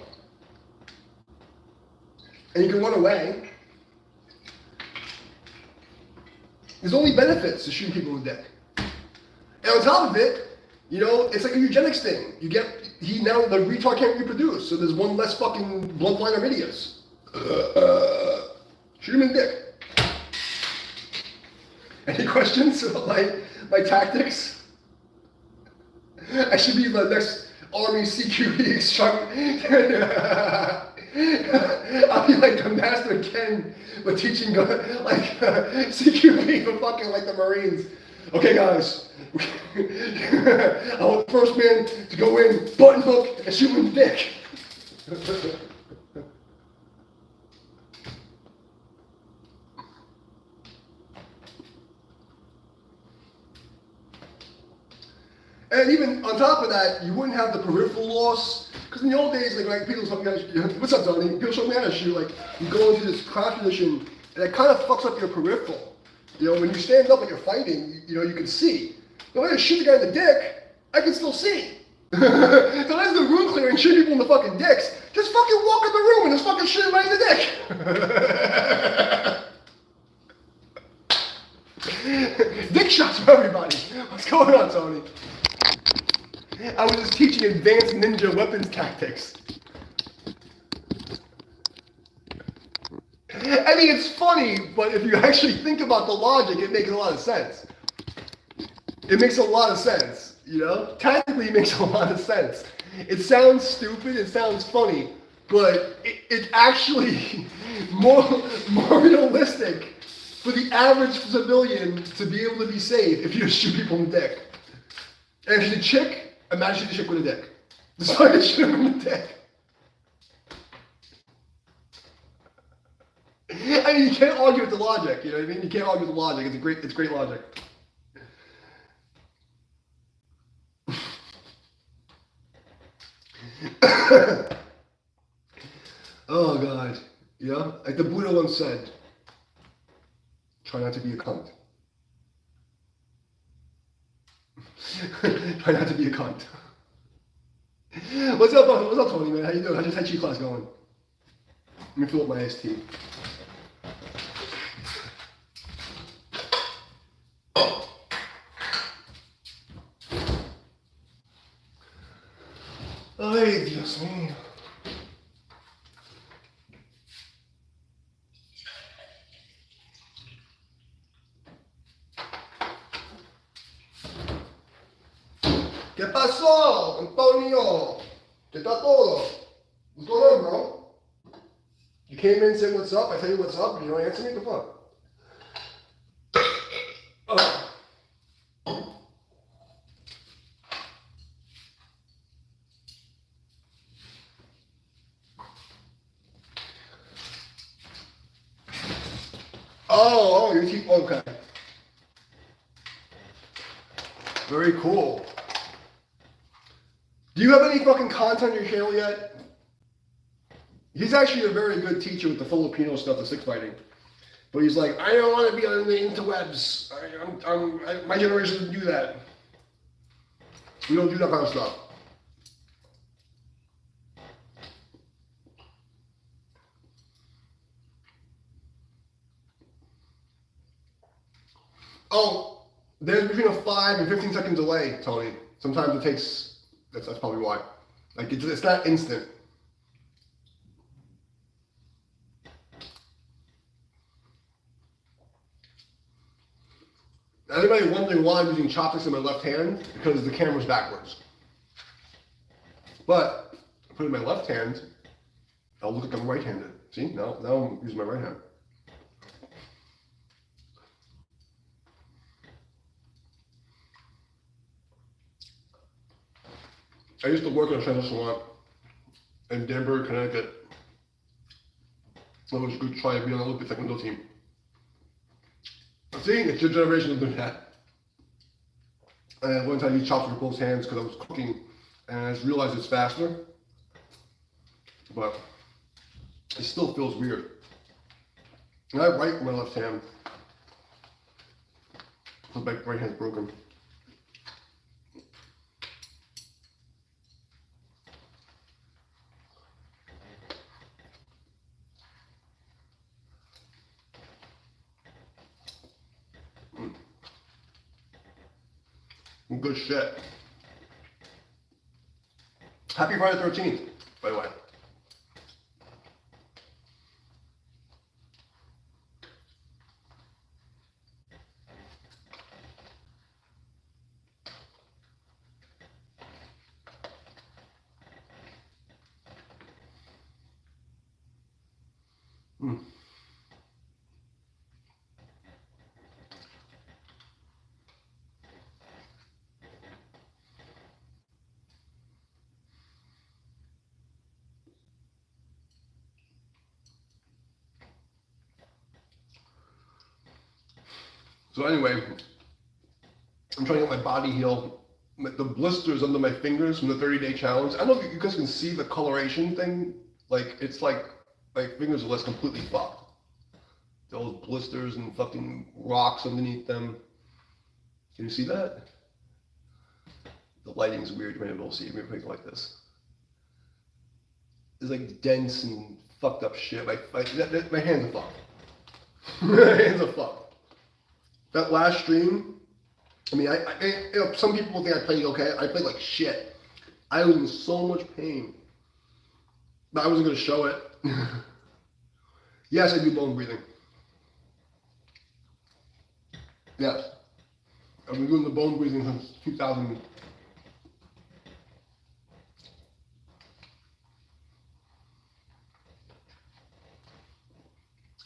And you can run away. There's only benefits to shooting people in the dick. And on top of it, you know, it's like a eugenics thing. Now the retard can't reproduce, so there's one less fucking bloodline of idiots. Shoot him in the dick. Any questions about my tactics? I should be the next Army CQB instructor. I'll be like the Master Ken, but teaching CQB for fucking like the Marines. Okay, guys. I want the first man to go in, button hook, and shoot him in the dick. And even on top of that, you wouldn't have the peripheral loss. Because in the old days, like people tell me, what's up, Tony? People show me how to shoot. Like, you go into this crouch position, and it kind of fucks up your peripheral. You know, when you stand up and you're fighting, you know, you can see. But when I shoot the guy in the dick, I can still see. So as the room clearing, shoot people in the fucking dicks, just fucking walk in the room and just fucking shoot him right in the dick. Dick shots for everybody. What's going on, Tony? I was just teaching advanced ninja weapons tactics. I mean, it's funny, but if you actually think about the logic, it makes a lot of sense. It makes a lot of sense, you know? Tactically, it makes a lot of sense. It sounds stupid, it sounds funny, but it's actually more realistic for the average civilian to be able to be safe if you just shoot people in the dick. And if she's a chick, imagine the chick with a dick. Just fucking shoot him in the dick. I mean, you can't argue with the logic, you know what I mean? You can't argue with the logic. It's great logic. Oh God, yeah. Like the Buddha once said, "Try not to be a cunt." Try not to be a cunt. What's up, Tony, man? How you doing? How's your Tai Chi class going? Let me fill up my iced tea. Ay, Dios mío. ¿Qué pasó, Antonio? ¿Qué está todo? What's going on, bro? You came in and said what's up, I tell you what's up, and you don't answer me? What the fuck? Oh, you keep, okay. Very cool. Do you have any fucking content on your channel yet? He's actually a very good teacher with the Filipino stuff, the stick fighting. But he's like, I don't want to be on the interwebs. My generation doesn't do that. We don't do that kind of stuff. Oh, there's between a 5 and 15 second delay, Tony. Sometimes it takes, that's probably why. Like it's not instant. Anybody wondering why I'm using chopsticks in my left hand? Because the camera's backwards. But I put it in my left hand, I'll look like I'm right-handed. See? Now I'm using my right hand. I used to work in a Chinese salon in Denver, Connecticut. I was good to try to be on the Olympic Taekwondo team. See, it's your generation of doing that. And I learned how to use chopsticks with both hands because I was cooking, and I just realized it's faster. But it still feels weird. And I write with my left hand. So my right hand's broken. Good shit. Happy Friday the 13th, by the way. So anyway, I'm trying to get my body healed. The blisters under my fingers from the 30-day challenge. I don't know if you guys can see the coloration thing. Like, it's like my fingers are less completely fucked. Those blisters and fucking rocks underneath them. Can you see that? The lighting's weird. You might be able to see it. Maybe like this. It's like dense and fucked up shit. My hands are fucked. My hands are fucked. That last stream, I mean, you know, some people think I played okay. I played like shit. I was in so much pain. But I wasn't going to show it. Yes, I do bone breathing. Yes. I've been doing the bone breathing since 2000.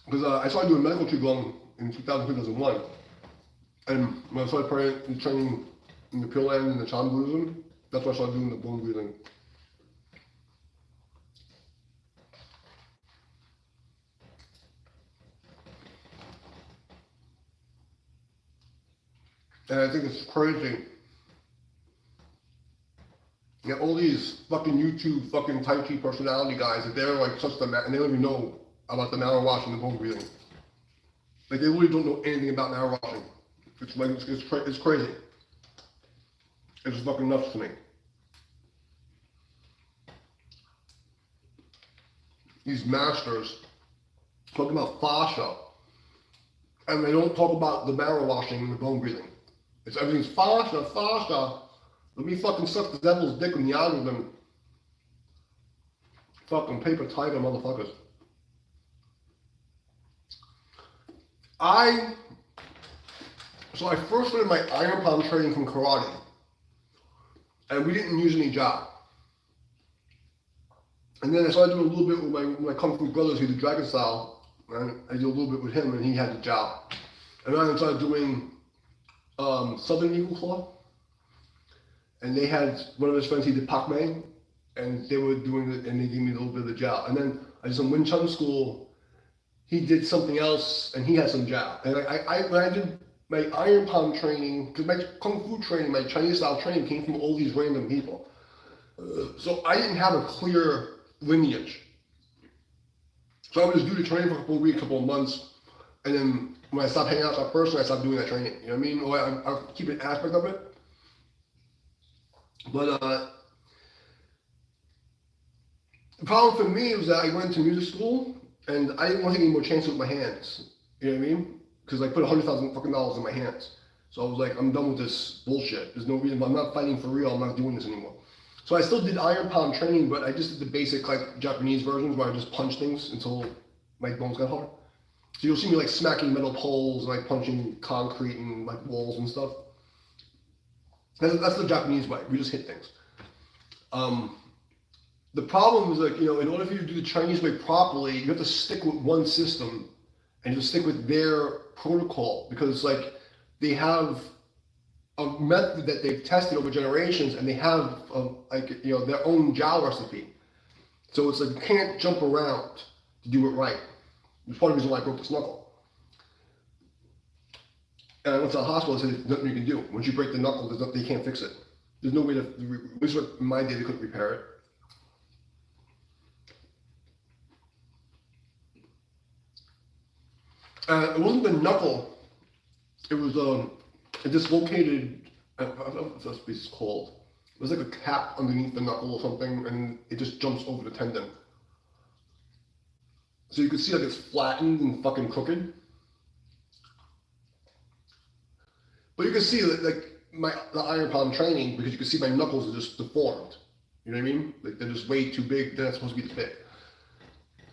Because I started doing medical qigong in 2000, 2001. And when I started training in the Pure Land and the Chan Buddhism, that's why I started doing the bone breathing. And I think it's crazy. Yeah, all these fucking YouTube fucking Tai Chi personality guys, that they're like such the and they don't even know about the marrow washing and the bone breathing. Like they really don't know anything about marrow washing. It's like it's crazy. It's fucking nuts to me. These masters talk about fascia, and they don't talk about the marrow washing and the bone breathing. It's everything's fascia, fascia. Let me fucking suck the devil's dick in the algorithm. Fucking paper tiger motherfuckers. So I first started my iron palm training from karate, and we didn't use any jab. And then I started doing a little bit with my kung fu brothers who did dragon style, and I did a little bit with him, and he had the jab. And then I started doing Southern Eagle Claw, and they had one of his friends, he did Pak Mei, and they were doing it, and they gave me a little bit of the jab. And then I did some Wing Chun school, he did something else, and he had some jab. And when I did my iron palm training, because my kung fu training, my Chinese style training came from all these random people. So I didn't have a clear lineage. So I would just do the training for a couple of weeks, couple of months, and then when I stopped hanging out with that person, I stopped doing that training. You know what I mean? Or I'll keep an aspect of it. But the problem for me was that I went to music school, and I didn't want to take any more chances with my hands. You know what I mean? Because I put $100,000 fucking in my hands. So I was like, I'm done with this bullshit. There's no reason. I'm not fighting for real. I'm not doing this anymore. So I still did iron palm training, but I just did the basic like Japanese versions where I just punch things until my bones got hard. So you'll see me like smacking metal poles, and like punching concrete and like walls and stuff. That's the Japanese way. We just hit things. The problem is like, you know, in order for you to do the Chinese way properly, you have to stick with one system and you stick with their protocol, because like they have a method that they've tested over generations, and they have like, you know, their own Jiao recipe. So it's like you can't jump around to do it right. It's part of the reason why I broke this knuckle. And I went to the hospital and said, there's nothing you can do. Once you break the knuckle, they can't fix it. There's no way to, at least in my day, they couldn't repair it. It wasn't the knuckle. It was a dislocated, I don't know what this piece is called. It was like a cap underneath the knuckle or something, and it just jumps over the tendon. So you can see like it's flattened and fucking crooked. But you can see that like the iron palm training, because you can see my knuckles are just deformed. You know what I mean? Like they're just way too big. They're not supposed to be this big.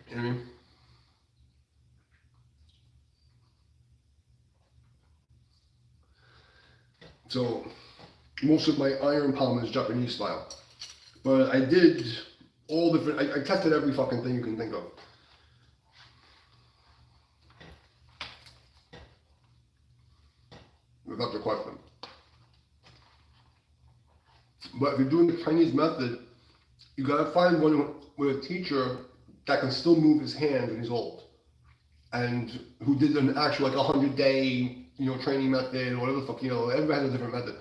You know what I mean? So most of my iron palm is Japanese style. But I did all different, I tested every fucking thing you can think of. Without the question. But if you're doing the Chinese method, you gotta find one with a teacher that can still move his hand when he's old, and who did an actual like 100-day, you know, training method or whatever the fuck, you know, everybody has a different method.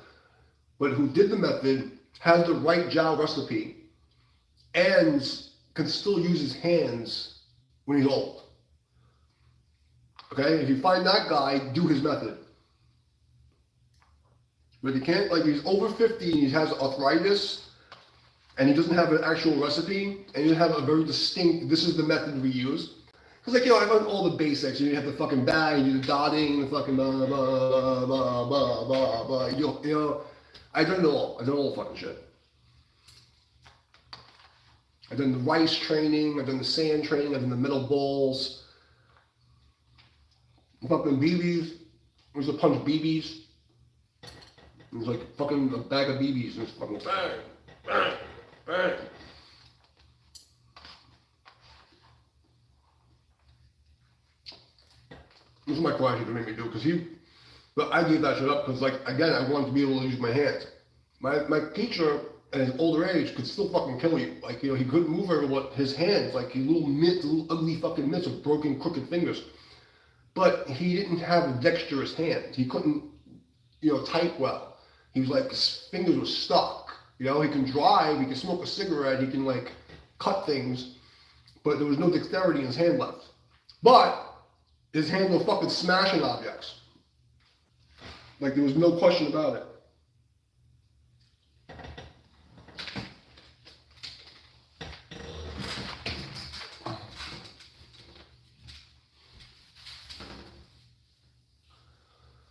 But who did the method has the right Jiao recipe and can still use his hands when he's old. Okay, if you find that guy, do his method. But he can't, like, he's over 50 and he has arthritis and he doesn't have an actual recipe, and you have a very distinct, this is the method we use. Because, like, you know, I learned all the basics. You have the fucking bag, you do the dotting, the fucking blah, blah, blah, blah, blah, blah, blah. You know, I done it all. I done all the fucking shit. I've done the rice training, I've done the sand training, I've done the metal balls. Fucking BBs. I used to punch BBs. It was like fucking a bag of BBs, and it's fucking bang, bang, bang. This is my question to make me do, because but I gave that shit up because, like, again, I wanted to be able to use my hands. My teacher at his older age could still fucking kill you. Like, you know, he couldn't move his hands, like little ugly fucking mitts with broken, crooked fingers. But he didn't have a dexterous hand. He couldn't, you know, type well. He was like, his fingers were stuck. You know, he can drive, he can smoke a cigarette, he can like cut things, but there was no dexterity in his hand left. But his hand was fucking smashing objects. Like, there was no question about it.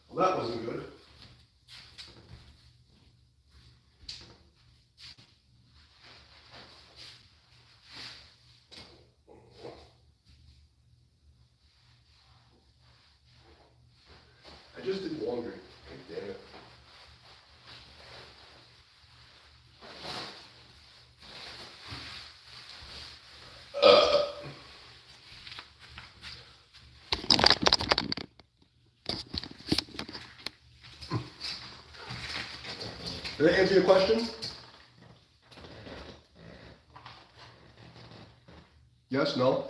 Well, that wasn't good. I just did laundry. God damn it. Did I answer your question? Yes, no?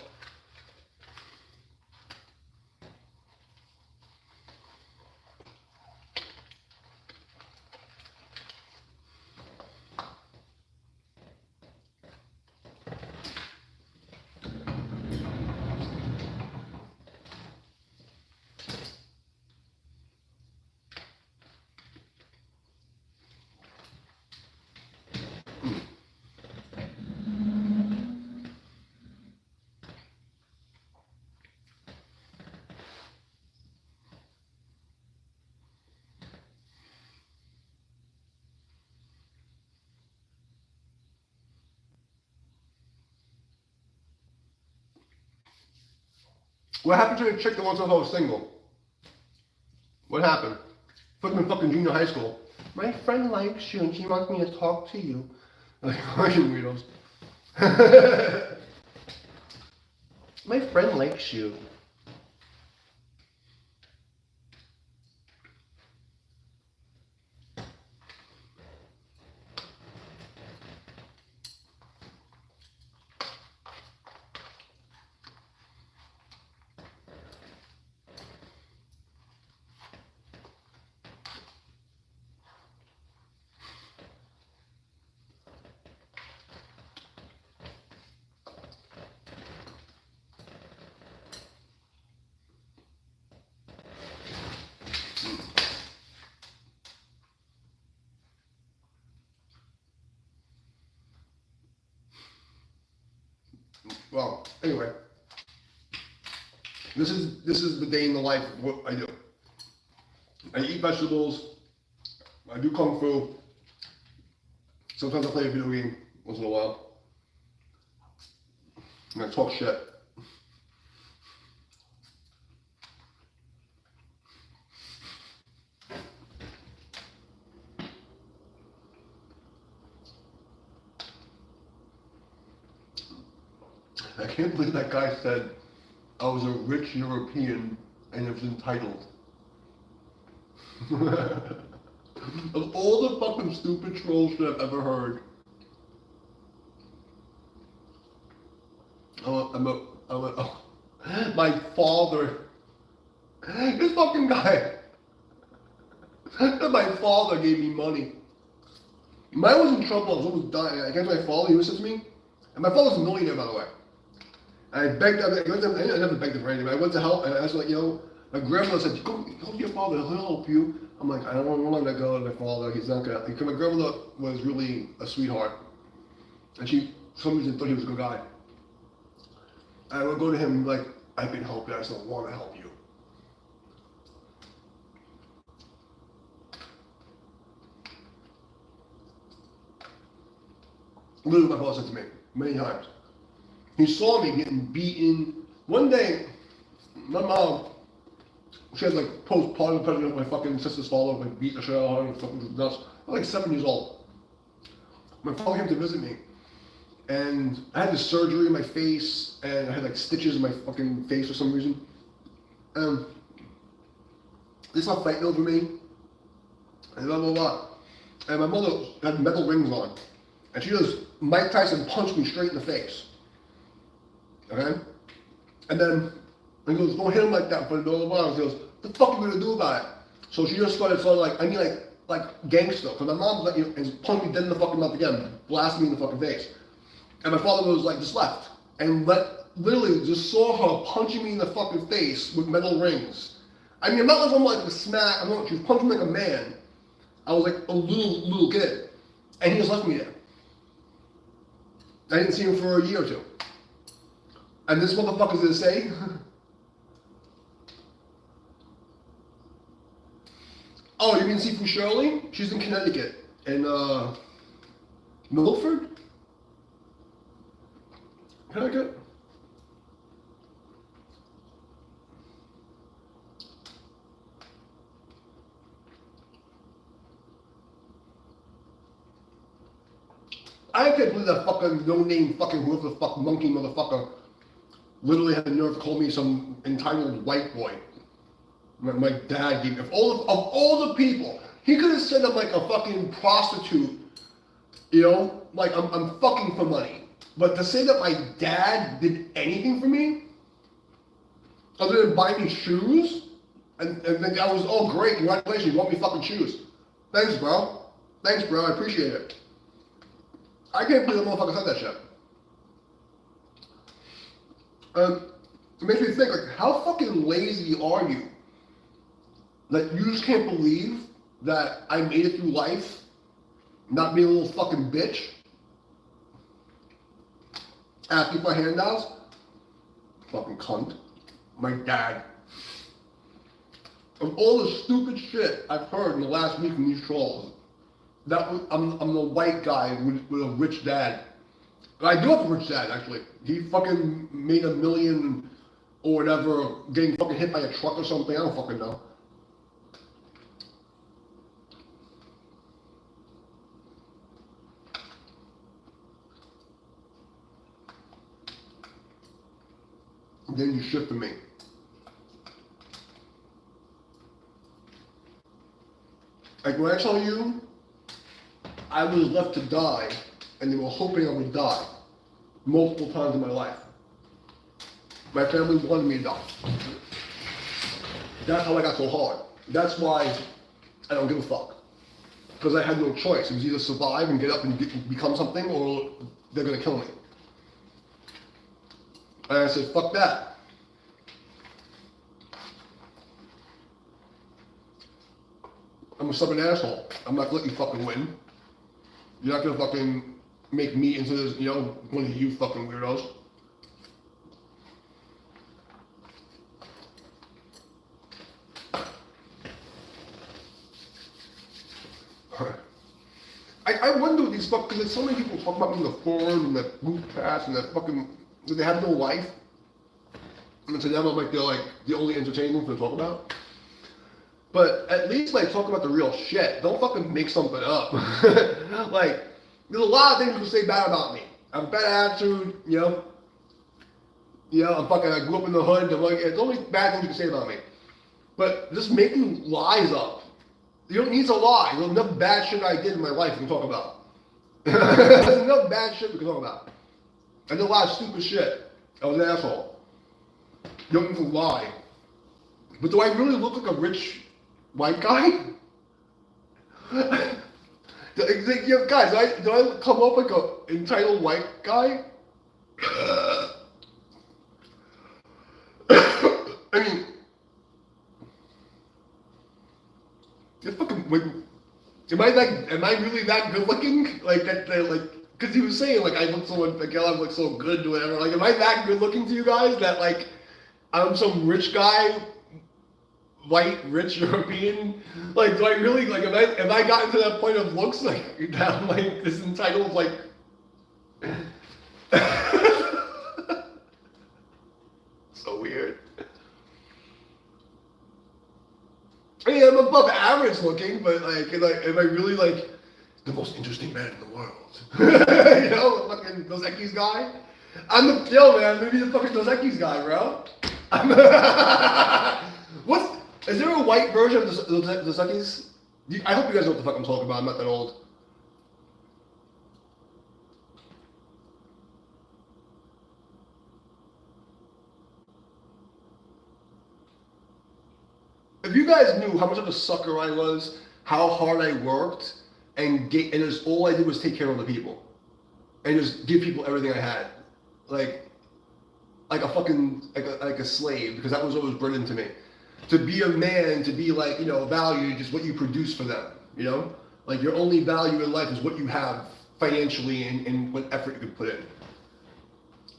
What happened to the chick that wants to know I was single? What happened? Fucking junior high school. My friend likes you and she wants me to talk to you. Like, fucking weirdos. My friend likes you. Well, anyway, this is the day in the life of what I do. I eat vegetables. I do kung fu. Sometimes I play a video game once in a while. And I talk shit. I can't believe that guy said I was a rich European and I was entitled. Of all the fucking stupid troll shit I've ever heard, my father, this fucking guy, my father gave me money. When I was in trouble, I was almost dying. I came to my father, he was to me, and my father's a millionaire, by the way. And I begged him, I never begged him for anything, but I went to help, and I was like, my grandmother said, go to your father, he'll help you. I'm like, I don't want to go to my father, he's not gonna, because my grandmother was really a sweetheart. And she, for some reason, thought he was a good guy. And I would go to him like, I can help you, I just don't want to help you. Literally, my father said to me, many times. He saw me getting beaten. One day, my mom, she had like postpartum depression with my fucking sister's father, like beat the shit out of her and fucking nuts. I was like 7 years old. My father came to visit me. And I had this surgery in my face, and I had like stitches in my fucking face for some reason. They started fighting over me, and blah blah blah. And my mother had metal rings on, and she just Mike Tyson punched me straight in the face. Okay? And then he goes, don't hit him like that, but blah blah blah. He goes, what the fuck are you gonna do about it? So she just started like, I mean like gangster, because my mom like, and punched me dead in the fucking mouth again, blasted me in the fucking face. And my father was like, just left. And literally just saw her punching me in the fucking face with metal rings. I mean, I'm not like a smack, she was punching me like a man. I was like a little kid. And he just left me there. I didn't see him for a year or two. And this motherfucker's gonna say, oh, you mean Sifu Shirley? She's in Connecticut. In Milford? Connecticut? I can't believe that fucking no-name fucking whoever the fuck monkey motherfucker literally had the nerve to call me some entitled white boy. My dad gave me, of all the people, he could have said I'm like a fucking prostitute, like I'm fucking for money. But to say that my dad did anything for me, other than buy me shoes, and then I was, oh great, congratulations, you want me fucking shoes. Thanks bro, I appreciate it. I can't believe the motherfucker said that shit. It makes me think, like, how fucking lazy are you? Like, you just can't believe that I made it through life not being a little fucking bitch? Asking for handouts? Fucking cunt. My dad. Of all the stupid shit I've heard in the last week from these trolls, I'm the white guy with a rich dad. I do have a rich dad, actually. He fucking made $1 million or whatever, getting fucking hit by a truck or something. I don't fucking know. And then you shit for me. Like when I tell you, I was left to die, and they were hoping I would die multiple times in my life. My family wanted me to die. That's how I got so hard. That's why I don't give a fuck. Because I had no choice. It was either survive and get up and become something, or they're gonna kill me. And I said, fuck that. I'm a stubborn asshole. I'm not gonna let you fucking win. You're not gonna fucking make me into this, you know, one of you fucking weirdos. I wonder what these fuck, because there's so many people talking about me in the forum and the group chats and that fucking, they have no life. And to them, I'm like, they're like the only entertainment to talk about. But at least like talk about the real shit. Don't fucking make something up. Like, there's a lot of things you can say bad about me. I have a bad attitude, you know. I'm fucking, I grew up in the hood. Like, there's only bad things you can say about me. But just making lies up. You don't need to lie. There's enough bad shit I did in my life you can talk about. There's enough bad shit we can talk about. I did a lot of stupid shit. I was an asshole. You don't need to lie. But do I really look like a rich white guy? Guys, do I come up like an entitled white guy? I mean, it's fucking like, am I really that good looking? Like that, like, because he was saying like I look so like I look so good or whatever. Like, am I that good looking to you guys that like I'm some rich guy? White, rich European, like, do I really, like, have I gotten to that point of looks, like, that I'm, like, this entitled, like, so weird. I mean, I'm above average looking, but, like, am I really, like, the most interesting man in the world? You know, the fucking Dos Equis guy? I'm the, yo, man, maybe the fucking Dos Equis guy, bro. Is there a white version of the Suckies? I hope you guys know what the fuck I'm talking about. I'm not that old. If you guys knew how much of a sucker I was, how hard I worked, and just all I did was take care of the people, and just give people everything I had, like a fucking like a slave, because that was what was brilliant to me. To be a man, to be like, you know, valued is what you produce for them, you know? Like, your only value in life is what you have financially and what effort you can put in.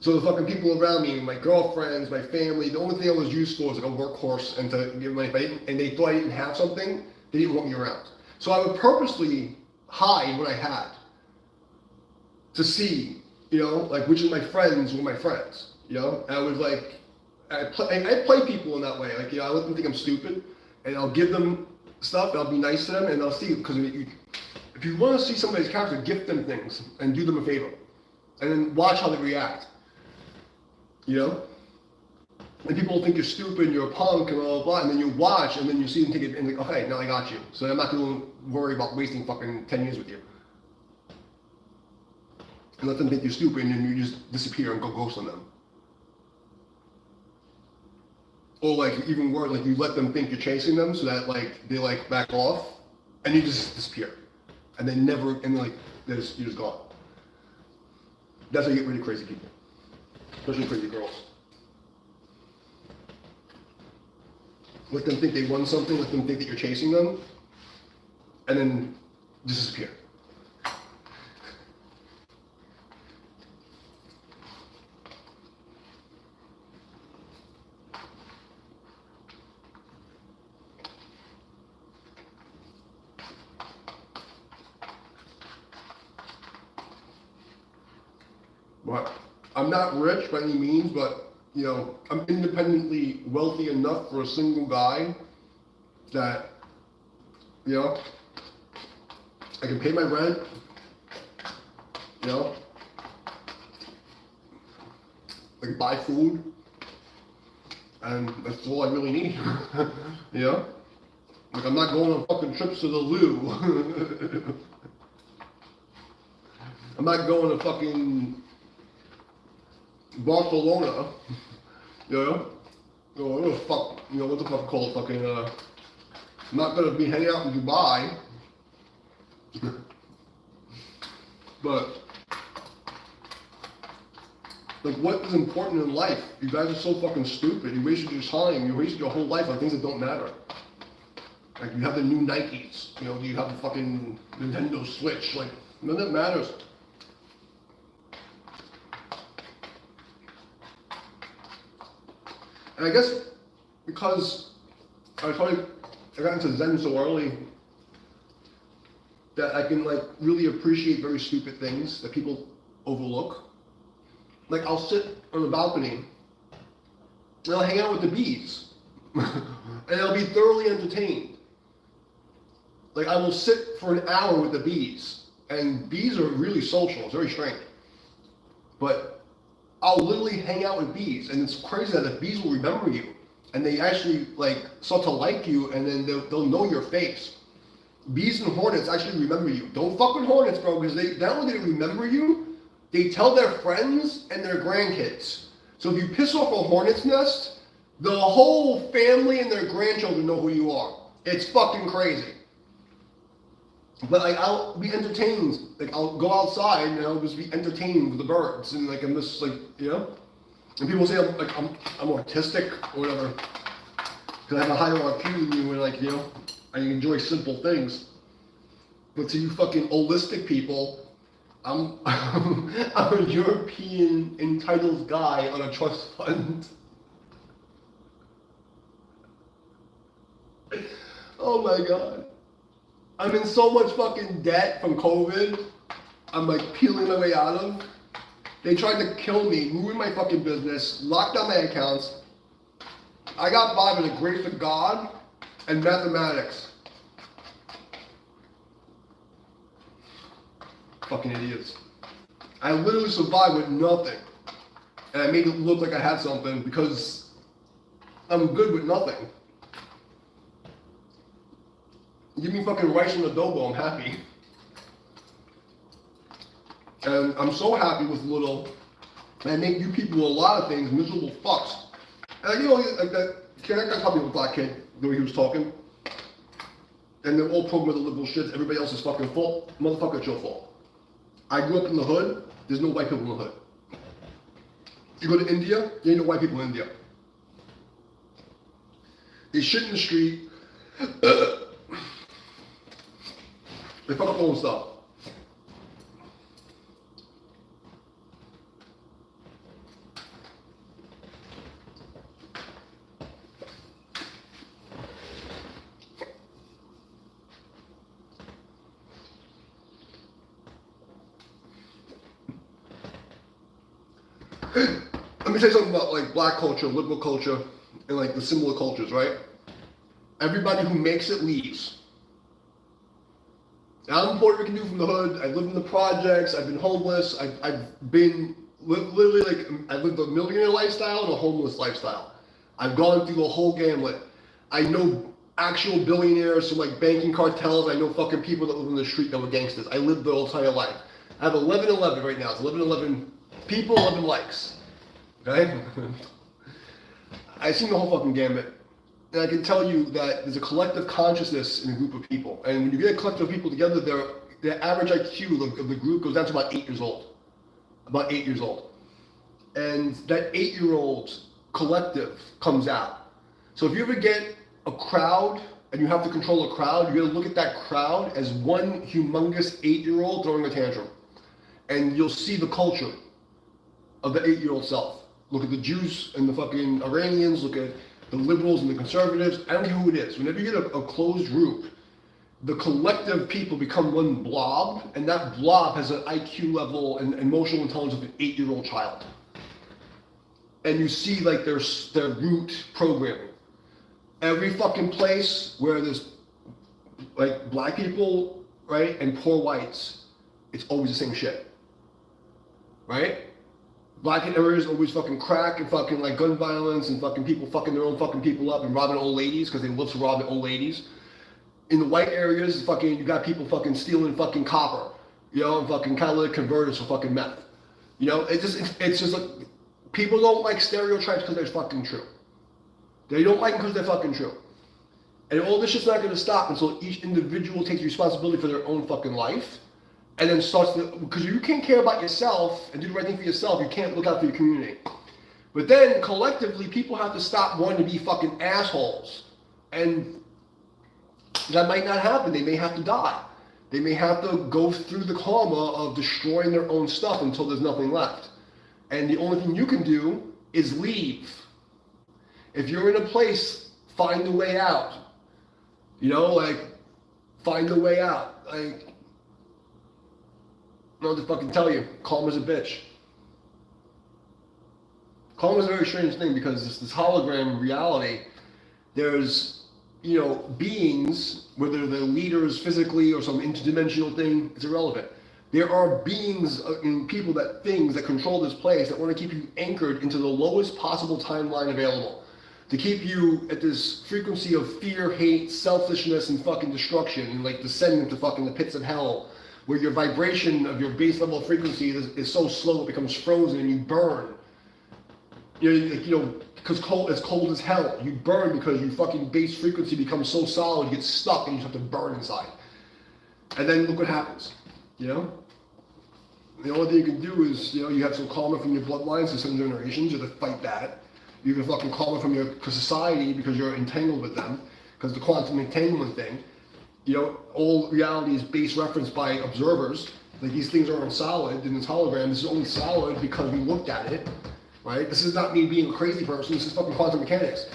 So the fucking people around me, my girlfriends, my family, the only thing I was used for was like a workhorse and to give money. And they thought I didn't have something, they didn't want me around. So I would purposely hide what I had to see, you know, like which of my friends were my friends, you know? And I was like, I play people in that way. Like, you know, I let them think I'm stupid, and I'll give them stuff, and I'll be nice to them, and I'll see, because if you want to see somebody's character, gift them things, and do them a favor. And then watch how they react. You know? And people think you're stupid, and you're a punk, and blah, blah, blah, and then you watch, and then you see them take it, and like, okay, now I got you. So I'm not going to worry about wasting fucking 10 years with you. And let them think you're stupid, and then you just disappear and go ghost on them. Or like even worse, like you let them think you're chasing them, so that like they like back off, and you just disappear, and they never, and like you're just gone. That's how you get rid of crazy people, especially crazy girls. Let them think they won something. Let them think that you're chasing them, and then disappear. But I'm not rich by any means, but you know, I'm independently wealthy enough for a single guy that, you know, I can pay my rent, you know, I can buy food, and that's all I really need, you know? Like, I'm not going on fucking trips to the loo. I'm not going to fucking Barcelona, you know? What the fuck, you know, what the fuck called fucking, I'm not gonna be hanging out in Dubai. But, like, what is important in life? You guys are so fucking stupid. You wasted your time. You wasted your whole life on things that don't matter. Like, you have the new Nikes. You know, you have the fucking Nintendo Switch. Like, none of that matters. And I guess because I got into Zen so early that I can, like, really appreciate very stupid things that people overlook. Like, I'll sit on the balcony and I'll hang out with the bees and I'll be thoroughly entertained. Like, I will sit for an hour with the bees, and bees are really social. It's very strange. But I'll literally hang out with bees, and it's crazy that the bees will remember you, and they actually, like, start to like you, and then they'll know your face. Bees and hornets actually remember you. Don't fuck with hornets, bro, because not only do they remember you, they tell their friends and their grandkids. So if you piss off a hornet's nest, the whole family and their grandchildren know who you are. It's fucking crazy. But, like, I'll be entertained. Like, I'll go outside and I'll just be entertained with the birds, and, like, I'm just, like, you know. And people say I'm autistic or whatever because I have a higher IQ than you, and, like, you know, I enjoy simple things. But to you fucking holistic people, I'm a European entitled guy on a trust fund. Oh my god. I'm in so much fucking debt from COVID. I'm, like, peeling my way out of. They tried to kill me, ruin my fucking business, lock down my accounts. I got by with the grace of God and mathematics. Fucking idiots. I literally survived with nothing. And I made it look like I had something because I'm good with nothing. Give me fucking rice and adobo, I'm happy. And I'm so happy with little, and I make you people a lot of things miserable fucks. And, you know, like that guy told me with black kid, the way he was talking. And they're all programmed with the liberal shit, everybody else is fucking fault. Motherfucker, it's your fault. I grew up in the hood, there's no white people in the hood. You go to India, there ain't no white people in India. They shit in the street. They fuck up their own stuff. Let me say something about, like, black culture, liberal culture, and, like, the similar cultures, right? Everybody who makes it leaves. Now, I'm Puerto Rican dude from the hood. I live in the projects. I've been homeless. I've been literally, like, I lived a millionaire lifestyle and a homeless lifestyle. I've gone through the whole gamut. I know actual billionaires from, like, banking cartels. I know fucking people that live in the street that were gangsters. I lived their entire life. I have 1111 right now. It's 1111 people, 11 likes. Okay? I've seen the whole fucking gamut. And I can tell you that there's a collective consciousness in a group of people. And when you get a collective of people together, their average IQ of the group goes down to about 8 years old. About 8 years old. And that 8-year-old collective comes out. So if you ever get a crowd and you have to control a crowd, you gotta look at that crowd as one humongous 8-year-old throwing a tantrum. And you'll see the culture of the 8-year-old self. Look at the Jews and the fucking Iranians, look at the liberals and the conservatives. I don't care who it is. Whenever you get a closed group, the collective people become one blob, and that blob has an IQ level and emotional intelligence of an 8-year-old child. and you see like their root programming. Every fucking place where there's like black people, right, and poor whites, it's always the same shit, right? Black areas always fucking crack and fucking like gun violence and fucking people fucking their own fucking people up and robbing old ladies because they love to rob the old ladies. In the white areas, fucking you got people fucking stealing fucking copper, you know, and fucking catalytic converters for fucking meth. You know, it's just like people don't like stereotypes because they're fucking true. They don't like them because they're fucking true. And all this shit's not going to stop until each individual takes responsibility for their own fucking life, and then starts to, because you can't care about yourself and do the right thing for yourself, you can't look out for your community. But then collectively, people have to stop wanting to be fucking assholes, and that might not happen. They may have to die. They may have to go through the karma of destroying their own stuff until there's nothing left. And the only thing you can do is leave. If you're in a place, find a way out. You know, like, find a way out. Like, I don't know what to fucking tell you. Karma's a bitch. Karma's a very strange thing because this hologram reality, there's, you know, beings, whether they're leaders physically or some interdimensional thing, it's irrelevant. There are beings and people things that control this place that want to keep you anchored into the lowest possible timeline available. To keep you at this frequency of fear, hate, selfishness, and fucking destruction, and like descending into fucking the pits of hell, where your vibration of your base level of frequency is so slow it becomes frozen and you burn. You know, because it's cold as hell. You burn because your fucking base frequency becomes so solid, you get stuck and you just have to burn inside. And then look what happens, you know? The only thing you can do is, you know, you have some karma from your bloodlines to 7 generations, you have to fight that. You have fucking karma from your society because you're entangled with them, because the quantum entanglement thing, you know, all reality is base referenced by observers. Like, these things aren't solid in this hologram. This is only solid because we looked at it. Right? This is not me being a crazy person, this is fucking quantum mechanics.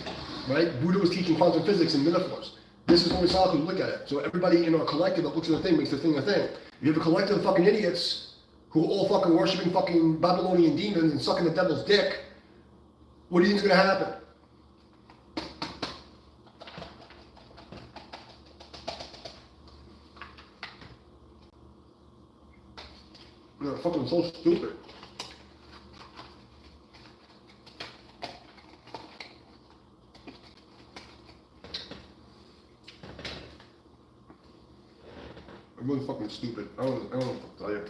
Right? Buddha was teaching quantum physics and metaphors. This is only solid because we look at it. So everybody in our collective that looks at the thing makes the thing a thing. You have a collective of fucking idiots who are all fucking worshipping fucking Babylonian demons and sucking the devil's dick. What do you think is gonna happen? They're fucking so stupid. I'm really fucking stupid. I don't know what to tell you.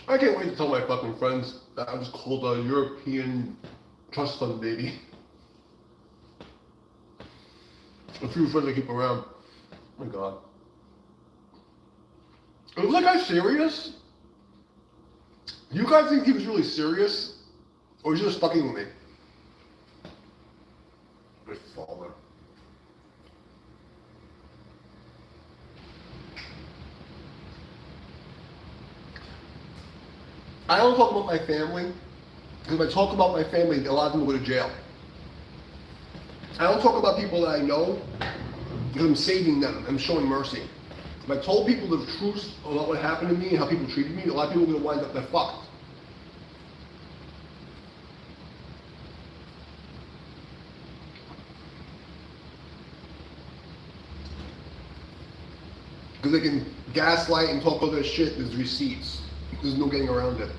I can't wait to tell my fucking friends that I was called a European trust fund baby. A few friends I keep around. Oh my god. It was like, I'm serious? You guys think he was really serious? Or is he just fucking with me? My father. I don't talk about my family, because if I talk about my family, a lot of them will go to jail. I don't talk about people that I know, because I'm saving them, I'm showing mercy. If I told people the truth about what happened to me and how people treated me, a lot of people are going to wind up, they're fucked. Because they can gaslight and talk all their shit, there's receipts. There's no getting around it.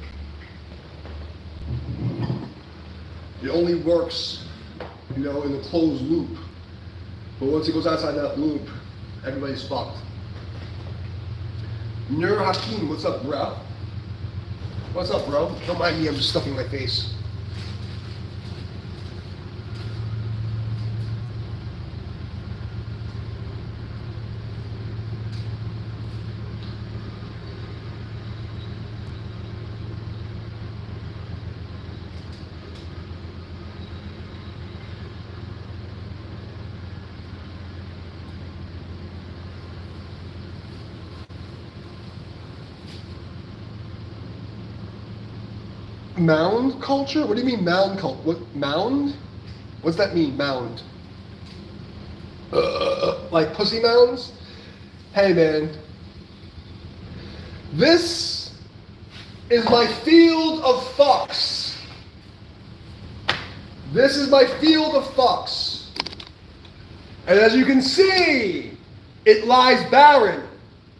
It only works, you know, in a closed loop. But once it goes outside that loop, everybody's fucked. Nur Hakim, what's up, bro? What's up, bro? Don't mind me, I'm just stuffing my face. Mound culture? What do you mean mound culture? What mound? What's that mean, mound? Like pussy mounds? Hey man, this is my field of fucks. This is my field of fucks. And as you can see, it lies barren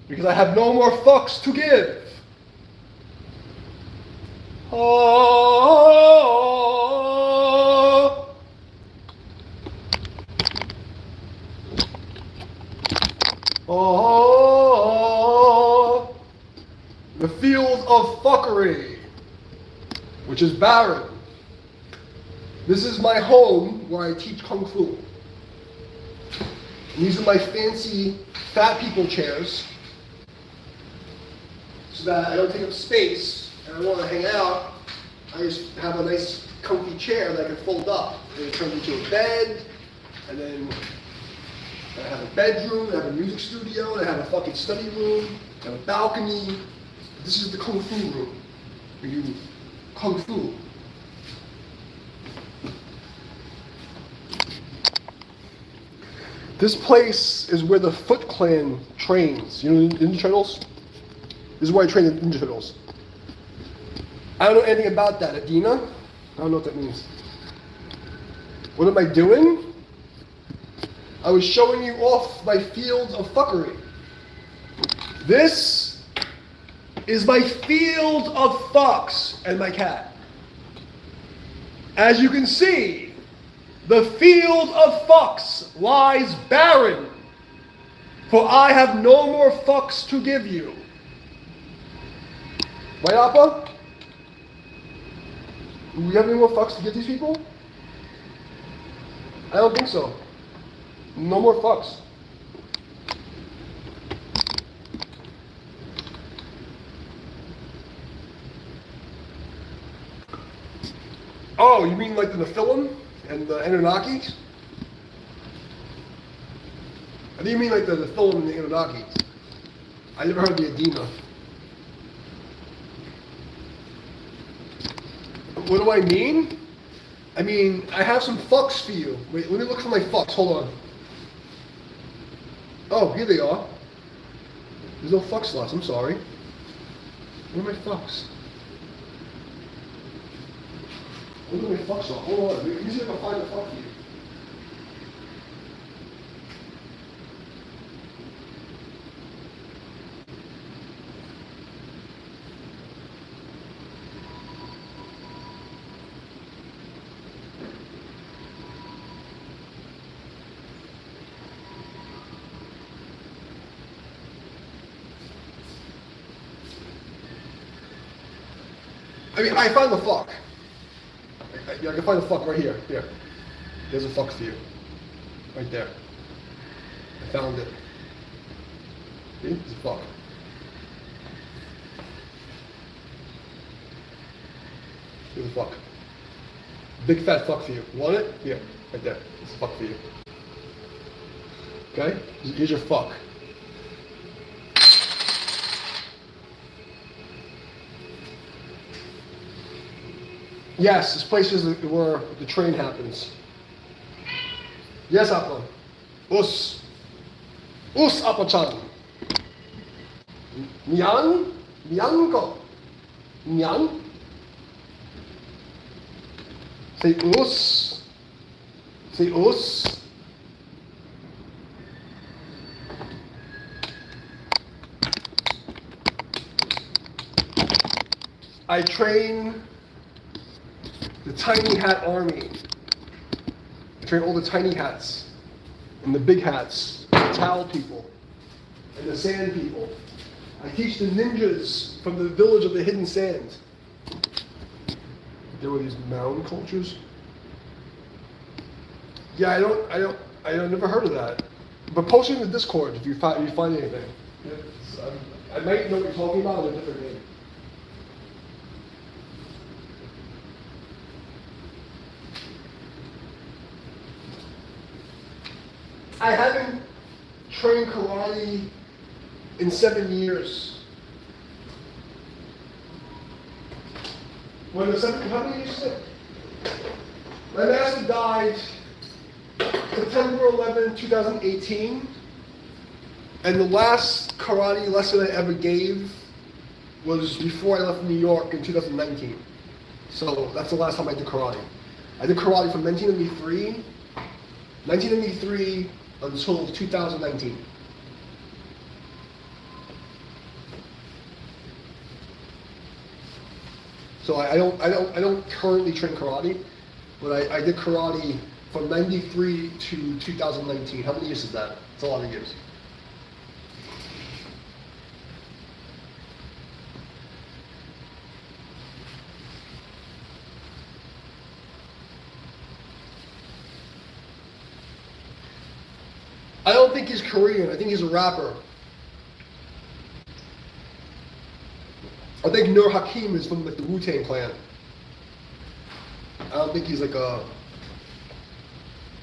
because I have no more fucks to give. Oh. Oh. The field of fuckery, which is barren. This is my home where I teach Kung Fu. And these are my fancy fat people chairs so that I don't take up space and I want to hang out. I just have a nice comfy chair that I can fold up and it turns into a bed, and then I have a bedroom, I have a music studio, and I have a fucking study room, I have a balcony. This is the Kung Fu room. We do Kung Fu. This place is where the Foot Clan trains. You know the Ninja Turtles? This is where I train the Ninja Turtles. I don't know anything about that. Adina? I don't know what that means. What am I doing? I was showing you off my field of fuckery. This is my field of fucks and my cat. As you can see, the field of fucks lies barren, for I have no more fucks to give you. Right, Appa? Do we have any more fucks to give these people? I don't think so. No more fucks. Oh, you mean like the Nephilim and the Anunnakis? Or do you mean like the Nephilim and the Anunnakis? I never heard the Adina. What do I mean? I mean, I have some fucks for you. Wait, let me look for my fucks. Hold on. Oh, here they are. There's no fuck slots. I'm sorry. Where are my fucks? Where are my fuck slots? Hold on. Let me see if I can find a fuck for you. I mean, I found the fuck. I can find the fuck right here. Here. There's a fuck for you. Right there. I found it. See? There's a fuck. Here's a fuck. Big fat fuck for you. Want it? Here. Right there. There's a fuck for you. Okay? Here's your fuck. Yes, this place is where the train happens. Yes, Appa. Us. Us, Appa-chan. Nyan? Nyan ko. Nyan? Say us. Say us. I train the tiny hat army. I train all the tiny hats and the big hats, the towel people and the sand people. I teach the ninjas from the village of the hidden sand. There were these mound cultures. Yeah, I never heard of that. But post it in the Discord if you find anything. I might know what you're talking about in a different name. I haven't trained karate in 7 years. When the seven, how many years is it? My master died September 11, 2018. And the last karate lesson I ever gave was before I left New York in 2019. So that's the last time I did karate. I did karate from 1993 until 2019. So I don't currently train karate, but I did karate from 93 to 2019. How many years is that? It's a lot of years. I don't think he's Korean. I think he's a rapper. I think Nur Hakim is from like the Wu-Tang Clan. I don't think he's like a.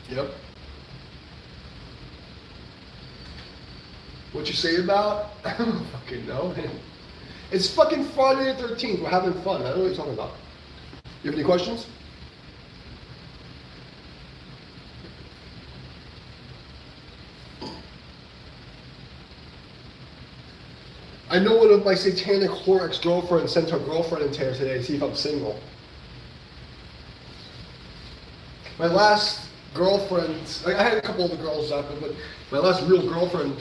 Yep. What you say about? I don't fucking know. It's fucking Friday the 13th. We're having fun. I don't know what you're talking about. You have any questions? I know one of my satanic whore ex-girlfriends sent her girlfriend in here today to see if I'm single. My last girlfriend, I had a couple other girls after, but my last real girlfriend,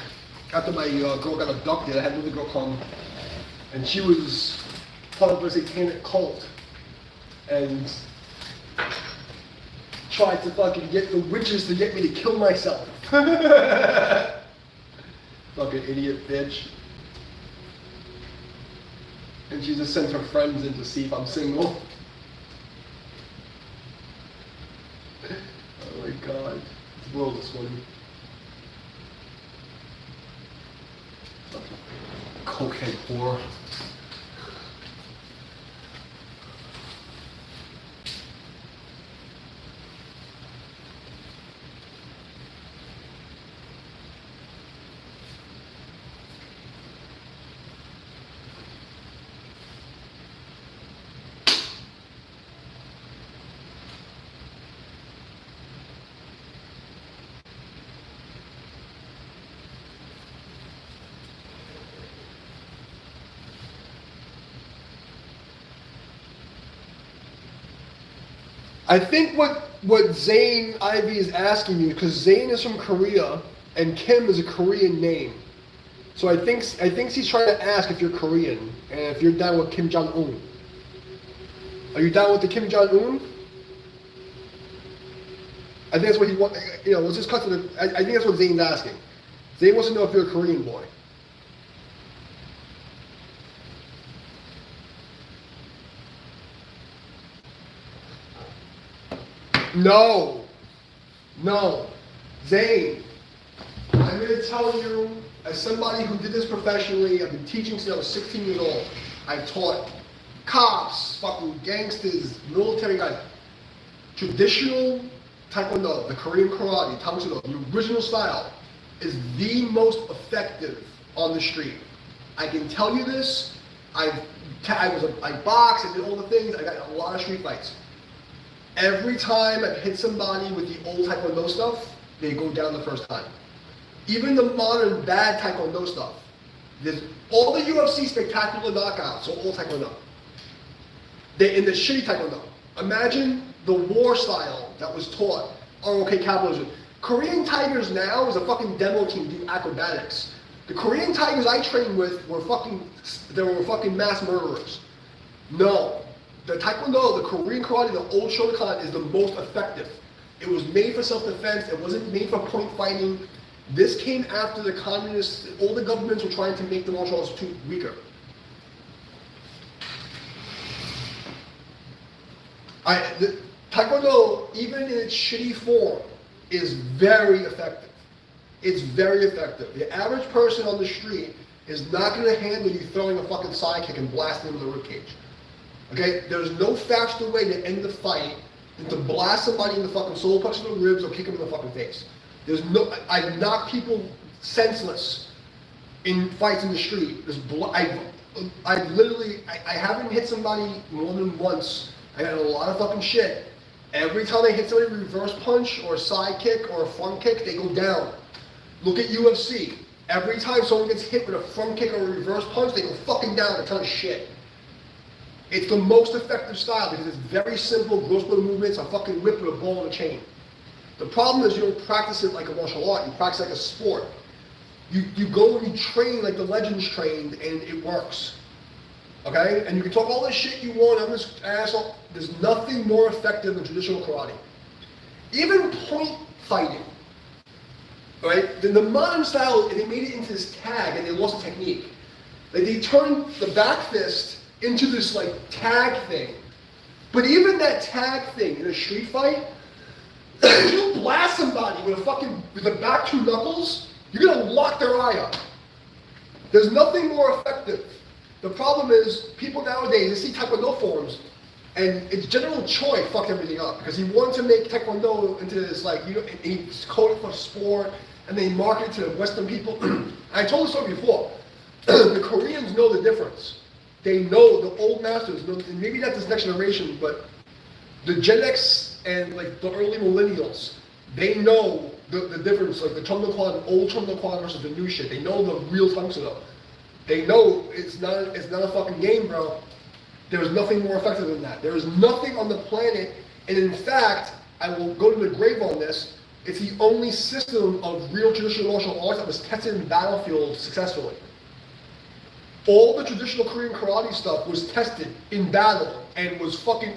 after my girl got abducted, I had another girl come, and she was part of a satanic cult, and tried to fucking get the witches to get me to kill myself. Fucking idiot bitch. And she just sent her friends in to see if I'm single. Oh my god. This world is funny. Cokehead whore. I think what Zane Ivy is asking you, because Zane is from Korea and Kim is a Korean name. So I think he's trying to ask if you're Korean and if you're down with Kim Jong-un. Are you down with the Kim Jong-un? I think that's what he wants, let's just cut to the, I think that's what Zane's asking. Zane wants to know if you're a Korean boy. No, Zane, I'm going to tell you, as somebody who did this professionally, I've been teaching since I was 16 years old. I've taught cops, fucking gangsters, military guys. Traditional Taekwondo, the Korean karate, Taekwondo, the original style, is the most effective on the street. I can tell you this. I boxed, I did all the things, I got a lot of street fights. Every time I've hit somebody with the old Taekwondo stuff, they go down the first time. Even the modern bad Taekwondo stuff. There's all the UFC spectacular knockouts are all Taekwondo. They're in the shitty Taekwondo. Imagine the war style that was taught. Oh, okay, capitalism. Korean Tigers now is a fucking demo team do acrobatics. The Korean Tigers I trained with were fucking mass murderers. No. The Taekwondo, the Korean karate, the old Shotokan is the most effective. It was made for self-defense. It wasn't made for point fighting. This came after the communists, all the governments were trying to make the martial arts too weaker. The Taekwondo, even in its shitty form, is very effective. It's very effective. The average person on the street is not going to handle you throwing a fucking sidekick and blasting them in the ribcage. Okay, there's no faster way to end the fight than to blast somebody in the fucking solar plexus of the ribs or kick them in the fucking face. I've knocked people senseless in fights in the street. I haven't hit somebody more than once. I had a lot of fucking shit. Every time I hit somebody with a reverse punch or a side kick or a front kick, they go down. Look at UFC. Every time someone gets hit with a front kick or a reverse punch, they go fucking down a ton of shit. It's the most effective style because it's very simple, gross motor movements, a fucking whip with a ball and a chain. The problem is you don't practice it like a martial art, you practice like a sport. You go and you train like the legends trained and it works. Okay? And you can talk all this shit you want, I'm this asshole. There's nothing more effective than traditional karate. Even point fighting. Right? The modern style, they made it into this tag and they lost the technique. Like they turned the back fist into this like tag thing. But even that tag thing in a street fight, if you blast somebody with the back two knuckles, you're gonna lock their eye up. There's nothing more effective. The problem is, people nowadays, they see Taekwondo forums, and it's General Choi fucked everything up, because he wanted to make Taekwondo into this, like, you know, and he's coded for sport, and they market it to Western people. I told this story before. The Koreans know the difference. They know, the old masters, and maybe not this next generation, but the Gen X and like the early millennials, they know the difference, like the old Chum Kwan versus the new shit. They know the real Tungsudo. They know it's not a fucking game, bro. There's nothing more effective than that. There is nothing on the planet, and in fact, I will go to the grave on this, it's the only system of real traditional martial arts that was tested in battlefields successfully. All the traditional Korean karate stuff was tested in battle and was fucking...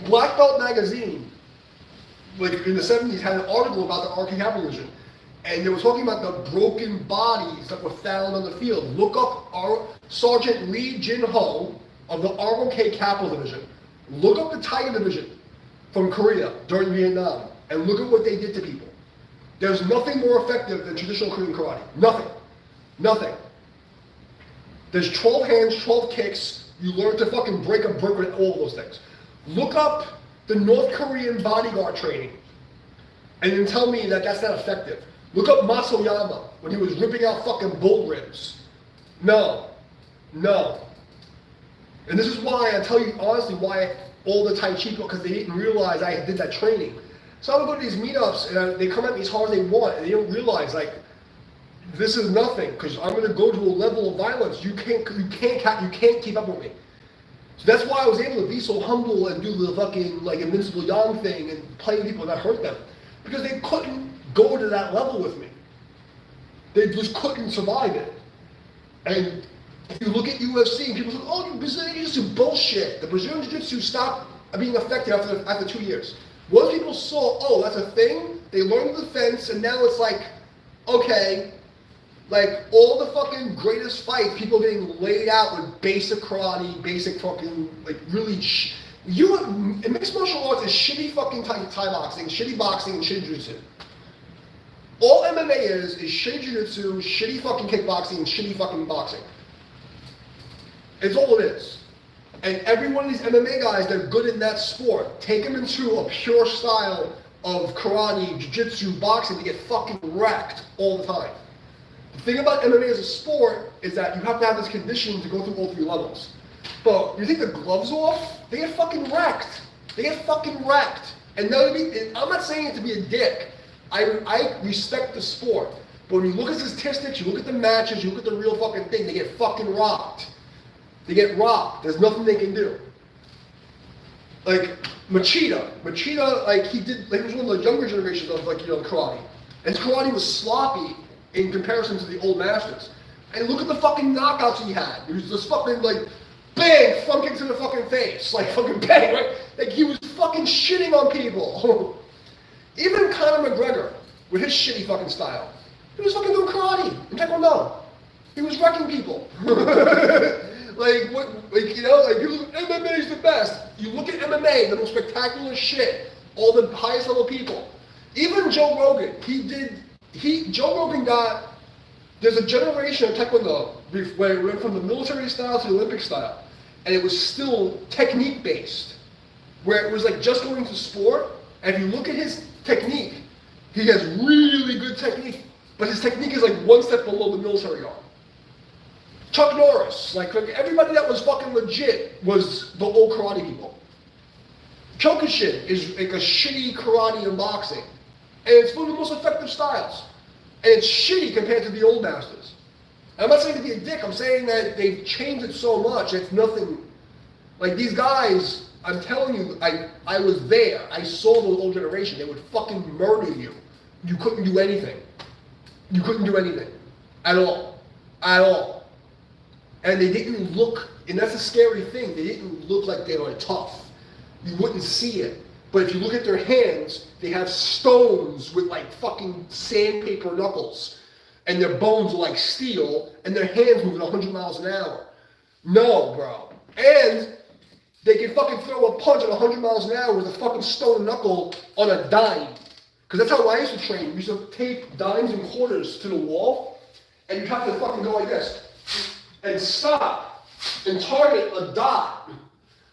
Black Belt magazine, like in the 70s, had an article about the RK Cavalry Division. And they were talking about the broken bodies that were found on the field. Look up Sergeant Lee Jin-ho of the ROK Capital Division. Look up the Tiger Division from Korea during Vietnam and look at what they did to people. There's nothing more effective than traditional Korean karate. Nothing. Nothing. There's 12 hands, 12 kicks. You learn to fucking break a brick with all those things. Look up the North Korean bodyguard training and then tell me that that's not effective. Look up Matsuoyama when he was ripping out fucking bull ribs. No. No. And this is why, I tell you honestly, why all the Tai Chi people, because they didn't realize I did that training. So I would go to these meetups and they come at me as hard as they want and they don't realize, like, this is nothing, because I'm going to go to a level of violence you can't keep up with me. So that's why I was able to be so humble and do the fucking like Invincible Yang thing and play with people and not hurt them. Because they couldn't go to that level with me. They just couldn't survive it. And if you look at UFC and people say, oh, Brazilian Jiu-Jitsu, bullshit. The Brazilian Jiu-Jitsu stopped being effective after 2 years. Once people saw, oh, that's a thing, they learned the defense, and now it's like, okay, like all the fucking greatest fights, people getting laid out with basic karate, basic fucking, like really, mixed martial arts is shitty fucking Thai boxing, shitty boxing, and shitty jiu-jitsu. All MMA is shitty jiu-jitsu, shitty fucking kickboxing, and shitty fucking boxing. It's all it is. And every one of these MMA guys, they're good in that sport. Take them into a pure style of karate, jiu-jitsu, boxing, they get fucking wrecked all the time. The thing about MMA as a sport is that you have to have this conditioning to go through all 3 levels. But you take the gloves off, they get fucking wrecked. They get fucking wrecked. And I'm not saying it to be a dick. I respect the sport. But when you look at statistics, you look at the matches, you look at the real fucking thing, they get fucking rocked. They get rocked. There's nothing they can do. Like Machida, like he was one of the younger generations of like, you know, karate. And karate was sloppy in comparison to the old masters. And look at the fucking knockouts he had. He was just fucking like, bang, front kick to the fucking face. Like fucking bang, right? Like he was fucking shitting on people. Even Conor McGregor, with his shitty fucking style, he was fucking doing karate and taekwondo. He was wrecking people. Like, you know, like people, MMA is the best. You look at MMA, the most spectacular shit, all the highest level people. Even Joe Rogan, Joe Rogan there's a generation of taekwondo where it went from the military style to the Olympic style. And it was still technique based, where it was like just going to sport. And if you look at his technique, he has really good technique, but his technique is like one step below the military arm. Chuck Norris, like everybody that was fucking legit was the old karate people. Kyokushin is like a shitty karate and boxing. And it's one of the most effective styles. And it's shitty compared to the old masters. And I'm not saying to be a dick, I'm saying that they've changed it so much, it's nothing. Like these guys, I'm telling you, I was there. I saw the old generation. They would fucking murder you. You couldn't do anything. You couldn't do anything. At all. At all. And they didn't look, and that's a scary thing, they didn't look like they were tough. You wouldn't see it. But if you look at their hands, they have stones with like fucking sandpaper knuckles. And their bones are like steel, and their hands move at 100 miles an hour. No, bro. And they can fucking throw a punch at 100 miles an hour with a fucking stone knuckle on a dime. Because that's how I used to train. We used to tape dimes and quarters to the wall, and you have to fucking go like this. And stop. And target a dot.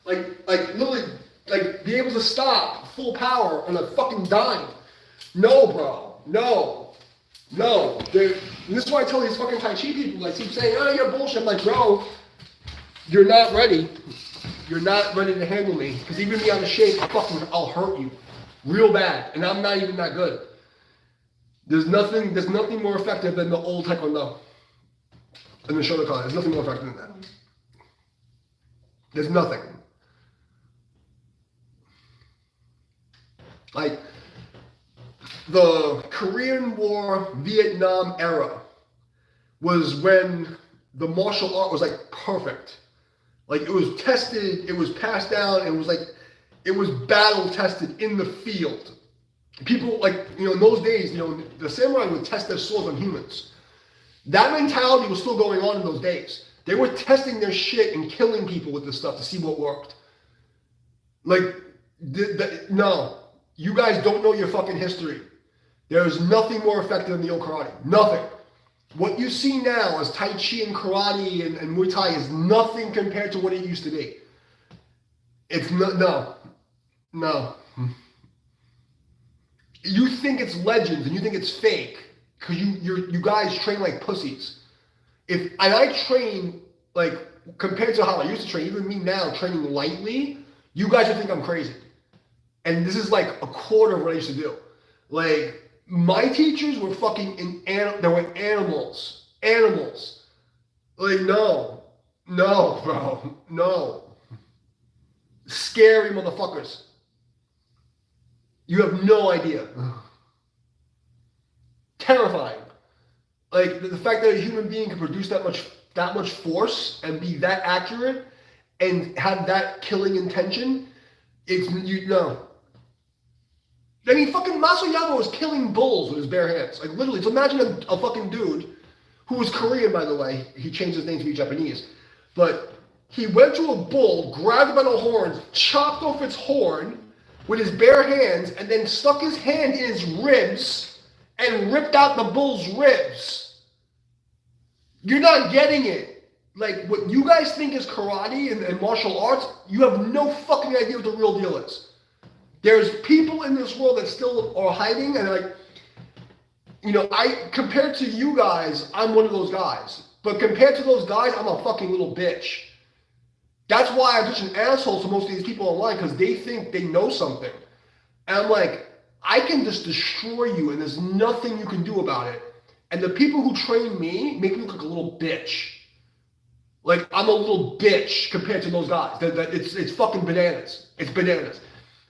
Like literally, like be able to stop full power on a fucking dime. No, bro. No. No. This is why I tell these fucking Tai Chi people, like keep saying, oh, you're bullshit. I'm like, bro, you're not ready. You're not ready to handle me. Because even me out of shape, I'll hurt you. Real bad. And I'm not even that good. There's nothing more effective than the old Taekwondo. And the Shotokan. There's nothing more effective than that. There's nothing. Like, the Korean War, Vietnam era was when the martial art was like perfect. Like it was tested, it was passed down, it was battle tested in the field. People like, in those days, the samurai would test their swords on humans. That mentality was still going on in those days. They were testing their shit and killing people with this stuff to see what worked. Like, no. You guys don't know your fucking history. There's nothing more effective than the old karate. Nothing. What you see now as Tai Chi and karate and Muay Thai is nothing compared to what it used to be. It's no. You think it's legends and you think it's fake because you guys train like pussies. And I train like compared to how I used to train, even me now training lightly, you guys would think I'm crazy. And this is like a quarter of what I used to do. Like, my teachers were fucking they were animals. Animals. Like, no, bro, no. Scary motherfuckers. You have no idea. Terrifying. Like, the fact that a human being can produce that much force and be that accurate and have that killing intention, no. I mean, fucking Masayama was killing bulls with his bare hands. Like, literally. So imagine a fucking dude who was Korean, by the way. He changed his name to be Japanese. But he went to a bull, grabbed it by the horns, chopped off its horn with his bare hands, and then stuck his hand in his ribs and ripped out the bull's ribs. You're not getting it. Like, what you guys think is karate and martial arts, you have no fucking idea what the real deal is. There's people in this world that still are hiding, and like, compared to you guys, I'm one of those guys. But compared to those guys, I'm a fucking little bitch. That's why I'm such an asshole to most of these people online, because they think they know something. And I'm like, I can just destroy you, and there's nothing you can do about it. And the people who train me make me look like a little bitch. Like, I'm a little bitch compared to those guys. It's fucking bananas. It's bananas.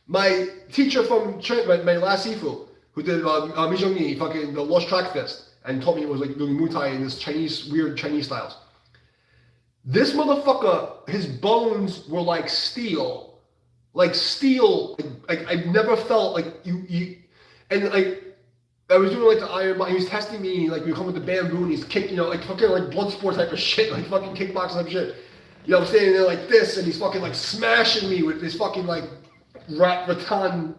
My teacher from my last Sifu, who did Mijong-Ni, fucking the Lost Track Fist, and told me it was like doing Muay Thai in this weird Chinese styles. This motherfucker, his bones were like steel. Like steel. Like I've never felt like and like, I was doing like the iron, he was testing me, like we come with the bamboo and he's kicking, like fucking like blood sport type of shit, like fucking kickboxing type of shit. I'm standing there like this and he's fucking like smashing me with this fucking like rattan,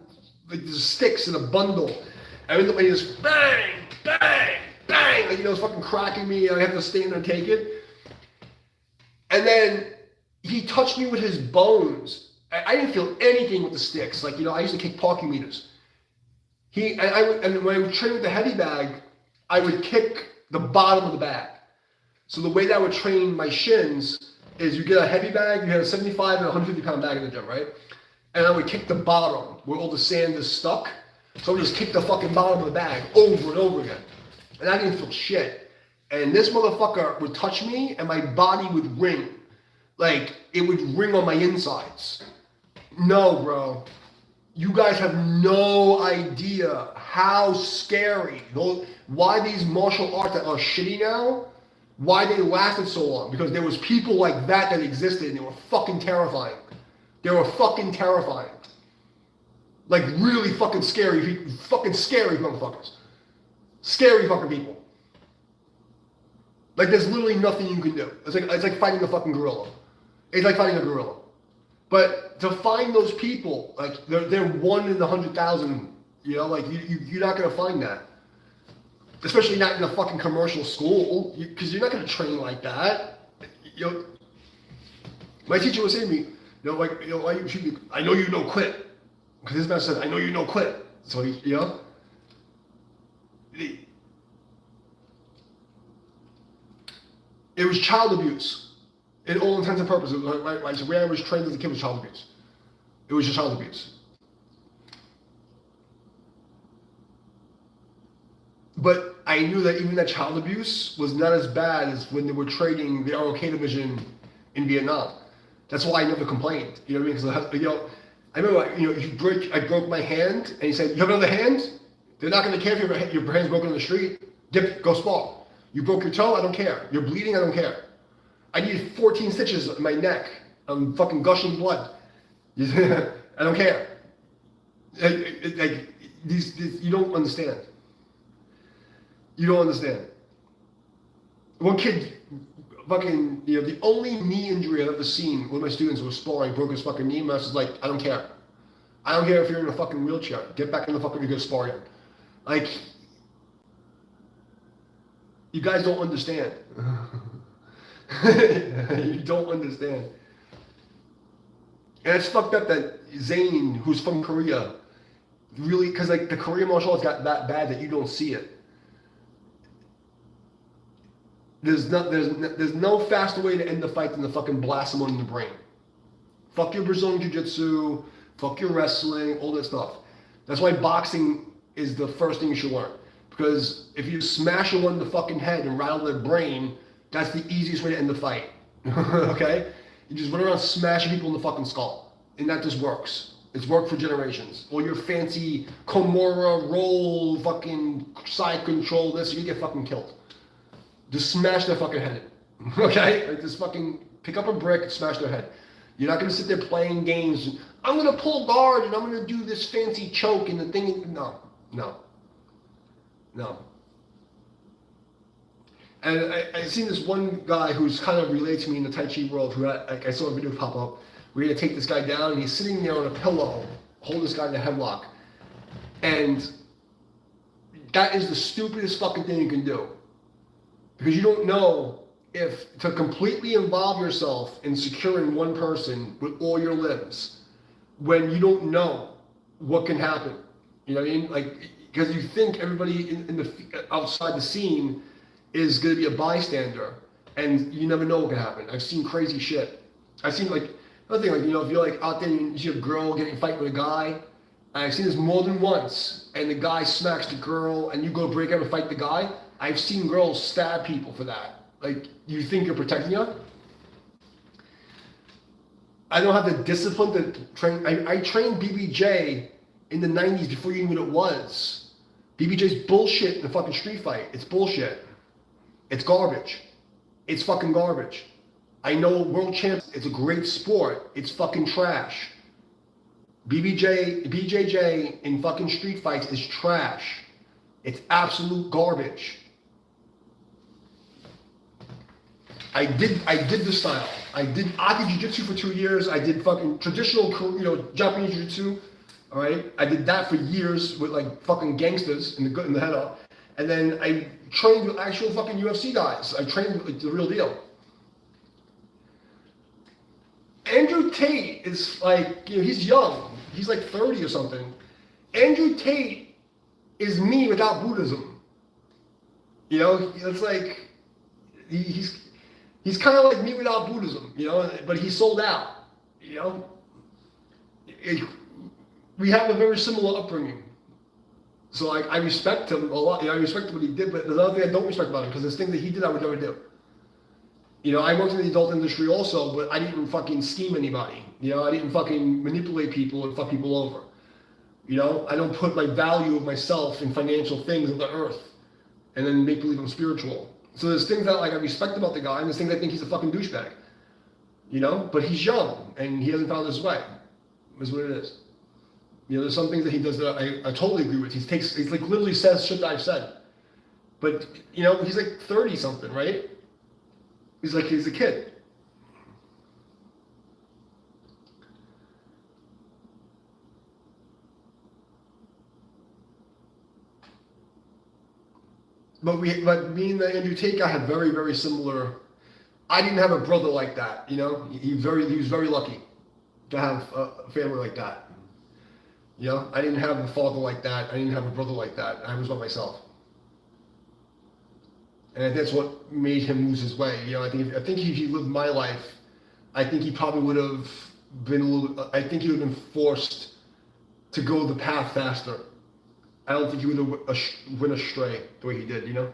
like there's sticks in a bundle. And he just bang, bang, bang, like it's fucking cracking me and I have to stand there and take it. And then he touched me with his bones. I didn't feel anything with the sticks. Like, I used to kick parking meters. And when I would train with the heavy bag, I would kick the bottom of the bag. So the way that I would train my shins is you get a heavy bag, you have a 75 and a 150-pound bag in the gym, right? And I would kick the bottom where all the sand is stuck. So I would just kick the fucking bottom of the bag over and over again. And I didn't feel shit. And this motherfucker would touch me and my body would ring. Like, it would ring on my insides. No, bro. You guys have no idea how scary, why these martial arts that are shitty now, why they lasted so long. Because there was people like that existed and they were fucking terrifying. They were fucking terrifying. Like really fucking scary motherfuckers. Scary fucking people. Like there's literally nothing you can do. It's like fighting a fucking gorilla. It's like fighting a gorilla. But to find those people, like they're 1 in 100,000, you know, like you're not gonna find that. Especially not in a fucking commercial school, because you're not gonna train like that. You know, my teacher was saying to me, why you should be, I know you don't quit. Because this man said, I know you don't quit. So, you know, it was child abuse. In all intents and purposes, like the way I was trained as a kid was child abuse. It was just child abuse. But I knew that even that child abuse was not as bad as when they were training the ROK division in Vietnam. That's why I never complained. You know what I mean? Because, you know, I remember, I broke my hand, and he said, you have another hand? They're not going to care if your hand's broken on the street. Dip, go spar. You broke your toe? I don't care. You're bleeding? I don't care. I needed 14 stitches in my neck. I'm fucking gushing blood. I don't care. Like, you don't understand. You don't understand. One kid, fucking, you know, the only knee injury I've ever seen when my students were sparring, broke his fucking knee, and I was just like, I don't care. I don't care if you're in a fucking wheelchair. Get back in the fucking, you're gonna spar again. Like, you guys don't understand. You don't understand. And it's fucked up that Zane, who's from Korea, really, because like the Korean martial arts got that bad that you don't see it. There's no faster way to end the fight than to fucking blast someone in the brain. Fuck your Brazilian Jiu-Jitsu, fuck your wrestling, all that stuff. That's why boxing is the first thing you should learn. Because if you smash someone in the fucking head and rattle their brain, that's the easiest way to end the fight. Okay? You just run around smashing people in the fucking skull. And that just works. It's worked for generations. All your fancy Komura, roll, fucking side control, this, you get fucking killed. Just smash their fucking head in. Okay? Like just fucking pick up a brick and smash their head. You're not gonna sit there playing games. And, I'm gonna pull guard and I'm gonna do this fancy choke and the thing. No. And I seen this one guy who's kind of related to me in the Tai Chi world. Who I saw a video pop up. We're gonna take this guy down and he's sitting there on a pillow, hold this guy in a headlock, and that is the stupidest fucking thing you can do. Because you don't know if to completely involve yourself in securing one person with all your limbs when you don't know what can happen. You know what I mean? Like, because you think everybody in the outside the scene is going to be a bystander, and you never know what can happen. I've seen crazy shit. I've seen like another thing, like you know, if you're like out there and you see a girl getting a fight with a guy, and I've seen this more than once, and the guy smacks the girl, and you go break up and fight the guy. I've seen girls stab people for that. Like, you think you're protecting her? I don't have the discipline to train. I trained BBJ in the 90s before you knew what it was. BBJ's bullshit in the fucking street fight. It's bullshit. It's garbage. It's fucking garbage. I know world champs, it's a great sport. It's fucking trash. BJJ in fucking street fights is trash. It's absolute garbage. I did the style. I did Aki Jiu-Jitsu for 2 years. I did fucking traditional, you know, Japanese Jiu-Jitsu. All right, I did that for years with like fucking gangsters in the head up, and then I trained with actual fucking UFC guys. I trained with like, the real deal. Andrew Tate is like, you know, he's young. He's like 30 or something. Andrew Tate is me without Buddhism. You know, it's like, he's kind of like me without Buddhism, you know. But he sold out, you know. We have a very similar upbringing, so like I respect him a lot. You know, I respect what he did, but there's another thing I don't respect about him because there's things that he did I would never do. You know, I worked in the adult industry also, but I didn't fucking scheme anybody. You know, I didn't fucking manipulate people and fuck people over. You know, I don't put my value of myself in financial things of the earth and then make believe I'm spiritual. So there's things that like I respect about the guy, and there's things I think he's a fucking douchebag. You know, but he's young and he hasn't found his way. Is what it is. You know, there's some things that he does that I totally agree with. He's like literally says shit that I've said. But you know, he's like 30 something, right? He's a kid. But me and the Andrew Tate guy had very, very similar. I didn't have a brother like that, you know. He was very lucky to have a family like that. You know, I didn't have a father like that. I didn't have a brother like that. I was by myself, and that's what made him lose his way. You know, I think if he lived my life, I think he probably would have been a little. I think he would have been forced to go the path faster. I don't think he would have went astray the way he did. You know.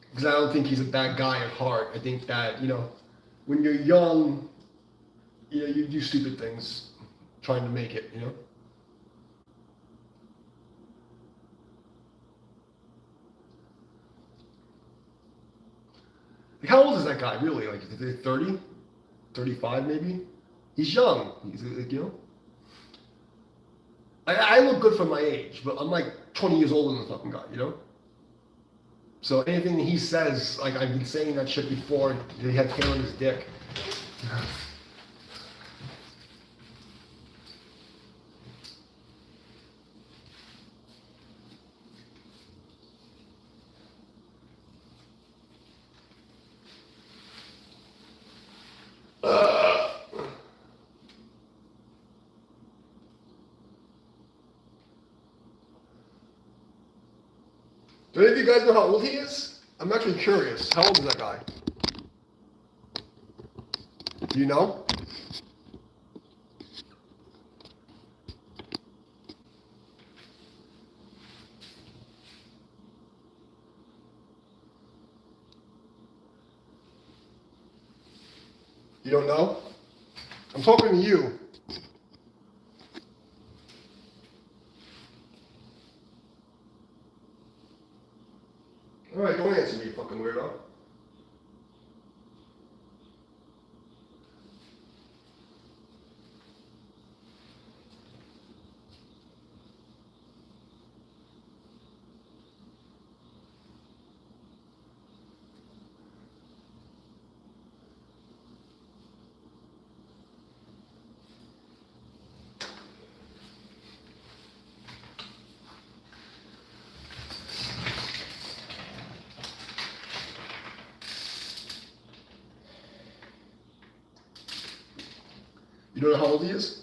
Because I don't think he's a bad guy at heart. I think that, you know, when you're young, you know, you do stupid things trying to make it, you know? Like, how old is that guy, really? Like, is he 30? 35, maybe? He's young. He's, like, you know? I look good for my age, but I'm like 20 years older than the fucking guy, you know? So anything that he says, like I've been saying that shit before, he had hair on his dick. Do any of you guys know how old he is? I'm actually curious. How old is that guy? Do you know? You don't know? I'm talking to you. Alright, don't answer me, you fucking weirdo. You don't know how old he is?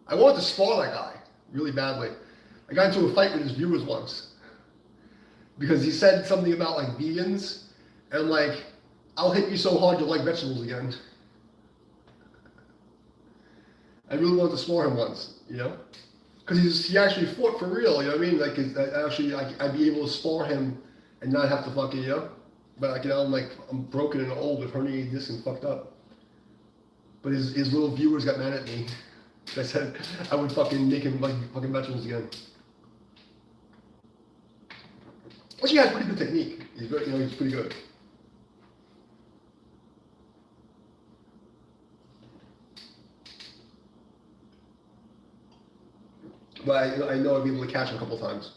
I wanted to spar that guy really badly. I got into a fight with his viewers once because he said something about like vegans, and I'm like, I'll hit you so hard you'll like vegetables again. I really wanted to spar him once, you know? Because he actually fought for real, you know what I mean? Like, actually, I'd be able to spar him and not have to fucking, you know? But, like, you know, I'm broken and old with herniated disc and fucked up. But his little viewers got mad at me. I said I would fucking make him like fucking vegetables again. Well, he has pretty good technique. He's very, you know, he's pretty good. But I know I'd be able to catch him a couple of times.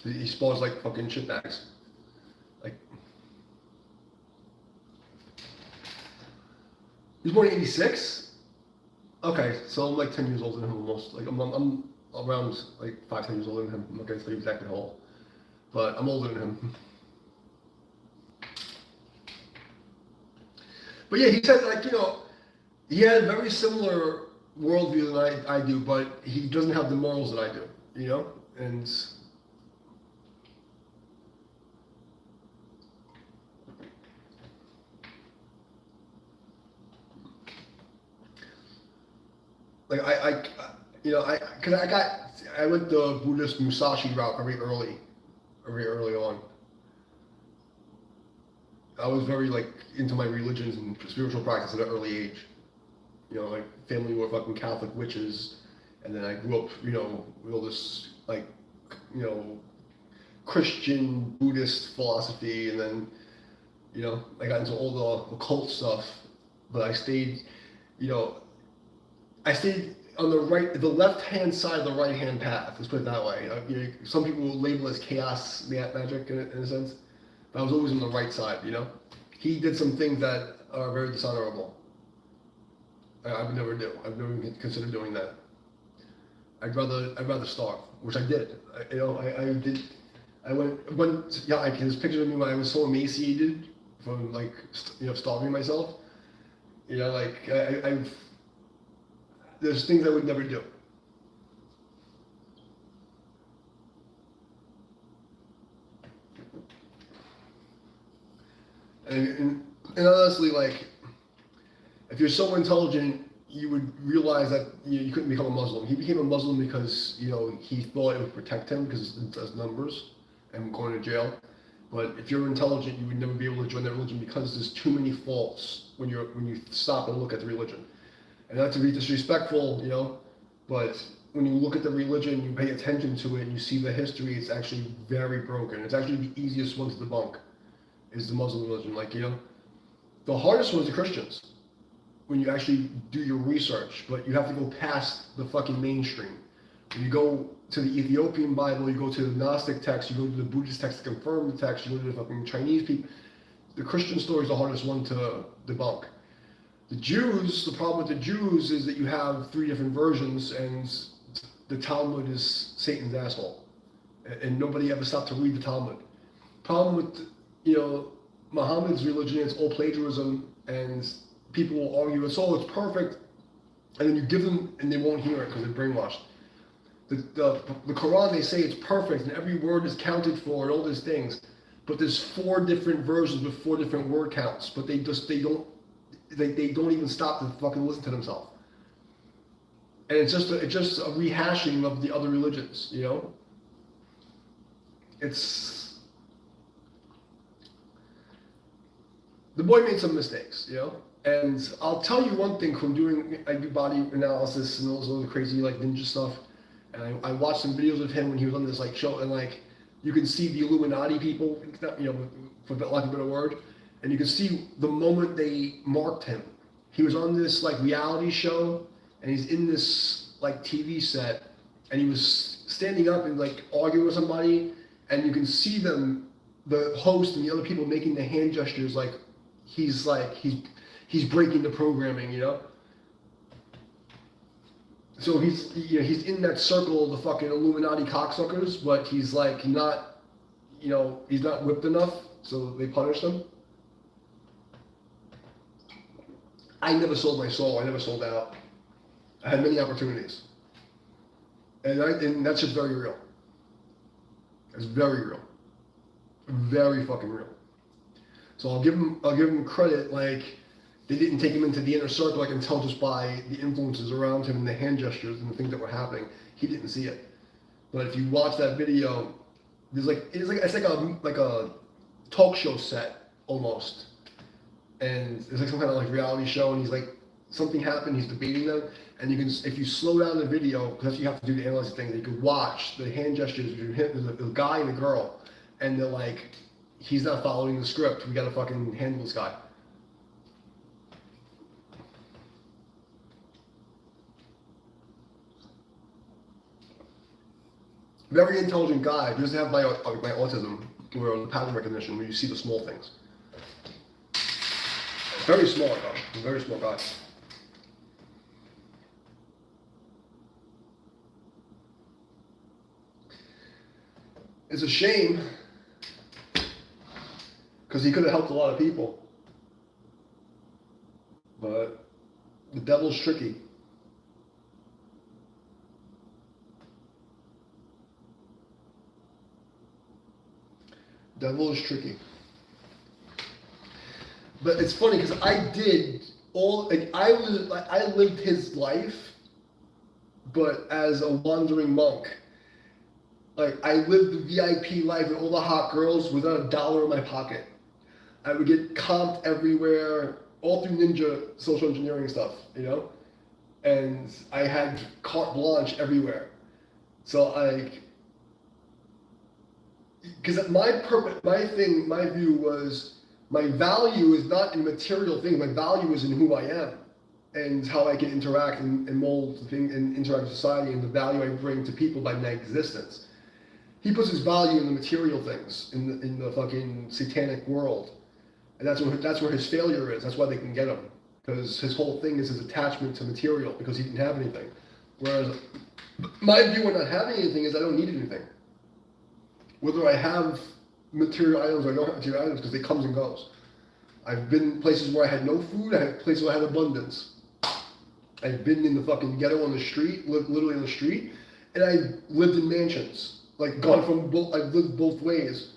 He spawns like fucking shitbags. Like, he was born in '86. Okay, so I'm like 10 years older than him almost. Like I'm around like 5-10 years older than him. I'm not gonna tell you exactly how old, but I'm older than him. But yeah, he said like, you know, he had a very similar worldview than I do, but he doesn't have the morals that I do, you know? And like you know, cause I went the Buddhist Musashi route very early on. I was very like into my religions and spiritual practice at an early age. You know, like family were fucking Catholic witches, and then I grew up, you know, with all this like, you know, Christian Buddhist philosophy, and then, you know, I got into all the occult stuff, but I stayed, you know, I stayed on the left hand side of the right hand path. Let's put it that way. You know, some people will label it as chaos magic in a sense, but I was always on the right side. You know, he did some things that are very dishonorable. I would never do. I've never even considered doing that. I'd rather starve, which I did. You know, I did. I went. Yeah, I can just picture of me when I was so emaciated from like you know starving myself. You know, like I've. There's things I would never do. And honestly, like, if you're so intelligent, you would realize that you couldn't become a Muslim. He became a Muslim because, you know, he thought it would protect him because it does numbers and going to jail. But if you're intelligent, you would never be able to join that religion because there's too many faults when you stop and look at the religion. And not to be disrespectful, you know, but when you look at the religion, you pay attention to it, and you see the history, it's actually very broken. It's actually the easiest one to debunk, is the Muslim religion. Like, you know, the hardest one is the Christians, when you actually do your research, but you have to go past the fucking mainstream. When you go to the Ethiopian Bible, you go to the Gnostic text, you go to the Buddhist text to confirm the text, you go to the fucking Chinese people. The Christian story is the hardest one to debunk. The Jews, the problem with the Jews is that you have 3 different versions, and the Talmud is Satan's asshole, and nobody ever stopped to read the Talmud. Problem with, you know, Muhammad's religion, it's all plagiarism, and people will argue it's perfect, and then you give them, and they won't hear it because they're brainwashed. The Quran, they say it's perfect, and every word is counted for, and all these things, but there's 4 different versions with 4 different word counts, but they don't even stop to fucking listen to themselves. And it's just a rehashing of the other religions, you know? The boy made some mistakes, you know? And I'll tell you one thing from doing, I do body analysis and all this other crazy like ninja stuff. And I watched some videos of him when he was on this like show, and like, you can see the Illuminati people, you know, for lack of a better word, and you can see the moment they marked him. He was on this like reality show, and he's in this like TV set, and he was standing up and like arguing with somebody, and you can see them, the host and the other people, making the hand gestures like he's breaking the programming, you know. So he's in that circle of the fucking Illuminati cocksuckers, but he's like not, you know, he's not whipped enough, so they punish him. I never sold my soul. I never sold out. I had many opportunities, and that's just very real. It's very real, very fucking real. So I'll give him credit. Like, they didn't take him into the inner circle. I can tell just by the influences around him and the hand gestures and the things that were happening. He didn't see it. But if you watch that video, it's like a talk show set almost. And it's like some kind of like reality show, and he's like, something happened, he's debating them, and you can, if you slow down the video, because that's what you have to do to analyze the thing, you can watch the hand gestures between him, there's a guy and a girl, and they're like, he's not following the script, we gotta fucking handle this guy. Very intelligent guy, he doesn't have my autism, or the pattern recognition, where you see the small things. Very smart guy, very smart guy. It's a shame, because he could have helped a lot of people. But the devil's tricky. Devil is tricky. But it's funny because I did all, like, I lived his life, but as a wandering monk. Like, I lived the VIP life with all the hot girls without $1 in my pocket. I would get comped everywhere, all through ninja social engineering stuff, you know? And I had carte blanche everywhere. So, like, because my view was, my value is not in material things, my value is in who I am and how I can interact and mold things and interact with society and the value I bring to people by my existence. He puts his value in the material things, in the fucking satanic world. And that's where his failure is. That's why they can get him. Because his whole thing is his attachment to material, because he didn't have anything. Whereas my view on not having anything is I don't need anything. Whether I have material items or I don't have material items, because it comes and goes. I've been places where I had no food, I had places where I had abundance. I've been in the fucking ghetto on the street, literally on the street, and I lived in mansions. Like, gone from both, I've lived both ways,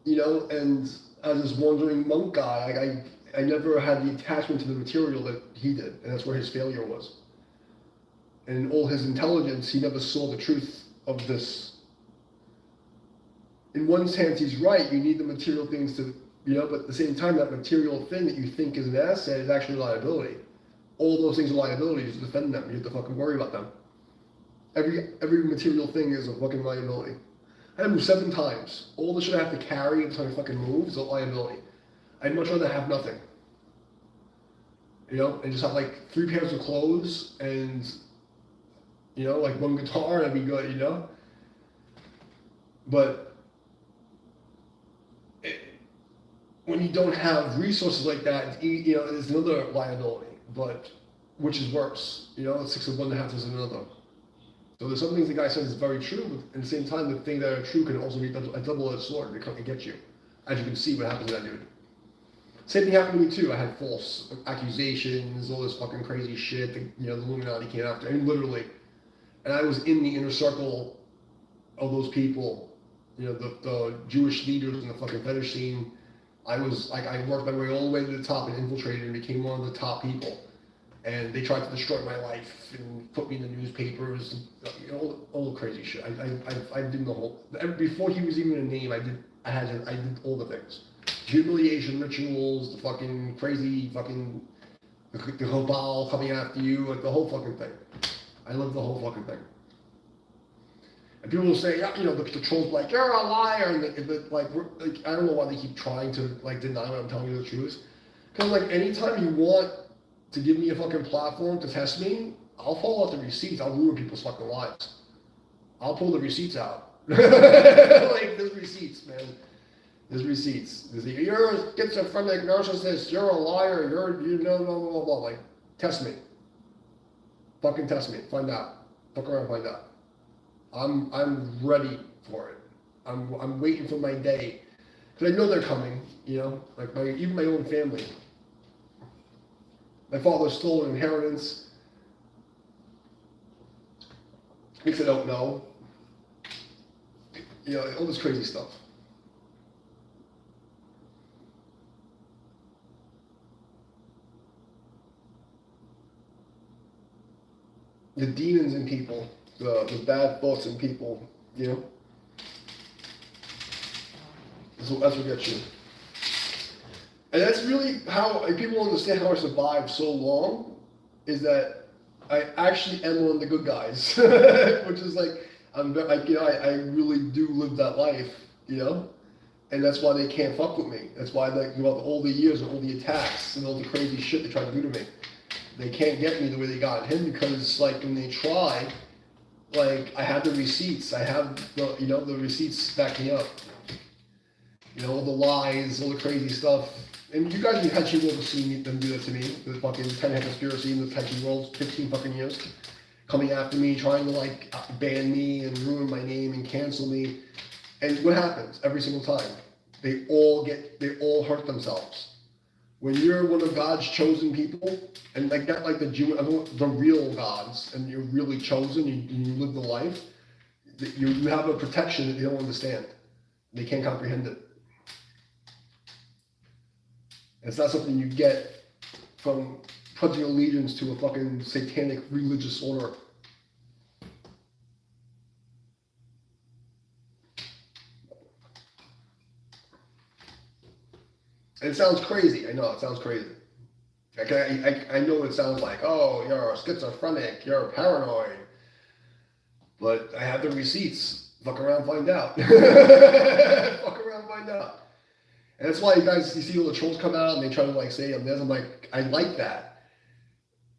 you know, and as this wandering monk guy, I never had the attachment to the material that he did, and that's where his failure was. And in all his intelligence, he never saw the truth of this. In one sense, he's right, you need the material things to, you know, but at the same time, that material thing that you think is an asset is actually a liability. All those things are liabilities, defend them, you have to fucking worry about them. Every material thing is a fucking liability. I had to move 7 times. All the shit I have to carry every time I fucking move is a liability. I'd much rather have nothing. You know, and just have like 3 pairs of clothes and, you know, like 1 guitar, that'd be good, you know? But when you don't have resources like that, you know, there's another liability, but which is worse. You know, 6 of one, the half is another. So there's some things the guy says is very true, but at the same time, the things that are true can also be a double-edged sword. They come and get you. As you can see what happened to that dude. Same thing happened to me too. I had false accusations, all this fucking crazy shit. You know, the Illuminati came after me, literally. And I was in the inner circle of those people. You know, the Jewish leaders in the fucking fetish scene. I worked my way all the way to the top and infiltrated and became one of the top people. And they tried to destroy my life and put me in the newspapers, and, you know, all the crazy shit. I did the whole. Before he was even a name, I did all the things. Humiliation rituals, the fucking crazy fucking the cabal coming after you, like the whole fucking thing. I lived the whole fucking thing. And people will say, yeah, you know, the trolls like, you're a liar, and like I don't know why they keep trying to like deny when I'm telling you the truth. Because like anytime you want to give me a fucking platform to test me, I'll follow out the receipts. I'll ruin people's fucking lives. I'll pull the receipts out. Like, there's receipts, man. There's receipts. You're a schizophrenic narcissist. You're a liar. You know, blah, blah, blah, blah. Like, test me. Fucking test me. Find out. Fuck around, find out. I'm ready for it. I'm waiting for my day. Because I know they're coming, you know? Like, even my own family. My father stole an inheritance. Because I don't know. You know, all this crazy stuff. The demons in people, the bad thoughts in people, you know? That's what gets you. And that's really how people understand how I survived so long, is that I actually am one of the good guys, which is like, you know, I really do live that life, you know, and that's why they can't fuck with me. That's why, like, throughout all the years and all the attacks and all the crazy shit they try to do to me, they can't get me the way they got him, because like when they try, like I have the receipts, I have the, you know, the receipts back me up. You know, all the lies, all the crazy stuff. And you guys have actually never seen them do that to me. The fucking 10-head conspiracy in the Tension world, 15 fucking years. Coming after me, trying to like ban me and ruin my name and cancel me. And what happens every single time? They all hurt themselves. When you're one of God's chosen people, and like that, like the real gods, and you're really chosen, you live the life, you have a protection that they don't understand. They can't comprehend it. It's not something you get from pledging allegiance to a fucking satanic religious order. And it sounds crazy. I know it sounds crazy. I know it sounds like, oh, you're a schizophrenic, you're paranoid. But I have the receipts. Fuck around, find out. Fuck around, find out. And that's why you see all the trolls come out and they try to like say I'm this. I'm like, I like that.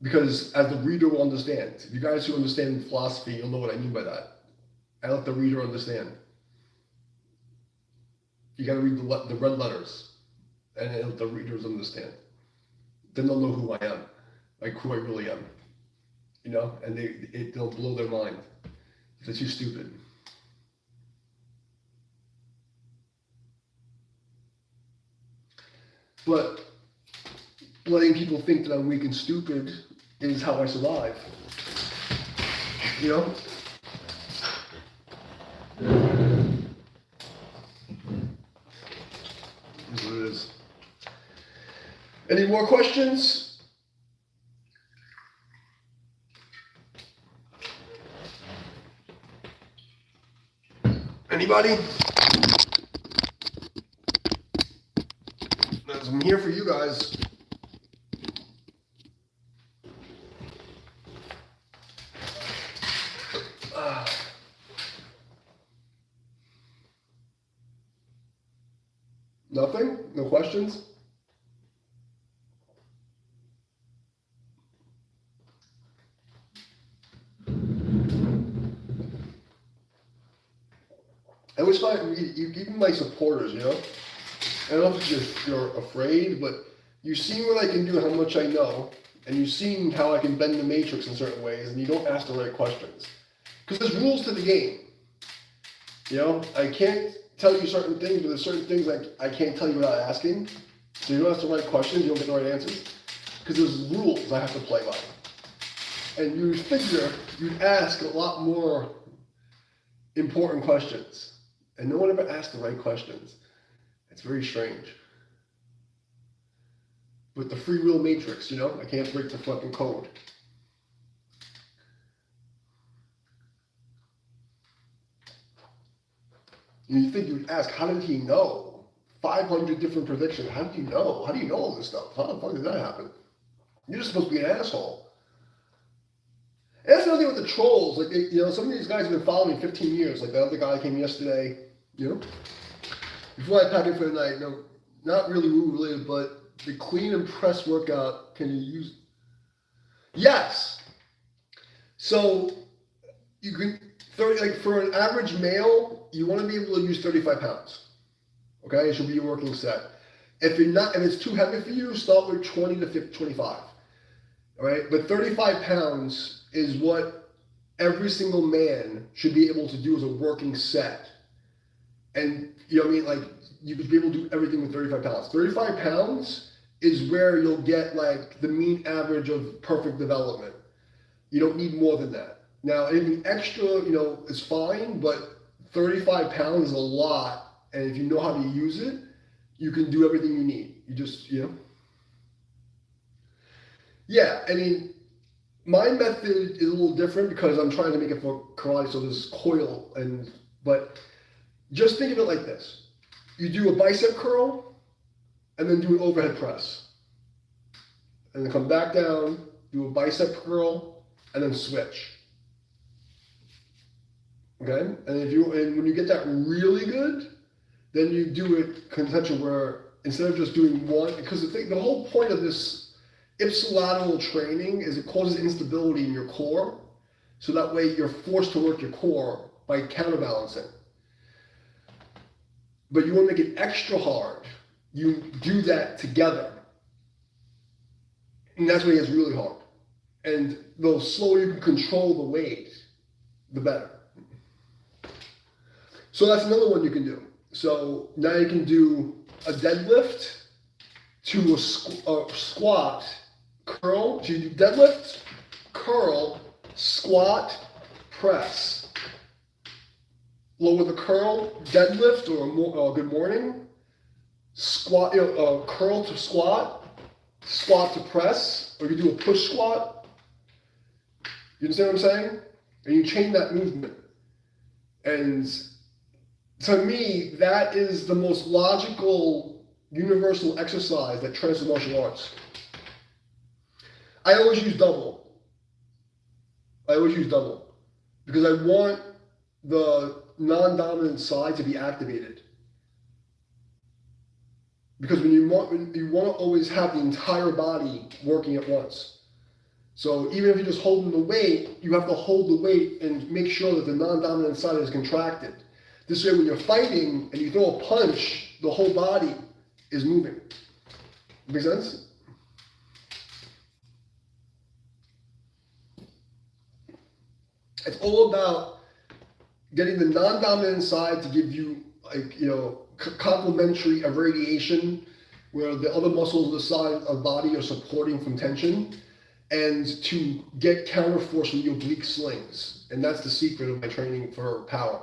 Because as the reader will understand. If you guys who understand philosophy, you'll know what I mean by that. I let the reader understand. You gotta read the red letters. And then let the readers understand. Then they'll know who I am. Like who I really am. You know? And they'll blow their mind. They're too stupid. But letting people think that I'm weak and stupid is how I survive. You know? That's what it is. Any more questions? Anybody? I'm here for you guys. Nothing? No questions? I always find even my supporters, you know? I don't know if you're afraid, but you've seen what I can do, how much I know, and you've seen how I can bend the matrix in certain ways, and you don't ask the right questions. Because there's rules to the game. You know, I can't tell you certain things, but there's certain things I can't tell you without asking. So you don't ask the right questions, you don't get the right answers. Because there's rules I have to play by. And you figure you'd ask a lot more important questions. And no one ever asked the right questions. It's very strange. With the free will matrix, you know, I can't break the fucking code. You think you'd ask, how did he know? 500 different predictions. How did you know? How do you know all this stuff? How the fuck did that happen? You're just supposed to be an asshole. And that's another thing with the trolls. Like, you know, some of these guys have been following me 15 years. Like the other guy came yesterday, you know. Before I pack in for the night, no, not really woo related, but the clean and press workout, can you use? Yes. So you can, like for an average male, you want to be able to use 35 pounds. Okay, it should be your working set. If it's too heavy for you, start with 20 to 25. All right, but 35 pounds is what every single man should be able to do as a working set. And you know what I mean? Like you should be able to do everything with 35 pounds. 35 pounds is where you'll get like the mean average of perfect development. You don't need more than that. Now anything extra, you know, is fine, but 35 pounds is a lot. And if you know how to use it, you can do everything you need. You just, you know. Yeah, I mean, my method is a little different because I'm trying to make it for karate, so there's coil, but just think of it like this. You do a bicep curl, and then do an overhead press. And then come back down, do a bicep curl, and then switch. Okay? And when you get that really good, then you do it concentric where instead of just doing one, because the whole point of this ipsilateral training is it causes instability in your core, so that way you're forced to work your core by counterbalancing. But you want to make it extra hard. You do that together. And that's when it gets really hard. And the slower you can control the weight, the better. So that's another one you can do. So now you can do a deadlift to a squat, curl, so you do deadlift, curl, squat, press. Lower the curl, deadlift, or good morning, squat, curl to squat, squat to press, or you do a push squat. You understand what I'm saying? And you chain that movement. And to me, that is the most logical, universal exercise that transcends martial arts. I always use double. Because I want the non-dominant side to be activated. Because when you want to always have the entire body working at once. So even if you're just holding the weight, you have to hold the weight and make sure that the non-dominant side is contracted. This way, when you're fighting and you throw a punch, the whole body is moving. Make sense? It's all about getting the non-dominant side to give you, complementary irradiation, where the other muscles of the side of the body are supporting from tension, and to get counterforce from the oblique slings. And that's the secret of my training for power.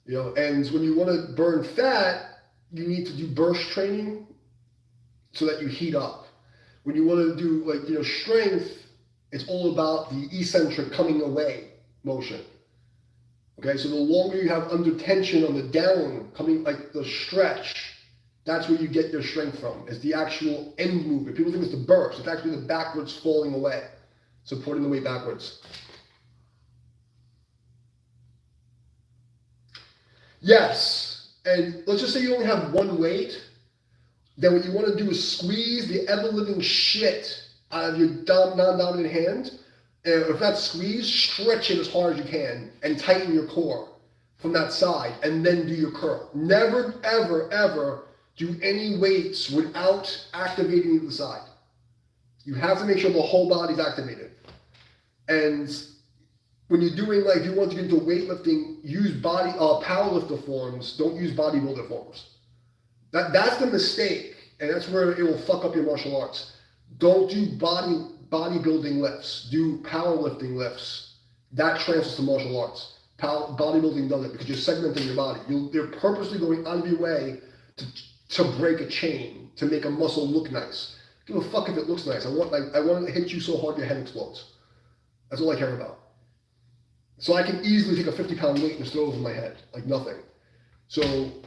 And when you want to burn fat, you need to do burst training so that you heat up. When you want to do strength, it's all about the eccentric coming away motion. Okay, so the longer you have under tension on the down, coming like the stretch, that's where you get your strength from. It's the actual end movement. People think it's the burst. It's actually the backwards falling away, supporting the weight backwards. Yes, and let's just say you only have one weight. Then what you want to do is squeeze the ever-living shit out of your non-dominant hand. And if that's squeezed, stretch it as hard as you can and tighten your core from that side, and then do your curl. Never, ever, ever do any weights without activating the side. You have to make sure the whole body's activated. And when you're doing, if you want to get into weightlifting, use powerlifter forms. Don't use bodybuilder forms. That's the mistake, and that's where it will fuck up your martial arts. Don't do bodybuilding lifts. Do powerlifting lifts. That transfers to martial arts. Bodybuilding does it because you're segmenting your body. You're purposely going out of your way to break a chain, to make a muscle look nice. Give a fuck if it looks nice. I want to hit you so hard your head explodes. That's all I care about. So I can easily take a 50-pound weight and just throw it over my head, like nothing. So,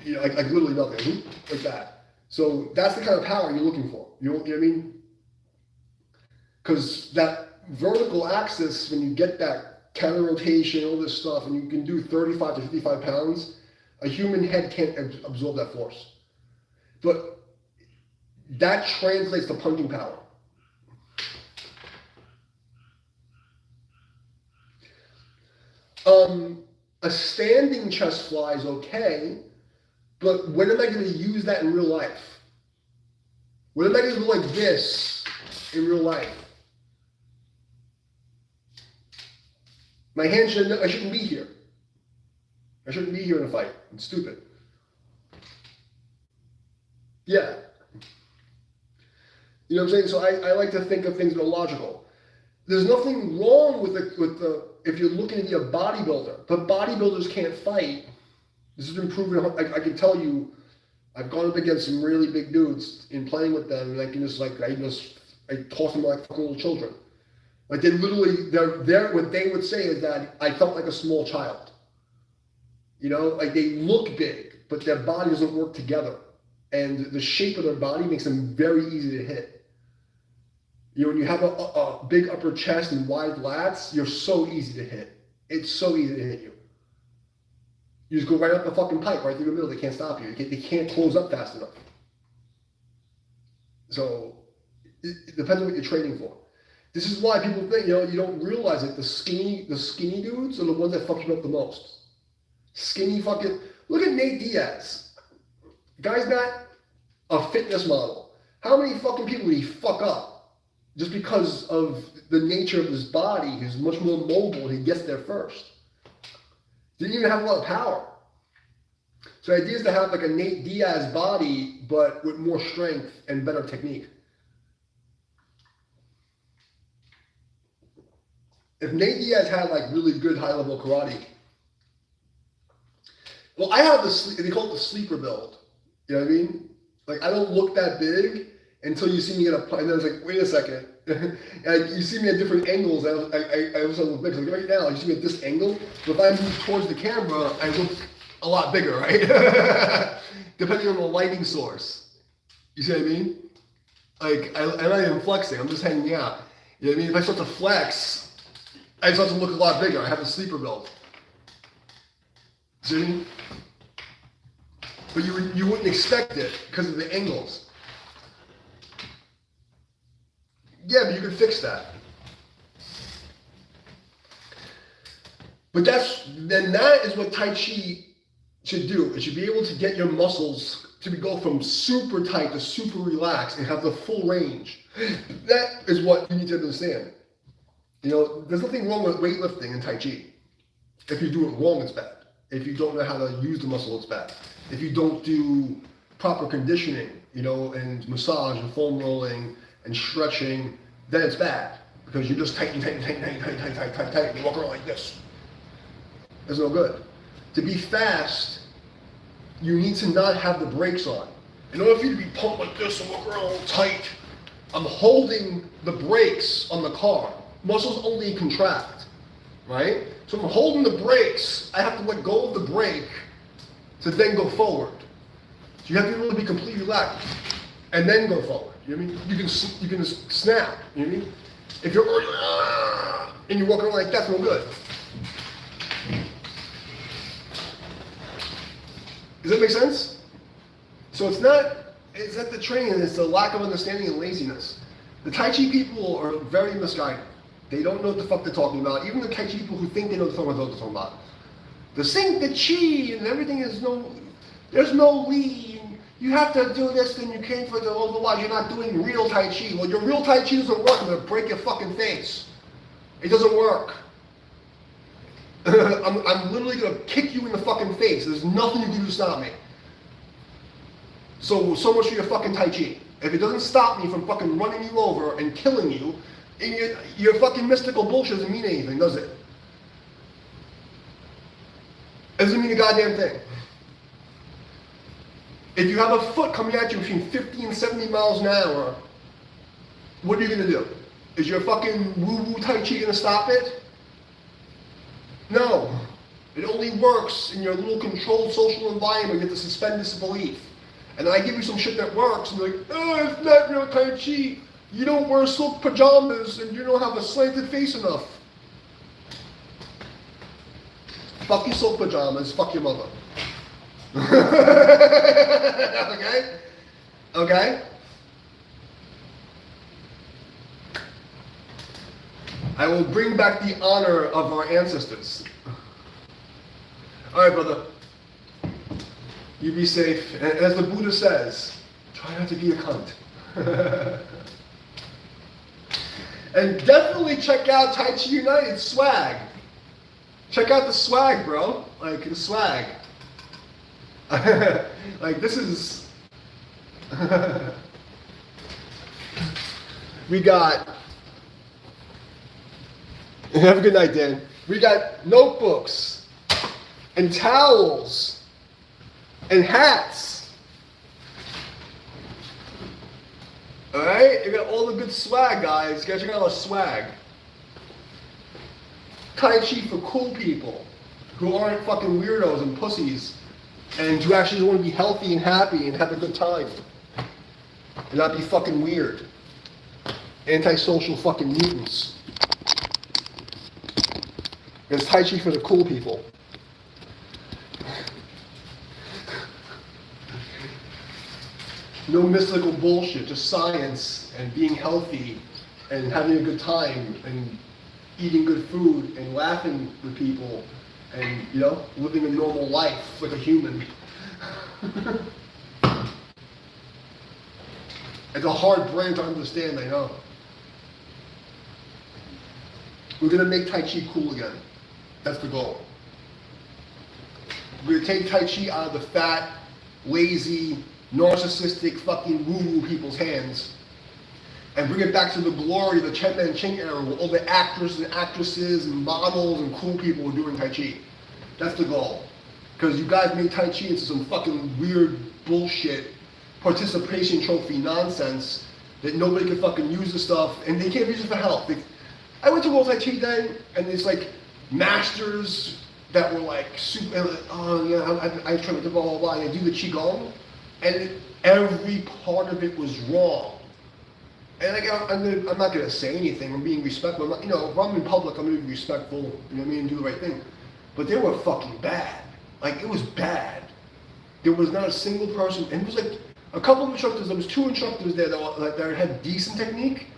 like literally nothing, like that. So that's the kind of power you're looking for. You know what I mean? Because that vertical axis, when you get that counter rotation, all this stuff, and you can do 35 to 55 pounds, a human head can't absorb that force. But that translates to punching power. A standing chest fly is okay, but when am I going to use that in real life? When am I going to go like this in real life? My hand I shouldn't be here. I shouldn't be here in a fight. It's stupid. Yeah. You know what I'm saying? So I like to think of things that are logical. There's nothing wrong with the if you're looking to be a bodybuilder, but bodybuilders can't fight. This has been proven. I can tell you, I've gone up against some really big dudes in playing with them, and I toss them like fucking little children. Like they literally, what they would say is that I felt like a small child. Like they look big, but their body doesn't work together, and the shape of their body makes them very easy to hit. When you have a big upper chest and wide lats, you're so easy to hit. It's so easy to hit you. You just go right up the fucking pipe, right through the middle. They can't stop you. They can't close up fast enough. So it depends on what you're training for. This is why people think, you don't realize it. The skinny dudes are the ones that fuck you up the most. Skinny fucking. Look at Nate Diaz. Guy's not a fitness model. How many fucking people did he fuck up? Just because of the nature of his body, he's much more mobile, he gets there first. Didn't even have a lot of power. So the idea is to have like a Nate Diaz body, but with more strength and better technique. If Nate Diaz had like really good high-level karate, well, I have they call it the sleeper build. You know what I mean? Like I don't look that big until you see me at a, and then it's like, wait a second. And you see me at different angles. I was look big. Like right now, you see me at this angle. But if I move towards the camera, I look a lot bigger, right? Depending on the lighting source. You see what I mean? Like I'm not even flexing. I'm just hanging out. You know what I mean? If I start to flex, I start to look a lot bigger. I have a sleeper build. See? But you wouldn't expect it because of the angles. Yeah, but you can fix that. But that is what Tai Chi should do. It should be able to get your muscles to go from super tight to super relaxed and have the full range. That is what you need to understand. You know, there's nothing wrong with weightlifting in Tai Chi. If you do it wrong, it's bad. If you don't know how to use the muscle, it's bad. If you don't do proper conditioning, you know, and massage and foam rolling and stretching, then it's bad. Because you're just tight, and you walk around like this. It's no good. To be fast, you need to not have the brakes on. In order for you to be pumped like this and walk around all tight, I'm holding the brakes on the car. Muscles only contract, right? So if I'm holding the brakes, I have to let go of the brake to then go forward. So you have to really be completely relaxed and then go forward. You know what I mean? You can just snap. You know what I mean? If you're and you're walking around like that, it's no good. Does that make sense? So it's not the training, it's the lack of understanding and laziness. The Tai Chi people are very misguided. They don't know what the fuck they're talking about. Even the Tai Chi people who think they know what they're talking about. The Sing the Chi and everything there's no Li. You have to do this, then you came for the otherwise you're not doing real Tai Chi. Well, your real Tai Chi doesn't work. I'm gonna break your fucking face. It doesn't work. I'm literally gonna kick you in the fucking face. There's nothing you can do to stop me. So much for your fucking Tai Chi. If it doesn't stop me from fucking running you over and killing you, your fucking mystical bullshit doesn't mean anything, does it? It doesn't mean a goddamn thing. If you have a foot coming at you between 50 and 70 miles an hour, what are you gonna do? Is your fucking woo-woo Tai Chi gonna stop it? No. It only works in your little controlled social environment. You have to suspend disbelief. And then I give you some shit that works, and you're like, oh, it's not real Tai Chi. You don't wear silk pajamas, and you don't have a slanted face enough. Fuck your silk pajamas, fuck your mother. Okay? Okay? I will bring back the honor of our ancestors. Alright, brother. You be safe. And as the Buddha says, try not to be a cunt. And definitely check out Tai Chi United swag. Check out the swag, bro. Like, the swag. Like, this is... We got... Have a good night, Dan. We got notebooks and towels and hats. Alright? You got all the good swag, guys. You guys check out our swag. Tai Chi for cool people who aren't fucking weirdos and pussies and who actually want to be healthy and happy and have a good time and not be fucking weird. Antisocial fucking mutants. It's Tai Chi for the cool people. No mystical bullshit, just science and being healthy and having a good time and eating good food and laughing with people and, you know, living a normal life like a human. It's a hard brand to understand, I know. We're gonna make Tai Chi cool again. That's the goal. we're gonna take Tai Chi out of the fat, lazy, narcissistic, fucking woo-woo people's hands and bring it back to the glory of the Chen Man-Ching era where all the actors and actresses and models and cool people were doing Tai Chi. That's the goal. Because you guys made Tai Chi into some fucking weird bullshit participation trophy nonsense that nobody can fucking use the stuff and they can't use it for health. I went to World Tai Chi Day and there's like masters that were like super, oh yeah, I try to do blah blah blah, and I do the Qigong, and every part of it was wrong. And I'm not gonna say anything. I'm being respectful. If I'm in public, I'm gonna be respectful. You know what I mean? And do the right thing. But they were fucking bad. Like it was bad. There was not a single person, and it was like a couple of instructors. There was 2 instructors there that had decent technique,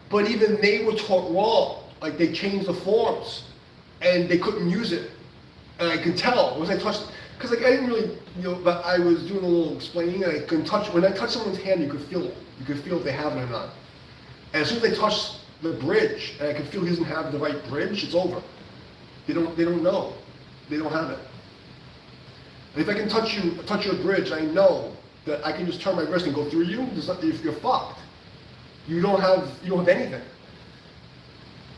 but even they were taught wrong. Like they changed the forms, and they couldn't use it. And I could tell once I touched, because like I didn't really, but I was doing a little explaining, and I couldn't touch. When I touched someone's hand, you could feel it. You could feel if they have it or not. And as soon as they touch the bridge, and I could feel he doesn't have the right bridge, it's over. They don't know. They don't have it. And if I can touch your bridge, I know that I can just turn my wrist and go through you. If you're fucked, you don't have anything.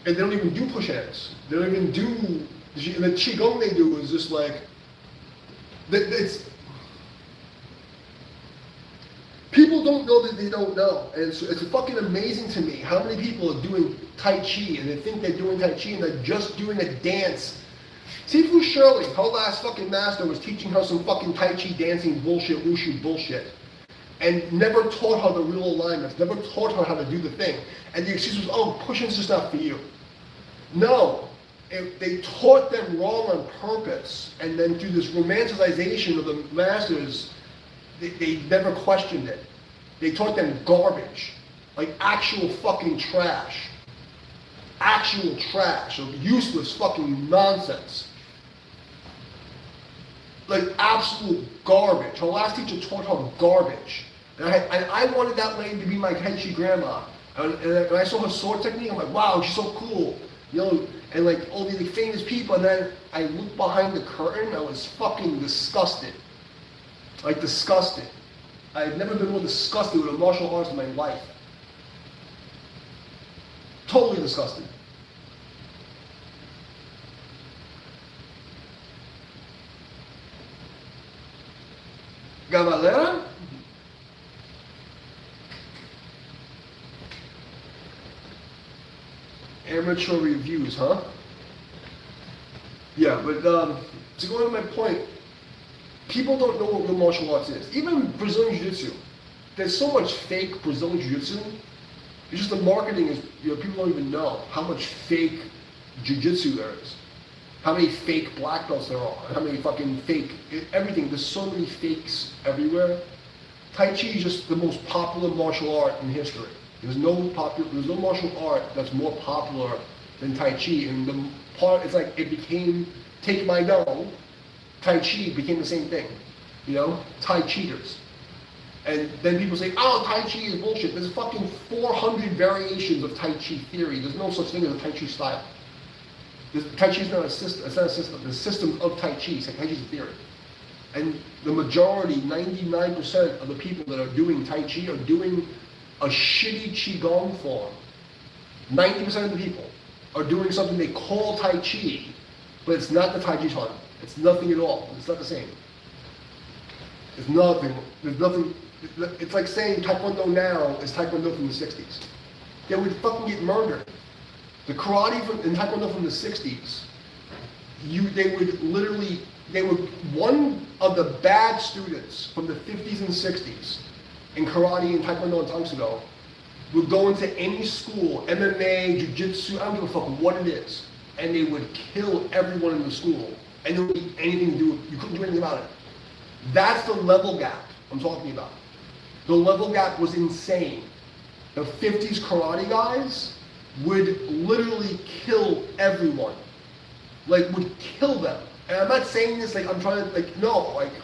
And they don't even do push hands. They don't even do the Qigong they do is just like people don't know that they don't know. And it's fucking amazing to me how many people are doing Tai Chi and they think they're doing Tai Chi and they're just doing a dance. Sifu Shirley, her last fucking master, was teaching her some fucking Tai Chi dancing bullshit, wushu bullshit. And never taught her the real alignments, never taught her how to do the thing. And the excuse was, oh, pushing's just not for you. No. They taught them wrong on purpose, and then through this romanticization of the masters, they never questioned it. They taught them garbage, like actual fucking trash. Actual trash, of useless fucking nonsense. Like absolute garbage. Her last teacher taught her garbage. And I wanted that lady to be my Tai Chi grandma. And when I saw her sword technique, I'm like, wow, she's so cool. And like all these famous people, and then I looked behind the curtain, I was fucking disgusted. Like disgusted. I've never been more disgusted with a martial arts in my life. Totally disgusted. Galera? Amateur reviews, huh? Yeah, but to go to my point, people don't know what real martial arts is. Even Brazilian Jiu-Jitsu. There's so much fake Brazilian Jiu-Jitsu. It's just the marketing is, people don't even know how much fake Jiu-Jitsu there is. How many fake black belts there are. And how many fucking fake, everything. There's so many fakes everywhere. Tai Chi is just the most popular martial art in history. There's no martial art that's more popular than Tai Chi. And it's like it became, take my dough, Tai Chi became the same thing. Tai Cheaters. And then people say, oh, Tai Chi is bullshit. There's fucking 400 variations of Tai Chi theory. There's no such thing as a Tai Chi style. Tai Chi is not a system. It's not a system. The system of Tai Chi. Tai Chi is a theory. And the majority, 99% of the people that are doing Tai Chi are doing a shitty Qigong form. 90% of the people are doing something they call Tai Chi, but it's not the Tai Chi Chuan. It's nothing at all. It's not the same. It's nothing. There's nothing. It's like saying Taekwondo now is Taekwondo from the 60s. They would fucking get murdered. The karate and Taekwondo from the 60s, they were one of the bad students from the 50s and 60s in karate and Taekwondo and Tang Soo Do would go into any school, MMA, Jiu-Jitsu, I don't give a fuck what it is, and they would kill everyone in the school, and there wouldn't be anything to do with it. You couldn't do anything about it. That's the level gap I'm talking about. The level gap was insane. The 50s karate guys would literally kill everyone. Like, would kill them. And I'm not saying this like I'm trying to,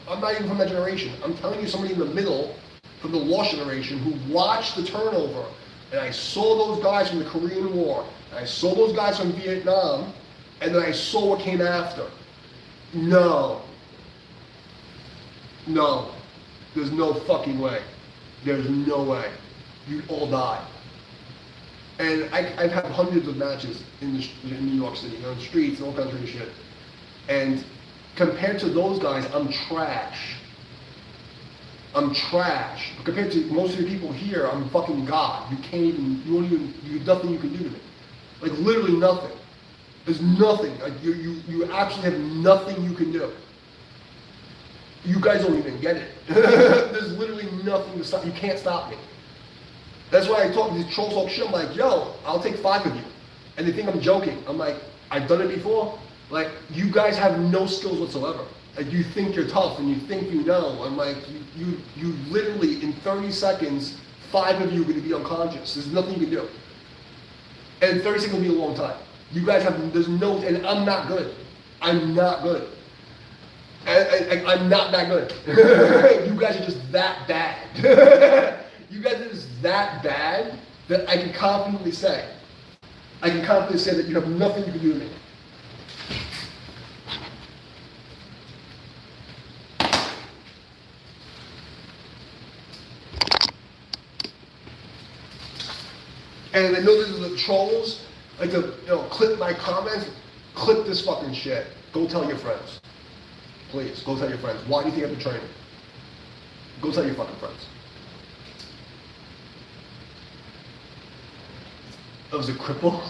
I'm not even from that generation. I'm telling you somebody in the middle, from the lost generation, who watched the turnover. And I saw those guys from the Korean War. And I saw those guys from Vietnam. And then I saw what came after. No. No. There's no fucking way. There's no way. You'd all die. And I've had hundreds of matches in New York City, on the streets and all kinds of shit. And compared to those guys, I'm trash. I'm trash. Compared to most of the people here, I'm fucking God. You can't even, there's nothing you can do to me. Like literally nothing. There's nothing. Like you absolutely have nothing you can do. You guys don't even get it. There's literally nothing to stop. You can't stop me. That's why I talk to these troll talk shit. I'm like, yo, I'll take 5 of you. And they think I'm joking. I'm like, I've done it before. Like, you guys have no skills whatsoever. Like, you think you're tough and you think you know. I'm like, you literally, in 30 seconds, 5 of you are going to be unconscious. There's nothing you can do. And 30 seconds will be a long time. You guys have, there's no, and I'm not good. I'm not good. I'm not that good. You guys are just that bad. You guys are just that bad that I can confidently say that you have nothing you can do to me. And I know this is the trolls like to clip my comments. Clip this fucking shit. Go tell your friends. Please, go tell your friends. Why do you think I'm training? Go tell your fucking friends. I was a cripple.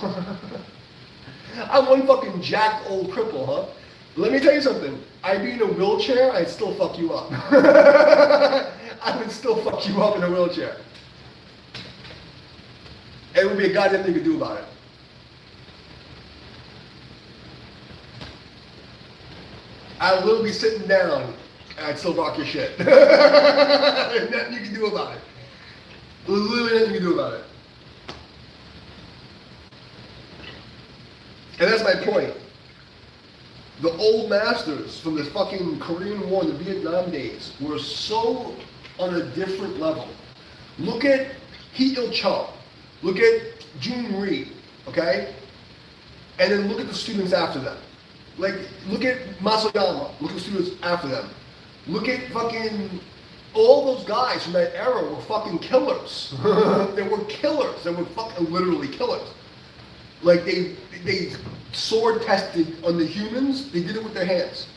I'm one fucking jacked old cripple, huh? Let me tell you something. I'd be in a wheelchair, I'd still fuck you up. I would still fuck you up in a wheelchair. It would be a goddamn thing to do about it. I would literally be sitting down and I'd still rock your shit. Nothing you can do about it. Literally nothing you can do about it. And that's my point. The old masters from the fucking Korean War and the Vietnam days were so on a different level. Look at Hee Il-chung. Look at Jun Rhee, okay? And then look at the students after them. Like, look at Masayama. Look at the students after them. Look at fucking all those guys from that era were fucking killers. They were killers. They were fucking literally killers. Like they sword tested on the humans. They did it with their hands.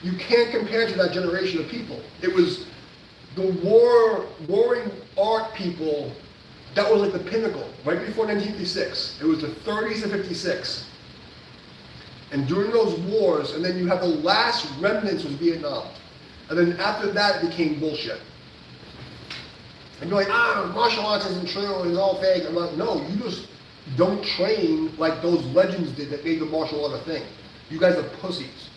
You can't compare to that generation of people. It was the warring art people that was like the pinnacle. Right before 1956, it was the 30s to 56. And during those wars, and then you have the last remnants was Vietnam. And then after that, it became bullshit. And you're like, martial arts isn't true, it's all fake. I'm like, no, you just don't train like those legends did that made the martial art a thing. You guys are pussies.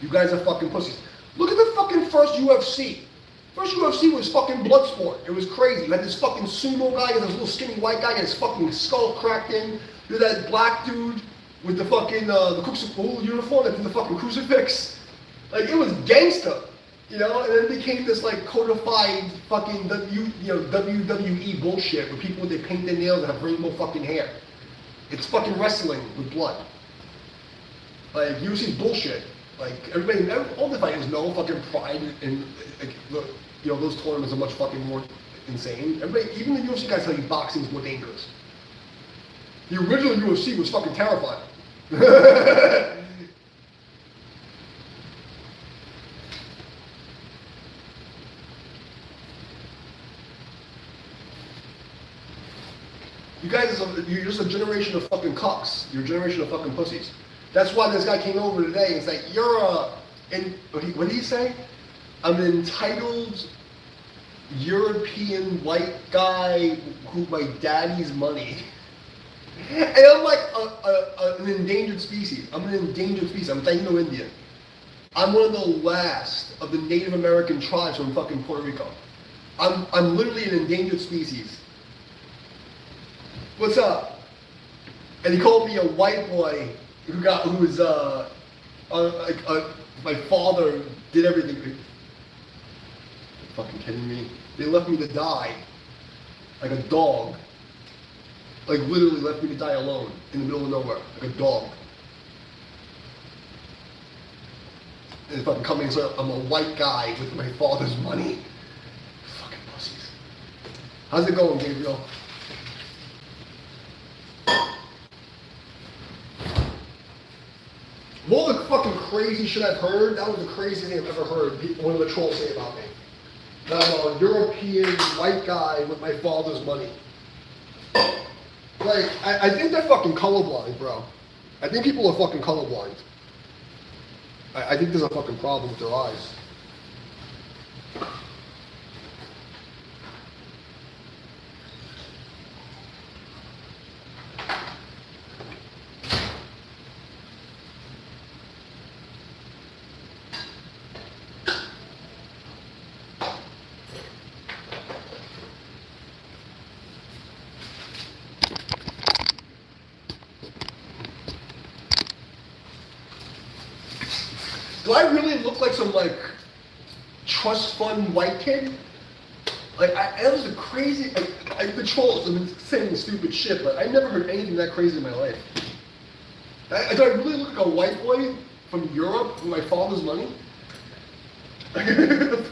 You guys are fucking pussies. Look at the fucking first UFC. First UFC was fucking blood sport. It was crazy. You had this fucking sumo guy, this little skinny white guy, and his fucking skull cracked in. You had that black dude with the fucking the uniform that did the fucking crucifix. Like, it was gangster. And then it became this like codified fucking WWE bullshit where people they paint their nails and have rainbow fucking hair. It's fucking wrestling with blood. Like, UFC's bullshit. Like, all the fighters know fucking pride and like, those tournaments are much fucking more insane. Even the UFC guys tell you boxing is more dangerous. The original UFC was fucking terrifying. You guys, you're just a generation of fucking cocks. You're a generation of fucking pussies. That's why this guy came over today and said, what did he say? I'm an entitled European white guy who my daddy's money. And I'm like an endangered species. I'm an endangered species. I'm Taino-Indian. I'm one of the last of the Native American tribes from fucking Puerto Rico. I'm literally an endangered species. What's up? And he called me a white boy my father did everything. You're fucking kidding me? They left me to die like a dog. Like, literally left me to die alone in the middle of nowhere, like a dog. And it's fucking coming, so I'm a white guy with my father's money. Fucking pussies. How's it going, Gabriel? Of all the fucking crazy shit I've heard, that was the craziest thing I've ever heard one of the trolls say about me. That I'm a European white guy with my father's money. Like, I think they're fucking colorblind, bro. I think people are fucking colorblind. I think there's a fucking problem with their eyes. Do I really look like some, like, trust fund white kid? Like, that was the crazy, the trolls have been saying stupid shit, but I never heard anything that crazy in my life. Do I really look like a white boy from Europe with my father's money? It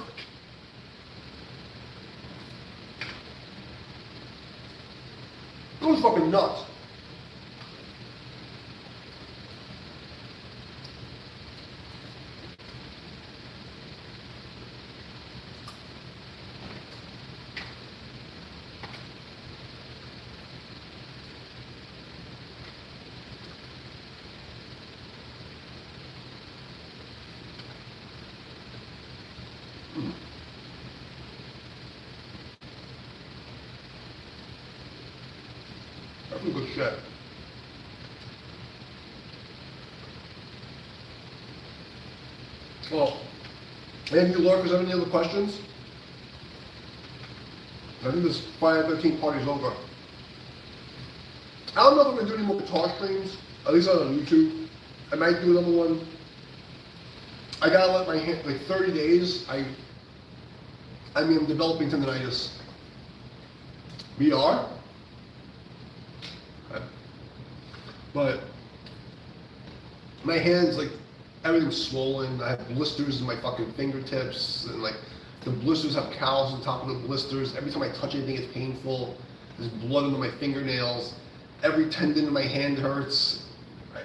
was fucking nuts. That's some good shit. Well, any of you lurkers have any other questions? I think this Friday the 13th party's over. I don't know if I'm going to do any more guitar streams, at least not on YouTube. I might do another one. I gotta let my hand, like 30 days, I mean, I'm developing tendonitis. We are. But my hands, like, everything's swollen. I have blisters in my fucking fingertips, and like, the blisters have calluses on top of the blisters. Every time I touch anything, it's painful. There's blood under my fingernails. Every tendon in my hand hurts.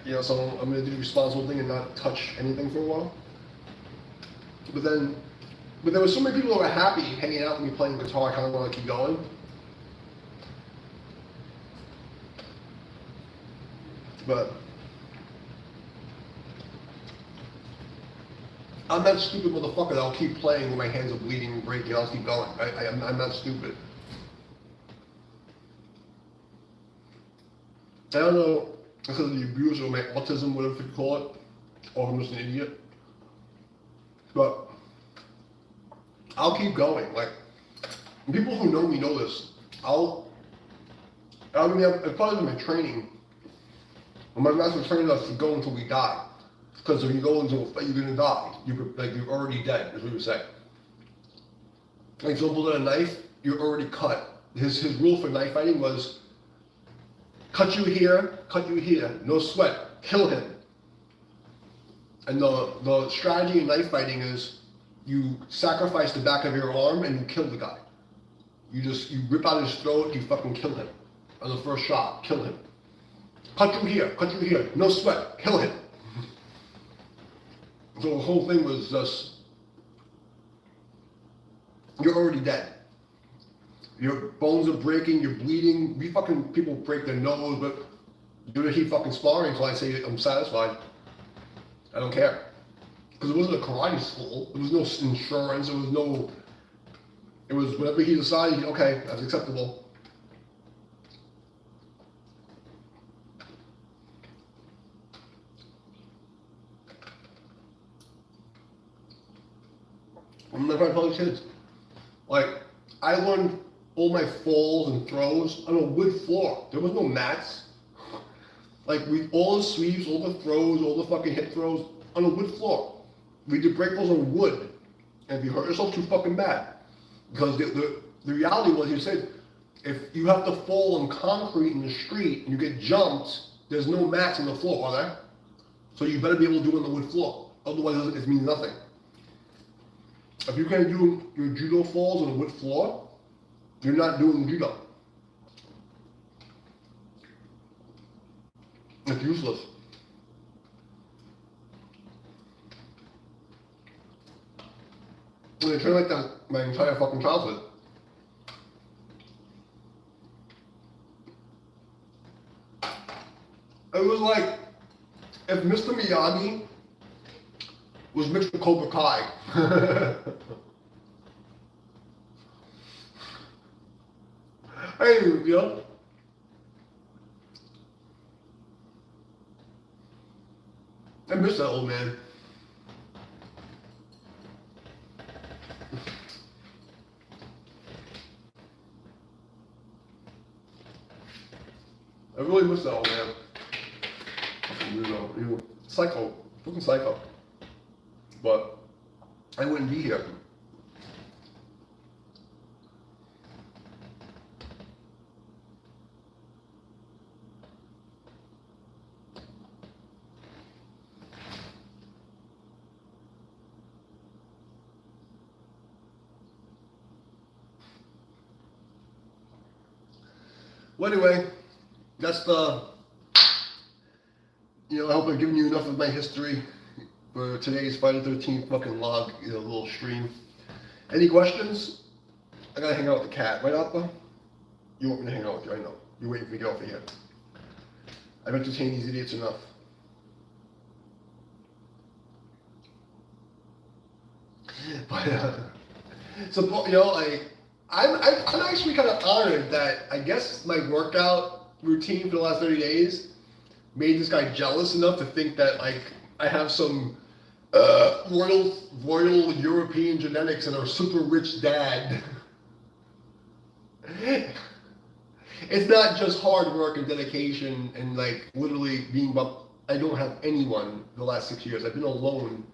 You know, so I'm gonna do the responsible thing and not touch anything for a while. But there were so many people that were happy hanging out with me playing guitar. I kind of want to keep going. But I'm that stupid motherfucker that I'll keep playing when my hands are bleeding and breaking. I'll keep going. I'm not stupid. I don't know if it's the abuse or my autism, whatever you call it, or I'm just an idiot. But I'll keep going. Like, people who know me know this. It's part of my training. My master trained us to go until we die. Because if you go into a fight, you're gonna die. You're already dead, is what you say. Like, someone pulled out a knife, you're already cut. His rule for knife fighting was, cut you here, no sweat, kill him. And the strategy in knife fighting is, you sacrifice the back of your arm and you kill the guy. You rip out his throat, you fucking kill him. On the first shot, kill him. Cut you here, no sweat, kill him. So the whole thing was just, you're already dead. Your bones are breaking, you're bleeding. People break their nose, but you're gonna keep fucking sparring until I say I'm satisfied. I don't care. Because it wasn't a karate school. There was no insurance, it was whatever he decided, okay, that's acceptable. I'm not trying to tell these kids. Like, I learned all my falls and throws on a wood floor. There was no mats. Like, all the sweeps, all the throws, all the fucking hip throws on a wood floor. We did break falls on wood. And if you hurt yourself, too fucking bad. Because the reality was, you said, if you have to fall on concrete in the street and you get jumped, there's no mats on the floor, are there? So you better be able to do it on the wood floor. Otherwise, it means nothing. If you can't do your judo falls on a wood floor, you're not doing judo. It's useless. And I trained like that my entire fucking childhood. It was like if Mr. Miyagi was mixed with Cobra Kai. Hey, you know. I miss that old man. I really miss that old man. You psycho, fucking psycho. But I wouldn't be here. Well, anyway, that's the, I hope I've given you enough of my history for today's Friday the 13th fucking log, little stream. Any questions? I gotta hang out with the cat, right, Appa? You want me to hang out with you, I know. You're waiting for me to get off of here. I've entertained these idiots enough. But, I'm actually kind of honored that I guess my workout routine for the last 30 days made this guy jealous enough to think that like I have some royal European genetics and a super rich dad. It's not just hard work and dedication and like literally I don't have anyone the last 6 years. I've been alone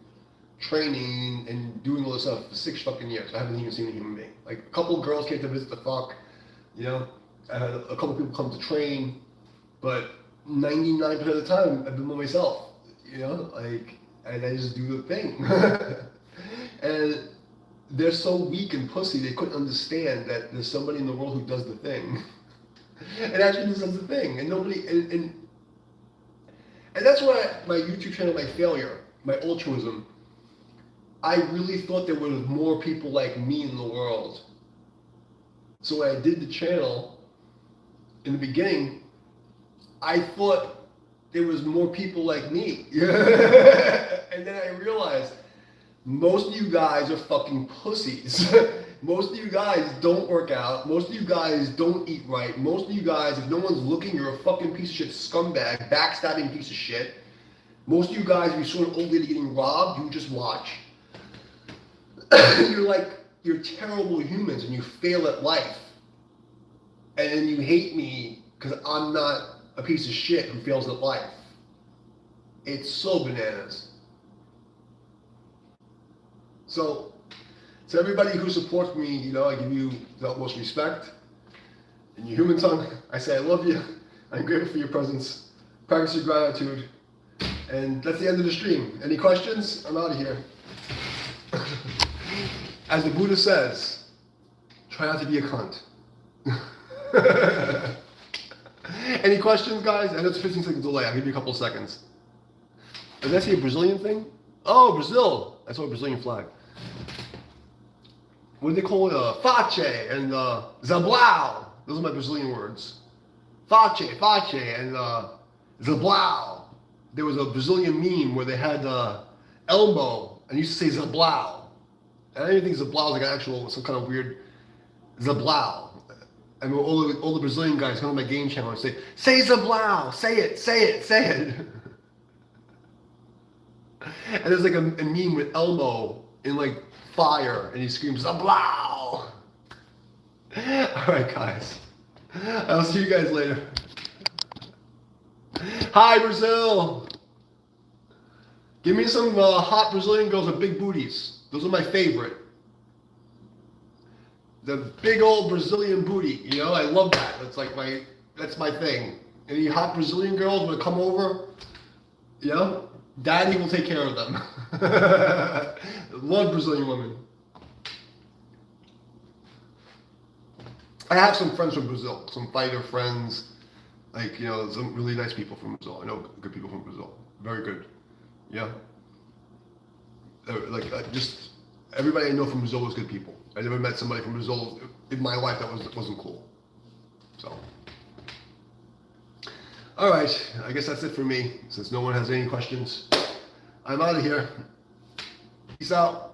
training and doing all this stuff for 6 fucking years. I haven't even seen a human being. Like a couple of girls came to visit the fuck, I had a couple of people come to train, but 99% of the time I've been by myself, and I just do the thing. And they're so weak and pussy they couldn't understand that there's somebody in the world who does the thing. And actually just does the thing. And nobody and that's why my YouTube channel, my failure, my altruism, I really thought there were more people like me in the world. So when I did the channel, in the beginning, I thought there was more people like me. And then I realized, most of you guys are fucking pussies. Most of you guys don't work out. Most of you guys don't eat right. Most of you guys, if no one's looking, you're a fucking piece of shit scumbag, backstabbing piece of shit. Most of you guys, if you saw an old lady getting robbed, you just watch. You're terrible humans and you fail at life. And then you hate me because I'm not a piece of shit who fails at life. It's so bananas. So, to everybody who supports me, I give you the utmost respect. In your human tongue, I say I love you. I'm grateful for your presence. Practice your gratitude. And that's the end of the stream. Any questions? I'm out of here. As the Buddha says, try not to be a cunt. Any questions, guys? I know it's a 15 second delay. I'll give you a couple of seconds. Did I see a Brazilian thing? Oh, Brazil. I saw a Brazilian flag. What do they call it? Face and zablau. Those are my Brazilian words. Face, and zablau. There was a Brazilian meme where they had elbow and used to say zablau. And I didn't think zablau was like some kind of weird zablau. I mean, all the Brazilian guys come on my game channel and say zablau, say it. And there's like a meme with Elmo in like fire, and he screams zablau. All right, guys. I'll see you guys later. Hi, Brazil. Give me some hot Brazilian girls with big booties. Those are my favorite. The big old Brazilian booty, I love that. That's my thing. Any hot Brazilian girls want to come over? Daddy will take care of them. Love Brazilian women. I have some friends from Brazil, some fighter friends, like, you know, some really nice people from Brazil. I know good people from Brazil. Very good. Yeah. Just everybody I know from Brazil was good people. I never met somebody from Brazil in my life that wasn't cool. So. All right, I guess that's it for me. Since no one has any questions, I'm out of here. Peace out.